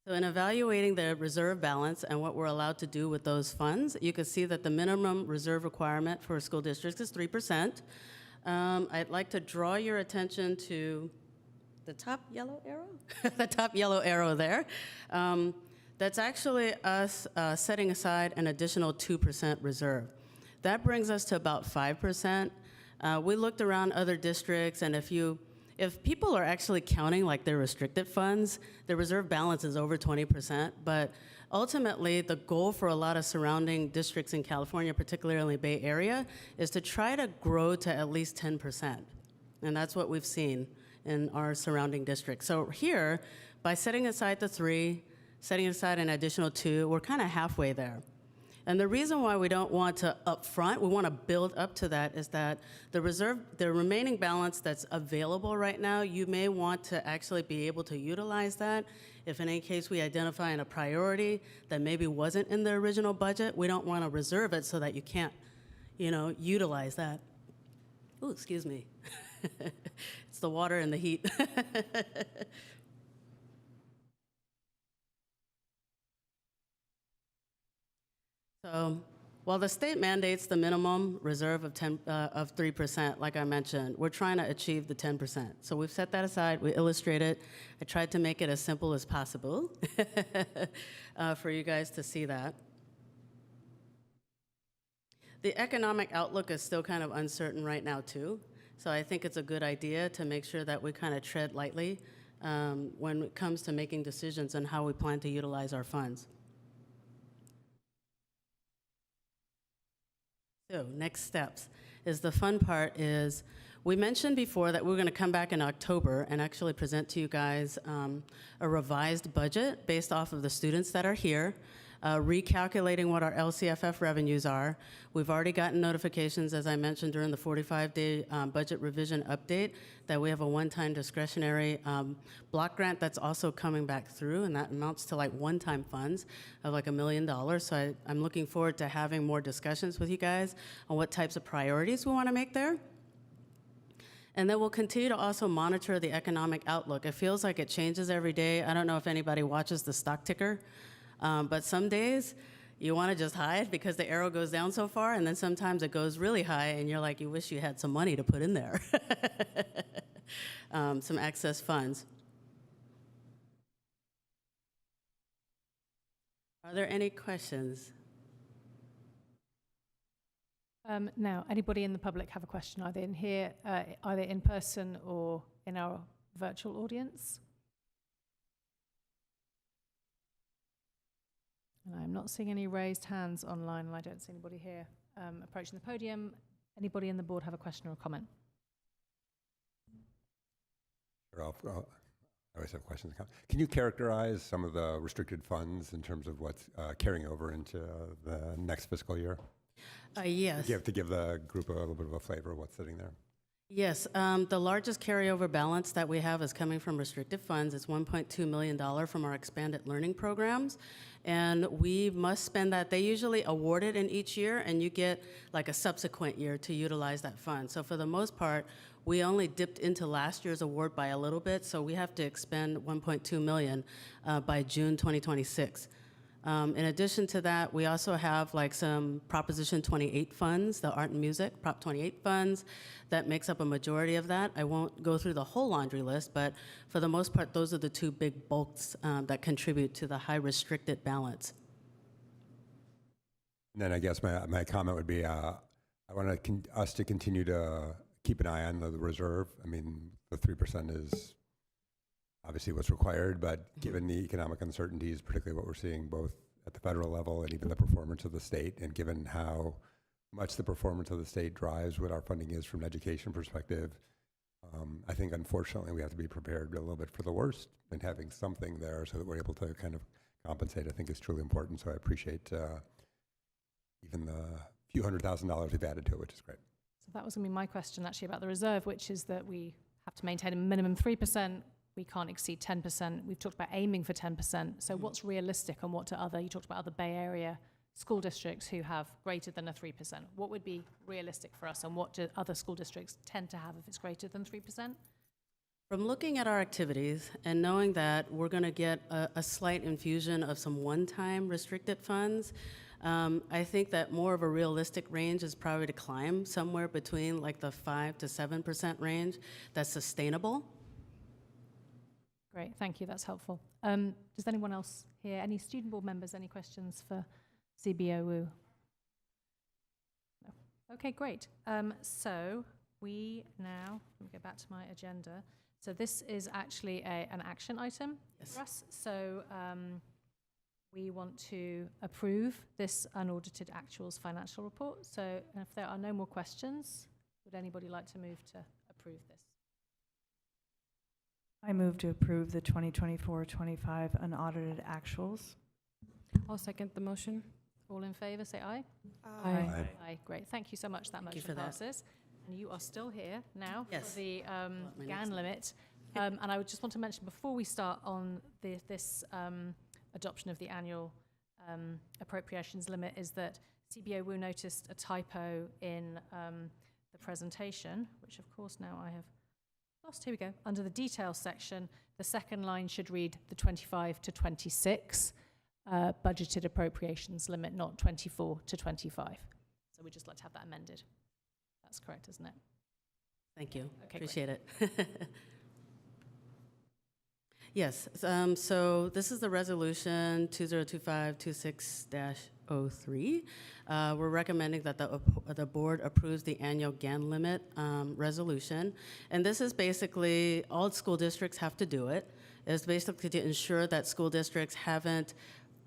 So in evaluating the reserve balance and what we're allowed to do with those funds, you can see that the minimum reserve requirement for school districts is 3%. I'd like to draw your attention to the top yellow arrow, the top yellow arrow there. That's actually us setting aside an additional 2% reserve. That brings us to about 5%. We looked around other districts, and if people are actually counting like their restricted funds, their reserve balance is over 20%, but ultimately the goal for a lot of surrounding districts in California, particularly Bay Area, is to try to grow to at least 10%. And that's what we've seen in our surrounding districts. So here, by setting aside the 3, setting aside an additional 2, we're kind of halfway there. And the reason why we don't want to upfront, we want to build up to that, is that the remaining balance that's available right now, you may want to actually be able to utilize that. If in any case we identify in a priority that maybe wasn't in the original budget, we don't want to reserve it so that you can't, you know, utilize that. Oh, excuse me. It's the water and the heat. So while the state mandates the minimum reserve of 3%, like I mentioned, we're trying to achieve the 10%. So we've set that aside, we illustrate it. I tried to make it as simple as possible for you guys to see that. The economic outlook is still kind of uncertain right now too. So I think it's a good idea to make sure that we kind of tread lightly when it comes to making decisions on how we plan to utilize our funds. So next steps is the fun part is we mentioned before that we're going to come back in October and actually present to you guys a revised budget based off of the students that are here, recalculating what our LCFF revenues are. We've already gotten notifications, as I mentioned, during the 45-day budget revision update that we have a one-time discretionary block grant that's also coming back through, and that amounts to like one-time funds of like $1 million. So I'm looking forward to having more discussions with you guys on what types of priorities we want to make there. And then we'll continue to also monitor the economic outlook. It feels like it changes every day. I don't know if anybody watches the stock ticker. But some days you want to just hide because the arrow goes down so far, and then sometimes it goes really high and you're like, you wish you had some money to put in there, some excess funds. Are there any questions? Now, anybody in the public have a question, either in here, either in person or in our virtual audience? And I'm not seeing any raised hands online, and I don't see anybody here approaching the podium. Anybody in the board have a question or a comment? Sure, I always have questions. Can you characterize some of the restricted funds in terms of what's carrying over into the next fiscal year? Yes. You have to give the group a little bit of a flavor of what's sitting there. Yes, the largest carryover balance that we have is coming from restricted funds. It's $1.2 million from our expanded learning programs, and we must spend that. They usually award it in each year, and you get like a subsequent year to utilize that fund. So for the most part, we only dipped into last year's award by a little bit, so we have to expend $1.2 million by June 2026. In addition to that, we also have like some Proposition 28 funds, the art and music, Prop 28 funds, that makes up a majority of that. I won't go through the whole laundry list, but for the most part, those are the two big bulks that contribute to the high restricted balance. And then I guess my comment would be, I want us to continue to keep an eye on the reserve. I mean, the 3% is obviously what's required, but given the economic uncertainties, particularly what we're seeing both at the federal level and even the performance of the state, and given how much the performance of the state drives what our funding is from an education perspective, I think unfortunately we have to be prepared a little bit for the worst, and having something there so that we're able to kind of compensate, I think is truly important. So I appreciate even the few $100,000 we've added to it, which is great. So that was going to be my question actually about the reserve, which is that we have to maintain a minimum 3%. We can't exceed 10%. We've talked about aiming for 10%. So what's realistic and what do you talked about other Bay Area school districts who have greater than a 3%. What would be realistic for us and what do other school districts tend to have if it's greater than 3%? From looking at our activities and knowing that we're going to get a slight infusion of some one-time restricted funds, I think that more of a realistic range is probably to climb somewhere between like the 5 to 7% range that's sustainable. Great, thank you, that's helpful. Does anyone else here, any student board members, any questions for CBOU? No. Okay, great. So we now, let me go back to my agenda. So this is actually an action item for us. So we want to approve this unaudited actuals financial report. So if there are no more questions, would anybody like to move to approve this? I move to approve the 2024-25 unaudited actuals. I'll second the motion. All in favor, say aye. Aye. Aye. Aye. Great. Thank you so much. That Thank you motion for that. passes. And you are still here now Yes. for the my GAN next- limit. And I would just want to mention before we start on this adoption of the annual appropriations limit is that CBOU noticed a typo in the presentation, which of course now I have lost. Here we go. Under the details section, the second line should read the 25 to 26 budgeted appropriations limit, not 24 to 25. So we'd just like to have that amended. That's correct, isn't it? Thank you. Okay, Appreciate it. Yes, so this is the resolution 2025-26-03. We're recommending that the board approves the annual GAN limit resolution. And this is basically, all school districts have to do it. It's basically to ensure that school districts haven't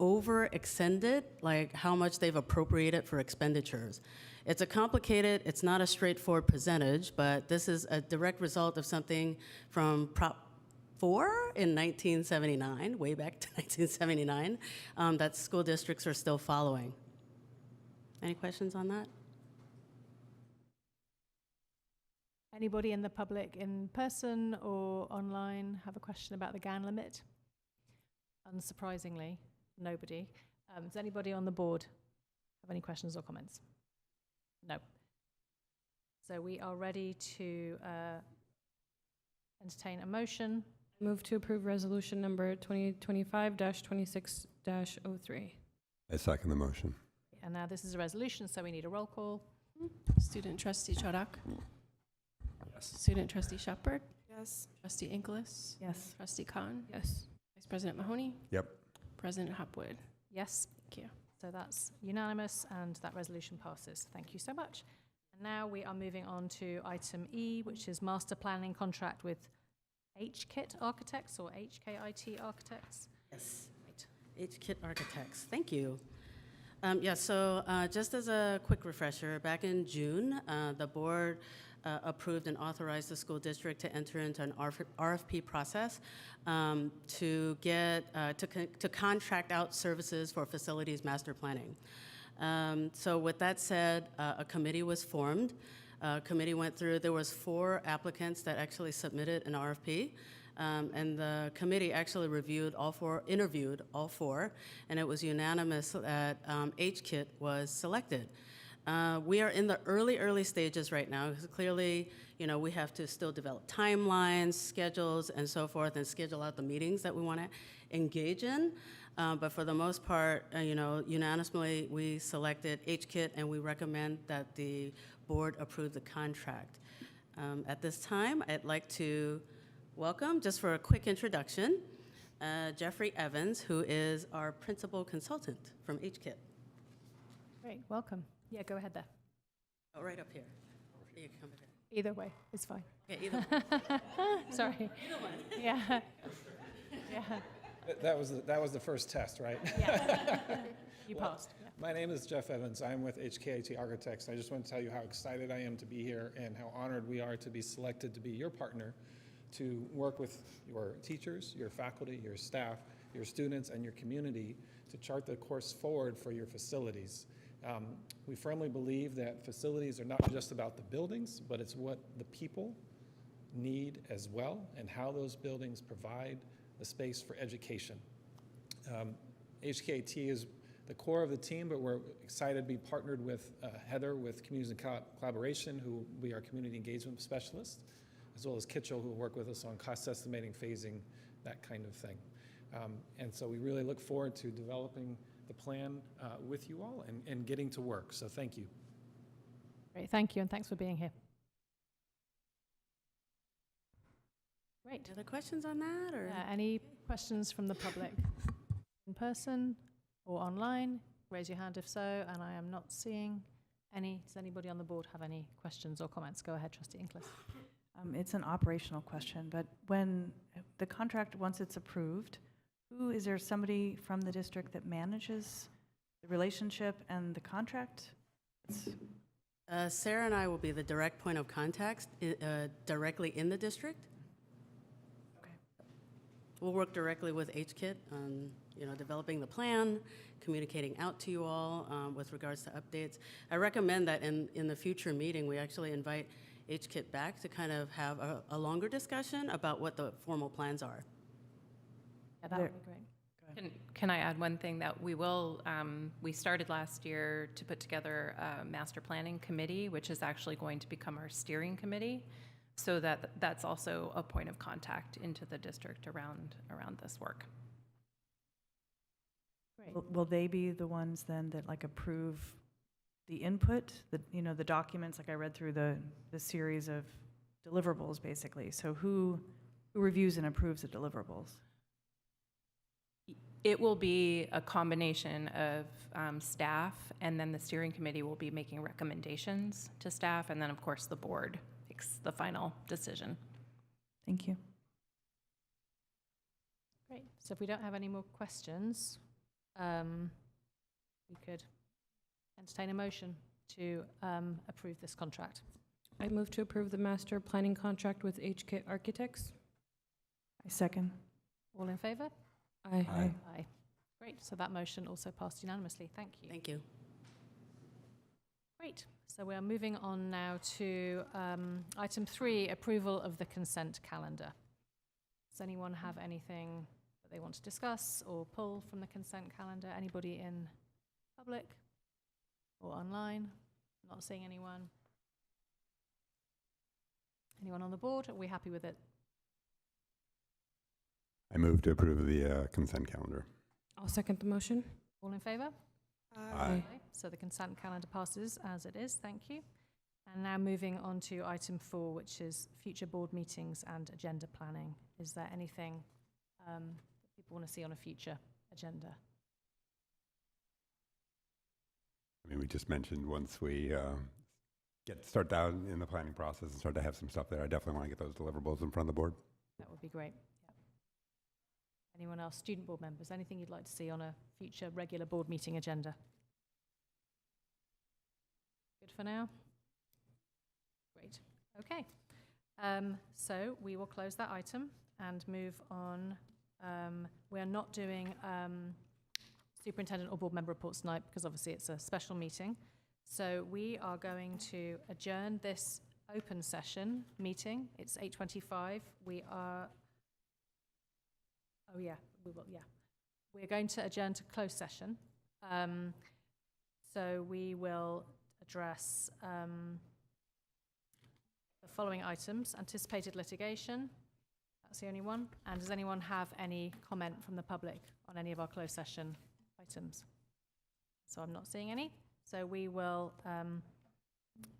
overextended, like how much they've appropriated for expenditures. It's it's not a straightforward percentage, but this is a direct result of something from Prop 4 in 1979, way back to 1979, that school districts are still following. Any questions on that? Anybody in the public in person or online have a question about the GAN limit? Unsurprisingly, nobody. Does anybody on the board have any questions or comments? No. So we are ready to entertain a motion. Move to approve resolution number 2025-26-03. I second the motion. And now this is a resolution, so we need a roll call. Student trustee Chodak. Yes. Student trustee Shepard. Yes. Trustee Inglis. Yes. Trustee Khan. Yes. Vice President Mahoney. Yep. President Hopwood. Yes. Thank you. So that's unanimous, and that resolution passes. Thank you so much. And now we are moving on to item E, which is master planning contract with HKIT Architects or HKIT Architects. Yes. Right. HKIT Architects. Thank you. So just as a quick refresher, back in June, the board approved and authorized the school district to enter into an RFP process to contract out services for facilities master planning. So with that said, a committee was formed. Committee went through, there was 4 applicants that actually submitted an RFP. And the committee actually interviewed all 4, and it was unanimous that HKIT was selected. We are in the early stages right now, because clearly, we have to still develop timelines, schedules, and so forth, and schedule out the meetings that we want to engage in. But for the most part, unanimously, we selected HKIT, and we recommend that the board approve the contract. At this time, I'd like to welcome, just for a quick introduction, Jeffrey Evans, who is our principal consultant from HKIT. Great, welcome. Yeah, go ahead there. Oh, right up here. You can come up here. Either way, it's fine. Yeah, either one. Sorry. Either one. Yeah. Yeah. That was the first test, right? Yeah. You Well, passed. Yeah. My name is Jeff Evans. I'm with HKIT Architects. I just want to tell you how excited I am to be here and how honored we are to be selected to be your partner to work with your teachers, your faculty, your staff, your students, and your community to chart the course forward for your facilities. We firmly believe that facilities are not just about the buildings, but it's what the people need as well, and how those buildings provide the space for education. HKIT is the core of the team, but we're excited to be partnered with Heather with Communities and Collaboration, who will be our community engagement specialist, as well as Kitchell, who will work with us on cost estimating, phasing, that kind of thing. And so we really look forward to developing the plan with you all and getting to work. So thank you. Great. Thank you, and thanks for being here. Great. Other questions on that, or? Any questions from the public? In person or online? Raise your hand if so, and I am not seeing any. Does anybody on the board have any questions or comments? Go ahead, Trustee Inglis. It's an operational question, but when the contract, once it's approved, is there somebody from the district that manages the relationship and the contract? Sarah and I will be the direct point of contact directly in the district. Okay. We'll work directly with HKIT on developing the plan, communicating out to you all with regards to updates. I recommend that in the future meeting, we actually invite HKIT back to kind of have a longer discussion about what the formal plans are. Yeah, that would be great. Can I add one thing that we will, we started last year to put together a master planning committee, which is actually going to become our steering committee, so that's also a point of contact into the district around this work. Great. Will they be the ones then that approve the input, the documents? Like I read through the series of deliverables basically. So who reviews and approves the deliverables? It will be a combination of staff, and then the steering committee will be making recommendations to staff, and then of course the board makes the final decision. Thank you. Great. So if we don't have any more questions, we could entertain a motion to approve this contract. I move to approve the master planning contract with HKIT Architects. I second. All in favor? Aye. Aye. Great. So that motion also passed unanimously. Thank you. Thank you. Great. So we are moving on now to item 3, approval of the consent calendar. Does anyone have anything that they want to discuss or pull from the consent calendar? Anybody in public or online? Not seeing anyone. Anyone on the board? Are we happy with it? I move to approve the consent calendar. I'll second the motion. All in favor? Aye. So the consent calendar passes as it is. Thank you. And now moving on to item 4, which is future board meetings and agenda planning. Is there anything that people want to see on a future agenda? I mean, we just mentioned once we start down in the planning process and start to have some stuff there, I definitely want to get those deliverables in front of the board. That would be great. Yep. Anyone else? Student board members, anything you'd like to see on a future regular board meeting agenda? Good for now? Great. Okay. So we will close that item and move on. We are not doing superintendent or board member reports tonight because obviously it's a special meeting. So we are going to adjourn this open session meeting. It's 8:25. We are, oh yeah, we will, yeah. We're going to adjourn to closed session. So we will address the following items: anticipated litigation. That's the only one. And does anyone have any comment from the public on any of our closed session items? So I'm not seeing any. So we will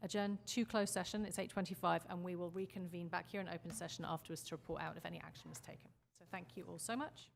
adjourn to closed session. It's 8:25, and we will reconvene back here in open session afterwards to report out if any action was taken. So thank you all so much.